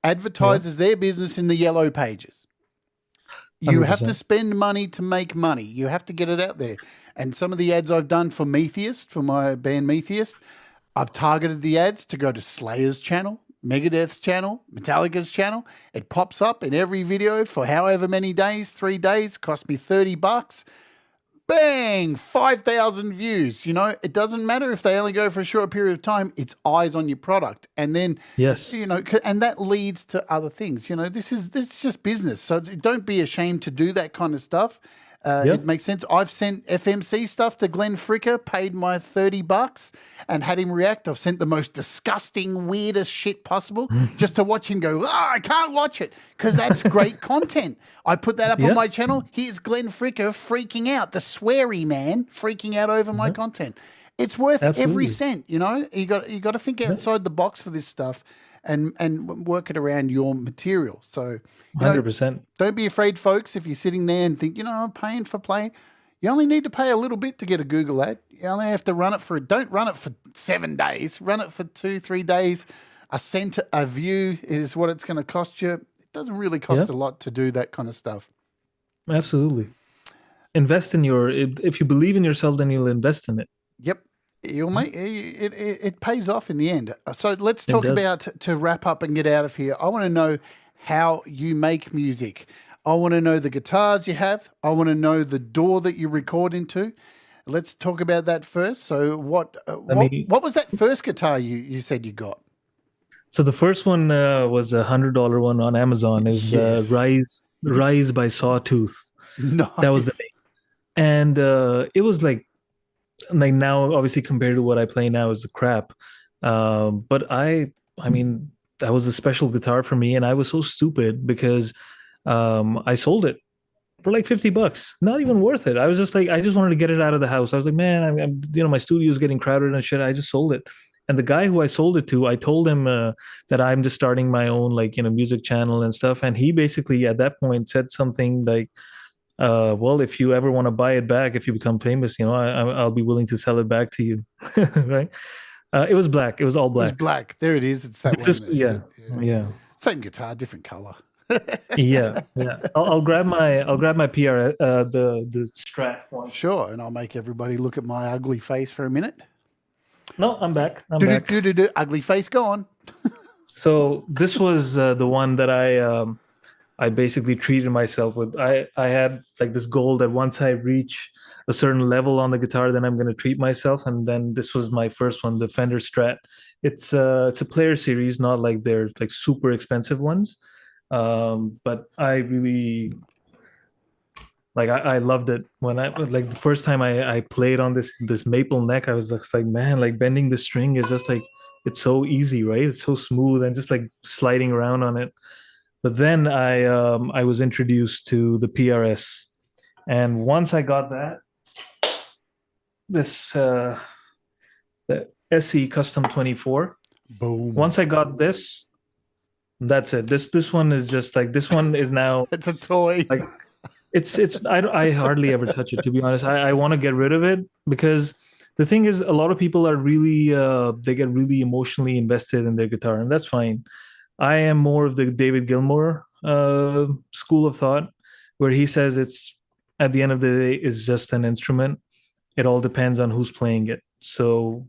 advertises their business in the yellow pages. You 100%. have to spend money to make money. You have to get it out there. And some of the ads I've done for Metheist, for my band Metheist, I've targeted the ads to go to Slayer's channel Megadeth's channel, Metallica's channel. It pops up in every video for however many days, 3 days, cost me $30. Bang, 5,000 views. You know, it doesn't matter if they only go for a short period of time. It's eyes on your product. And then, Yes. you know, and that leads to other things. You know, this is just business. So don't be ashamed to do that kind of stuff. It makes sense. I've sent FMC stuff to Glenn Fricker, paid my $30 and had him react. I've sent the most disgusting, weirdest shit possible just to watch him go, I can't watch it, because that's great content. I put that up on my channel. Here's Glenn Fricker freaking out, the sweary man freaking out over my content. It's worth every cent, you know. You got to think outside the box for this stuff. And work it around your material. So, 100%. Don't be afraid, folks, if you're sitting there and think, you know, I'm paying for play. You only need to pay a little bit to get a Google ad. You only have to run it don't run it for 7 days. Run it for 2-3 days. A cent a view is what it's going to cost you. It doesn't really cost a lot to do that kind of stuff. Absolutely. Invest in if you believe in yourself, then you'll invest in it. Yep. You'll make it pays off in the end. So let's talk about, to wrap up and get out of here. I want to know how you make music. I want to know the guitars you have. I want to know the DAW that you record into. Let's talk about that first. So what was that first guitar you said you got? So the first one was $100 one on Amazon. It was Rise by Sawtooth. Nice. That was the name. And it was like now, obviously, compared to what I play now, is the crap. But I mean, that was a special guitar for me, and I was so stupid because I sold it for like $50. Not even worth it. I was just like, I just wanted to get it out of the house. I was like, man, I'm you know, my studio is getting crowded and shit. I just sold it. And the guy who I sold it to, I told him that I'm just starting my own, like, you know, music channel and stuff. And he basically at that point said something like, well, if you ever want to buy it back, if you become famous, you know, I'll be willing to sell it back to you. Right. It was black. It was all black. It was black. There it is. It's that one. Yeah. Same guitar, different color. yeah. I'll grab my PR, the Strat one. Sure. And I'll make everybody look at my ugly face for a minute. No, I'm back. Ugly face gone. So this was the one that I basically treated myself with. I had like this goal that once I reach a certain level on the guitar, then I'm going to treat myself. And then this was my first one, the Fender Strat. It's a player series, not like they're like super expensive ones. But I really like, I loved it when the first time I played on this maple neck. I was just like, man, like bending the string is just like, it's so easy, right? It's so smooth and just like sliding around on it. But then I was introduced to the PRS, and once I got that, the SE Custom 24. Boom. Once I got this, that's it. This one is just like, this one is now. It's a toy. Like it's I hardly ever touch it, to be honest. I want to get rid of it because the thing is, a lot of people are really they get really emotionally invested in their guitar, and that's fine. I am more of the David Gilmour school of thought, where he says it's, at the end of the day, it's just an instrument. It all depends on who's playing it. So,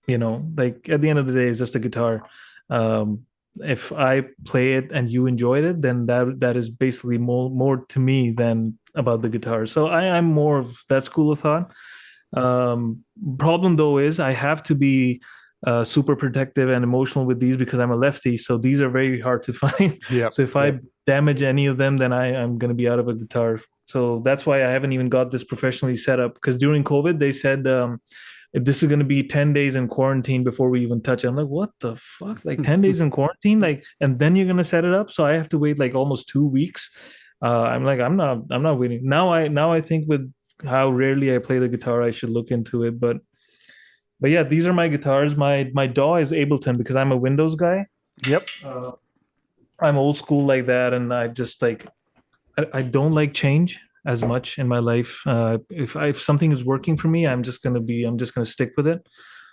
you know, like at the end of the day, it's just a guitar. If I play it and you enjoyed it, then that is basically more to me than about the guitar. So I'm more of that school of thought. Problem though is I have to be super protective and emotional with these because I'm a lefty, so these are very hard to find. So if I damage any of them, then I'm going to be out of a guitar. So that's why I haven't even got this professionally set up, because during COVID they said if this is going to be 10 days in quarantine before we even touch it. I'm like, what the fuck? Like 10 days in quarantine, like, and then you're going to set it up? So I have to wait like almost 2 weeks. I'm like, I'm not waiting. Now I think with how rarely I play the guitar, I should look into it. But yeah, these are my guitars. My DAW is Ableton because I'm a Windows guy. Yep. I'm old school like that, and I just like, I don't like change as much in my life. If something is working for me, I'm just gonna stick with it.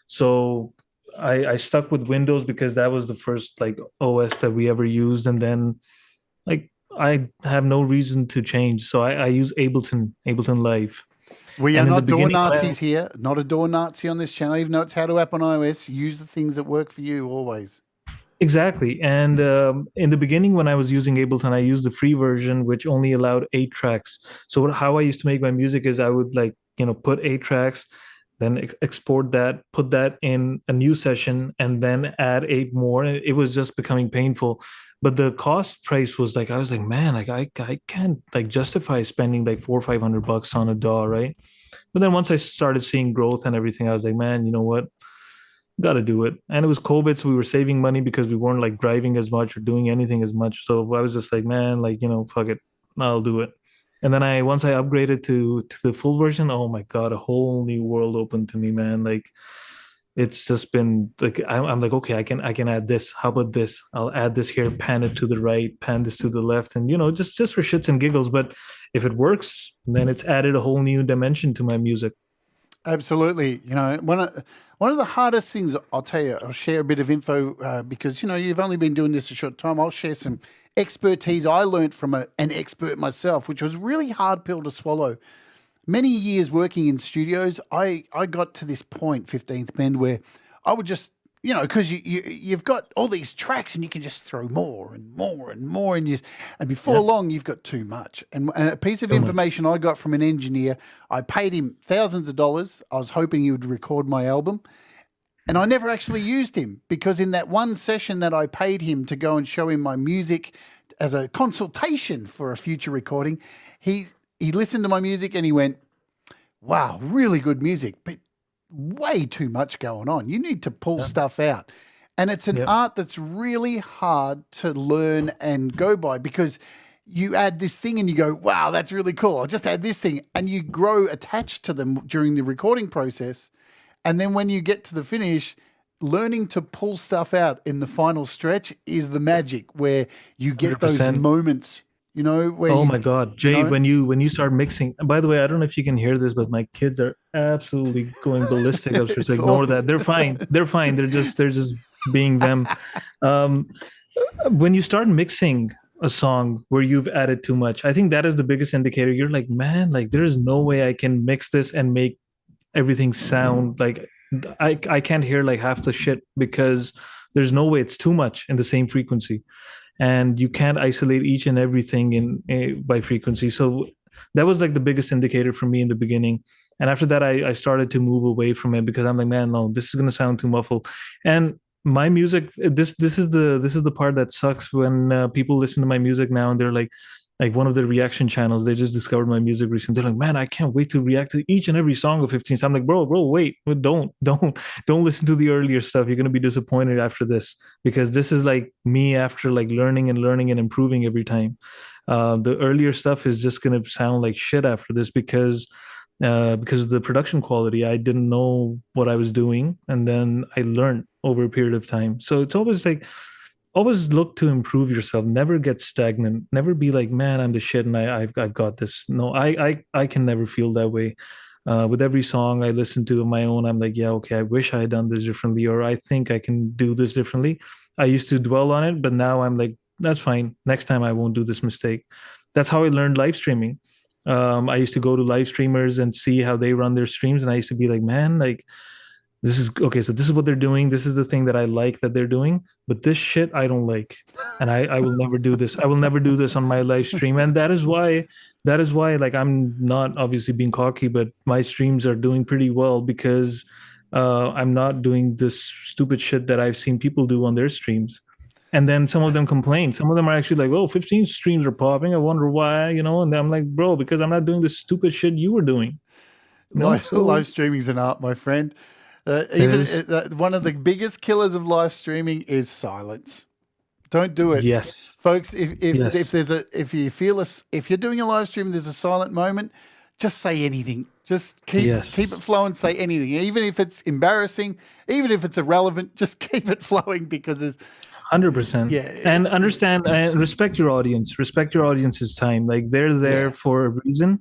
So I stuck with Windows because that was the first like OS that we ever used, and then like I have no reason to change. So I use Ableton Live. We are not DAW Nazis here. Not a DAW Nazi on this channel. Even though it's How to App on iOS, use the things that work for you always. Exactly. And in the beginning, when I was using Ableton, I used the free version, which only allowed 8 tracks. So how I used to make my music is I would like, put 8 tracks, then export that, put that in a new session, and then add 8 more. It was just becoming painful. But the cost price was like, I was like, man, like I can't like justify spending like 400 or 500 bucks on a DAW, right? But then once I started seeing growth and everything, I was like, man, you know what? Got to do it. And it was COVID, so we were saving money because we weren't like driving as much or doing anything as much. So I was just like, man, like, fuck it, I'll do it. And then once I upgraded to the full version, oh my God, a whole new world opened to me, man. Like it's just been like I'm like, okay, I can add this. How about this? I'll add this here, pan it to the right, pan this to the left, and just for shits and giggles. But if it works, then it's added a whole new dimension to my music. Absolutely. One of the hardest things, I'll tell you, I'll share a bit of info because, you've only been doing this a short time. I'll share some expertise I learned from an expert myself, which was really hard pill to swallow. Many years working in studios, I got to this point, 15th Bend, where I would just, because you've got all these tracks and you can just throw more and more and more, and before long you've got too much. And a piece of information I got from an engineer, I paid him thousands of dollars. I was hoping he would record my album, and I never actually used him because in that one session that I paid him to go and show him my music as a consultation for a future recording, he listened to my music and he went, "Wow, really good music, but way too much going on. You need to pull stuff out." And it's an art that's really hard to learn and go by because you add this thing and you go, "Wow, that's really cool. I'll just add this thing." And you grow attached to them during the recording process. And then when you get to the finish, learning to pull stuff out in the final stretch is the magic where you get 100%. those moments, where Oh my God, Jade, when you start mixing, by the way, I don't know if you can hear this, but my kids are absolutely going ballistic upstairs. It's Ignore awesome. that. They're fine. They're fine. They're just being them. Um, when you start mixing a song where you've added too much, I think that is the biggest indicator. You're like, man, like there is no way I can mix this and make everything sound like I can't hear like half the shit because there's no way it's too much in the same frequency, and you can't isolate each and everything by frequency. So that was like the biggest indicator for me in the beginning. And after that, I started to move away from it because I'm like, man, no, this is gonna sound too muffled. And my music, this is the part that sucks when people listen to my music now and they're like one of the reaction channels, they just discovered my music recently. They're like, man, I can't wait to react to each and every song of 15. So I'm like, bro, wait, don't listen to the earlier stuff. You're gonna be disappointed after this because this is like me after like learning and improving every time. The earlier stuff is just gonna sound like shit after this because of the production quality. I didn't know what I was doing, and then I learned over a period of time. So it's always like always look to improve yourself. Never get stagnant. Never be like, man, I'm the shit and I've got this. No, I can never feel that way. With every song I listen to my own, I'm like, yeah, okay, I wish I had done this differently, or I think I can do this differently. I used to dwell on it, but now I'm like, that's fine. Next time I won't do this mistake. That's how I learned live streaming. I used to go to live streamers and see how they run their streams, and I used to be like, man, like this is okay. So this is what they're doing. This is the thing that I like that they're doing, but this shit I don't like, and I will never do this. I will never do this on my live stream, and that is why like I'm not obviously being cocky, but my streams are doing pretty well because I'm not doing this stupid shit that I've seen people do on their streams. And then some of them complain. Some of them are actually like, "Oh, 15 streams are popping. I wonder why," And I'm like, "Bro, because I'm not doing the stupid shit you were doing." Live streaming's an art, my friend. One of the biggest killers of live streaming is silence. Don't do it. Yes, Folks, if yes, if you're doing a live stream, there's a silent moment, just say anything. Just keep yes. it flowing, say anything. Even if it's embarrassing, even if it's irrelevant, just keep it flowing because it's 100%. yeah. And understand and respect your audience. Respect your audience's time. Like they're there for a reason.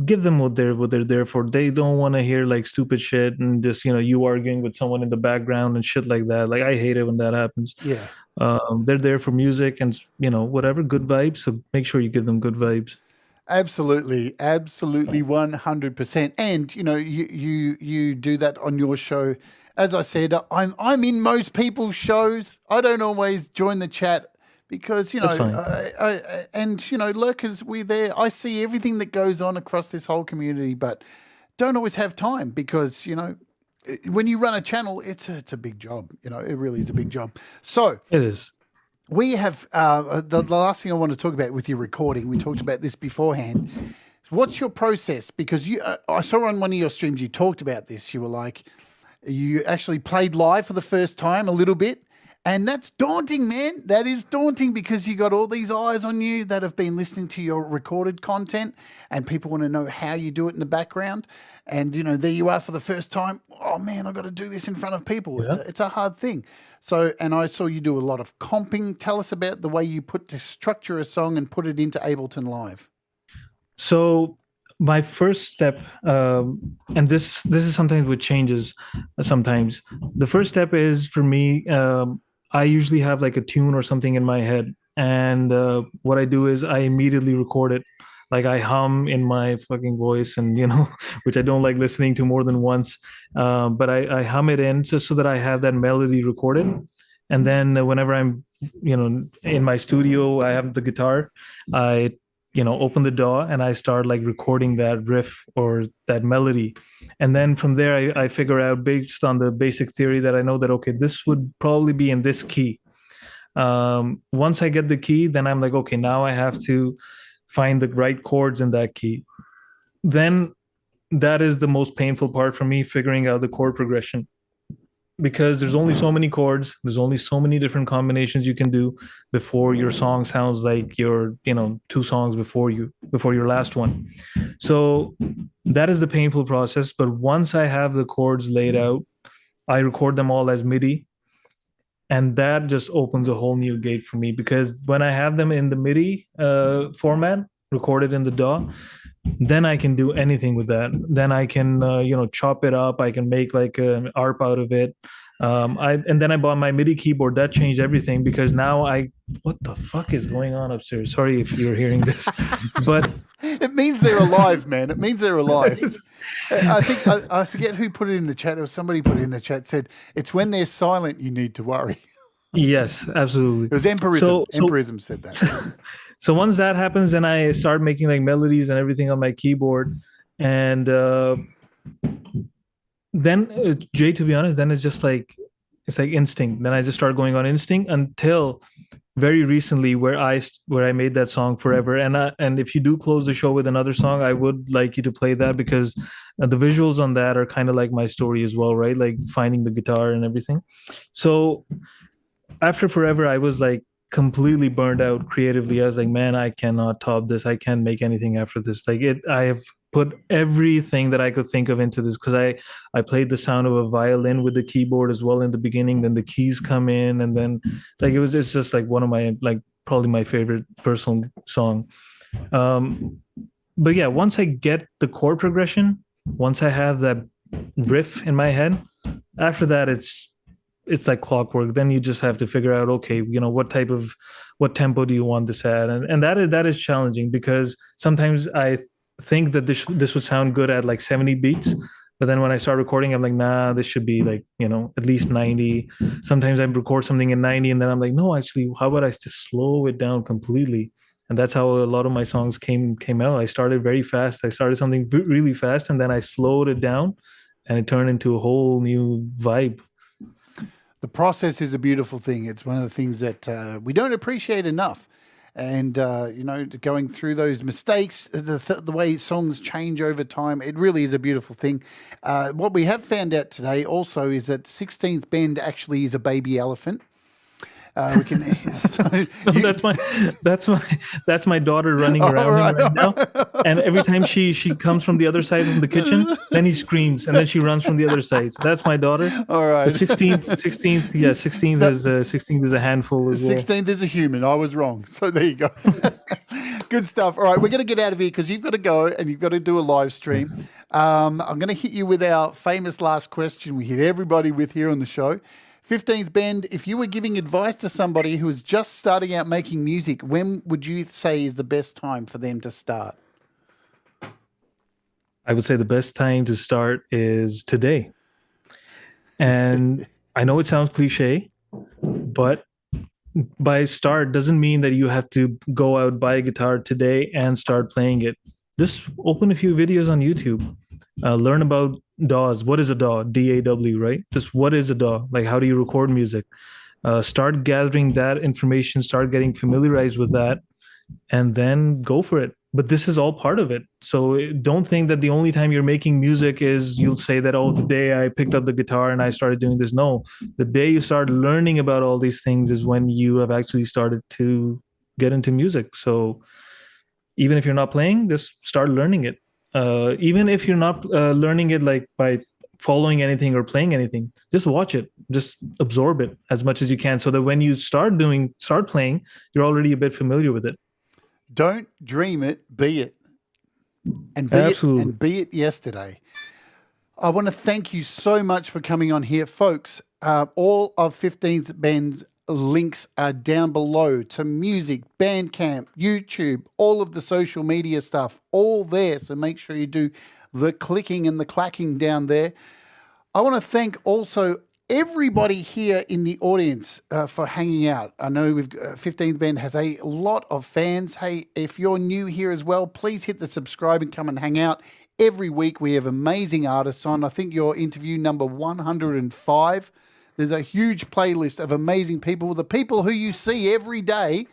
Give them what they're there for. They don't want to hear like stupid shit and just you arguing with someone in the background and shit like that. Like I hate it when that happens. Yeah. They're there for music and whatever good vibes. So make sure you give them good vibes. Absolutely, absolutely, 100%. And you do that on your show. As I said, I'm in most people's shows. I don't always join the chat because That's fine. lurkers, we're there. I see everything that goes on across this whole community, but don't always have time because when you run a channel, it's a big job. It really is a big job. So It is. we have the last thing I want to talk about with your recording. We talked about this beforehand. What's your process? Because I saw on one of your streams you talked about this. You were like, you actually played live for the first time a little bit, and that's daunting, man. That is daunting because you got all these eyes on you that have been listening to your recorded content, and people want to know how you do it in the background. And there you are for the first time. Oh man, I got to do this in front of people. Yeah. It's a hard thing. So, and I saw you do a lot of comping. Tell us about the way you put to structure a song and put it into Ableton Live. So my first step, and this is something which changes sometimes. The first step is for me. I usually have like a tune or something in my head, and what I do is I immediately record it. Like I hum in my fucking voice, and which I don't like listening to more than once. But I hum it in just so that I have that melody recorded, and then whenever I'm in my studio, I have the guitar. I open the DAW and I start like recording that riff or that melody. And then from there, I figure out based on the basic theory that I know that, okay, this would probably be in this key. Once I get the key, then I'm like, okay, now I have to find the right chords in that key. Then that is the most painful part for me, figuring out the chord progression. Because there's only so many chords, there's only so many different combinations you can do before your song sounds like your, two songs before your last one. So that is the painful process. But once I have the chords laid out, I record them all as MIDI. And that just opens a whole new gate for me, because when I have them in the MIDI format, recorded in the DAW, then I can do anything with that. Then I can, chop it up. I can make like an ARP out of it. And then I bought my MIDI keyboard. That changed everything, because now what the fuck is going on upstairs? Sorry if you're hearing this, but it means they're alive, man. It means they're alive. I think I forget who put it in the chat, or somebody put it in the chat, said it's when they're silent you need to worry. Yes, absolutely. It was Empirism. Empirism said that. So once that happens, then I start making like melodies and everything on my keyboard. And then Jay, to be honest, then it's like instinct. Then I just start going on instinct until very recently where I made that song Forever. And if you do close the show with another song, I would like you to play that, because the visuals on that are kind of like my story as well, right? Like finding the guitar and everything. So after Forever, I was like completely burned out creatively. I was like, man, I cannot top this. I can't make anything after this. I have put everything that I could think of into this, because I played the sound of a violin with the keyboard as well in the beginning. Then the keys come in, and then it's just like one of my, like, probably my favorite personal song. But yeah, once I get the chord progression, once I have that riff in my head, after that it's like clockwork. Then you just have to figure out, okay, what tempo do you want this at? And that is challenging, because sometimes I think that this would sound good at like 70 beats. But then when I start recording, I'm like, nah, this should be like, at least 90. Sometimes I record something in 90 and then I'm like, no, actually, how about I just slow it down completely? And that's how a lot of my songs came out. I started very fast. I started something really fast, and then I slowed it down, and it turned into a whole new vibe. The process is a beautiful thing. It's one of the things that we don't appreciate enough. And, going through those mistakes, the way songs change over time, it really is a beautiful thing. What we have found out today also is that 16th Bend actually is a baby elephant. We can. That's my daughter running around right now. And every time she comes from the other side of the kitchen, then he screams, and then she runs from the other side. So that's my daughter. All right. 16th, yeah, 16th is a handful as well. 16th is a human. I was wrong. So there you go. Good stuff. All right, we're going to get out of here because you've got to go and you've got to do a live stream. I'm going to hit you with our famous last question. We hit everybody with here on the show. 15th Bend, if you were giving advice to somebody who is just starting out making music, when would you say is the best time for them to start? I would say the best time to start is today. And I know it sounds cliche, but by start doesn't mean that you have to go out, buy a guitar today and start playing it. Just open a few videos on YouTube. Learn about DAWs. What is a DAW? DAW, right? Just what is a DAW? Like, how do you record music? Start gathering that information, start getting familiarized with that, and then go for it. But this is all part of it. So don't think that the only time you're making music is you'll say that, oh, the day I picked up the guitar and I started doing this. No, the day you start learning about all these things is when you have actually started to get into music. So even if you're not playing, just start learning it. Even if you're not learning it like by following anything or playing anything, just watch it, just absorb it as much as you can, so that when you start playing, you're already a bit familiar with it. Don't dream it, be it. And be Absolutely. it, and be it yesterday. I want to thank you so much for coming on here, folks. All of 15th Bend's links are down below to music, Bandcamp, YouTube, all of the social media stuff, all there. So make sure you do the clicking and the clacking down there. I want to thank also everybody here in the audience for hanging out. I know 15th Bend has a lot of fans. Hey, if you're new here as well, please hit the subscribe and come and hang out. Every week we have amazing artists on. I think you're interview number 105. There's a huge playlist of amazing people. The people who you see every day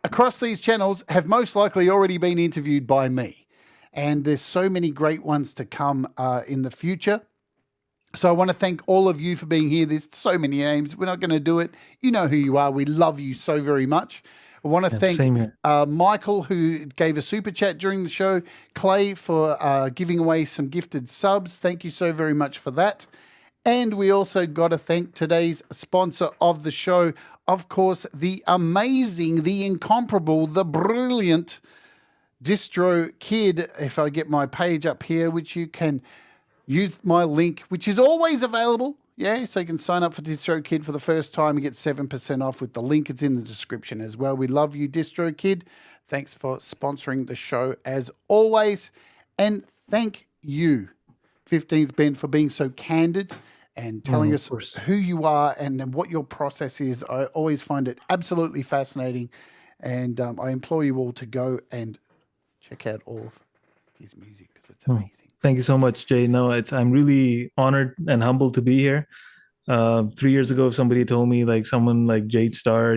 across these channels have most likely already been interviewed by me. And there's so many great ones to come in the future. So I want to thank all of you for being here. There's so many names. We're not going to do it. You know who you are. We love you so very much. I want to thank Michael, who gave a super chat during the show. Clay for giving away some gifted subs. Thank you so very much for that. And we also got to thank today's sponsor of the show, of course, the amazing, the incomparable, the brilliant DistroKid. If I get my page up here, which you can use my link, which is always available. Yeah, so you can sign up for DistroKid for the first time and get 7% off with the link. It's in the description as well. We love you, DistroKid. Thanks for sponsoring the show as always. And thank you, 15th Bend, for being so candid and telling us who you are and what your process is. I always find it absolutely fascinating. And I implore you all to go and check out all of his music because it's amazing. Thank you so much, Jay. No, I'm really honored and humbled to be here. 3 years ago, if somebody told me like someone like Jade Starr,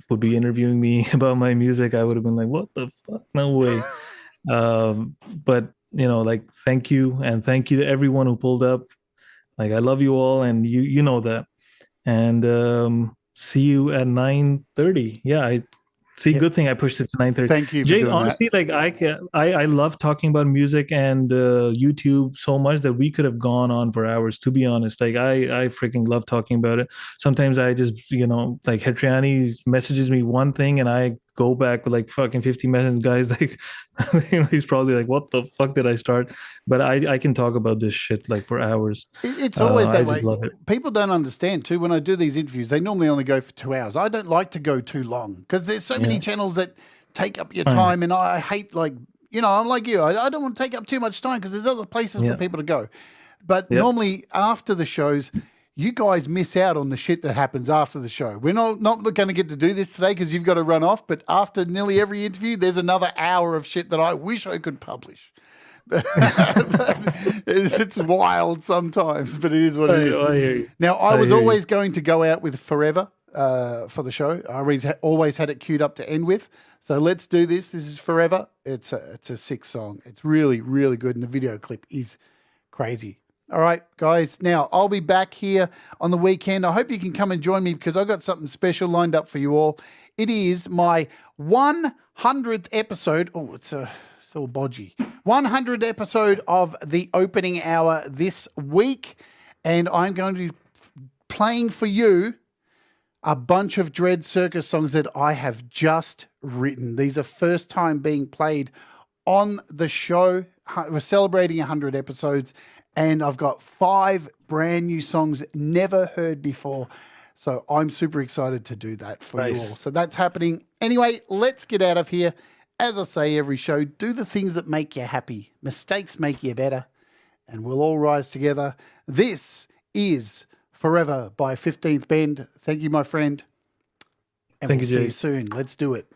would be interviewing me about my music, I would have been like, what the fuck? No way. But thank you. And thank you to everyone who pulled up. Like, I love you all. And you know that. And see you at 9:30. Yeah, good thing I pushed it to 9:30. Thank you, Jay. Honestly, like I love talking about music and YouTube so much that we could have gone on for hours. To be honest, like I freaking love talking about it. Sometimes I just like Hetriani messages me one thing and I go back with like fucking 50 messages. Guys, like he's probably like, what the fuck did I start? But I can talk about this shit like for hours. It's always that way. I just love it. People don't understand too. When I do these interviews, they normally only go for 2 hours. I don't like to go too long because there's so many channels that take up your time, and I hate I'm like you. I don't want to take up too much time because there's other places for people to go. But normally after the shows, you guys miss out on the shit that happens after the show. We're not going to get to do this today because you've got to run off. But after nearly every interview, there's another hour of shit that I wish I could publish. But it's wild sometimes, but it is what it is. I hear you. Now, I was always going to go out with Forever for the show. I always had it queued up to end with. So let's do this. This is Forever. It's a sick song. It's really, really good. And the video clip is crazy. All right, guys. Now, I'll be back here on the weekend. I hope you can come and join me because I've got something special lined up for you all. It is my 100th episode. Oh, it's all bodgy. 100th episode of the opening hour this week. And I'm going to be playing for you a bunch of Dread Circus songs that I have just written. These are first time being played on the show. We're celebrating 100 episodes. And I've got 5 brand new songs never heard before. So I'm super excited to do that for you all. So that's happening. Anyway, let's get out of here As I say every show, do the things that make you happy. Mistakes make you better, and we'll all rise together. This is Forever by 15th Bend. Thank you, my friend. And Thank we'll you, see Jade. you soon. Let's do it.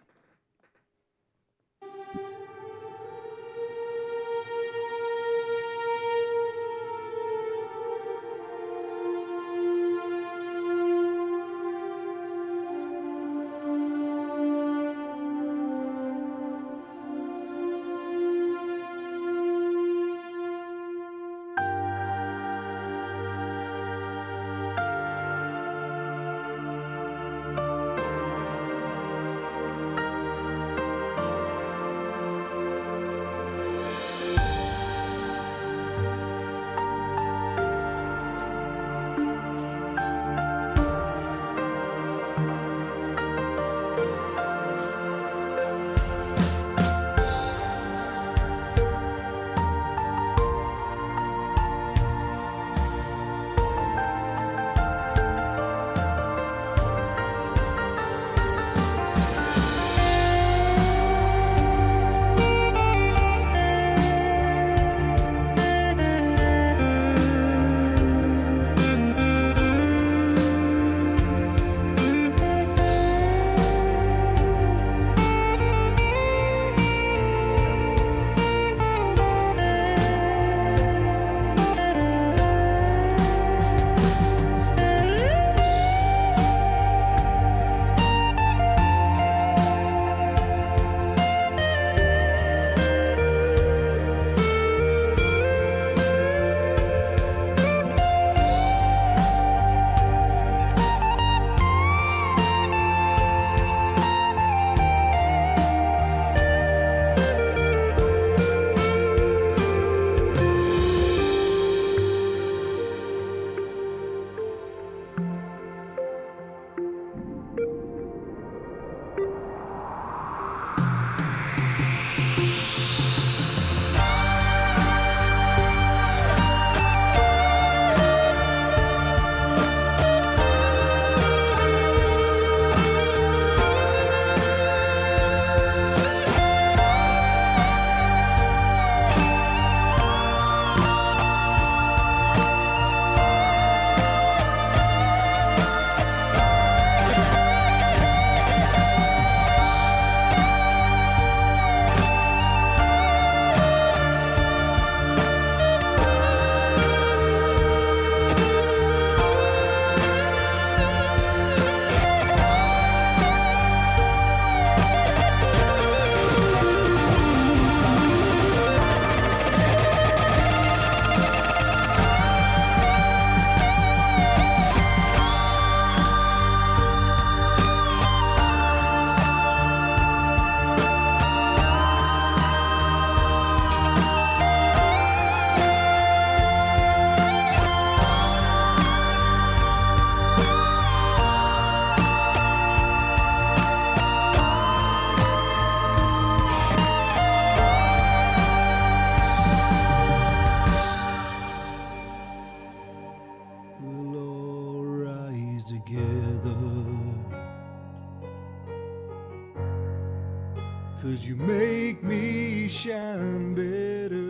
Cause you make me shine better.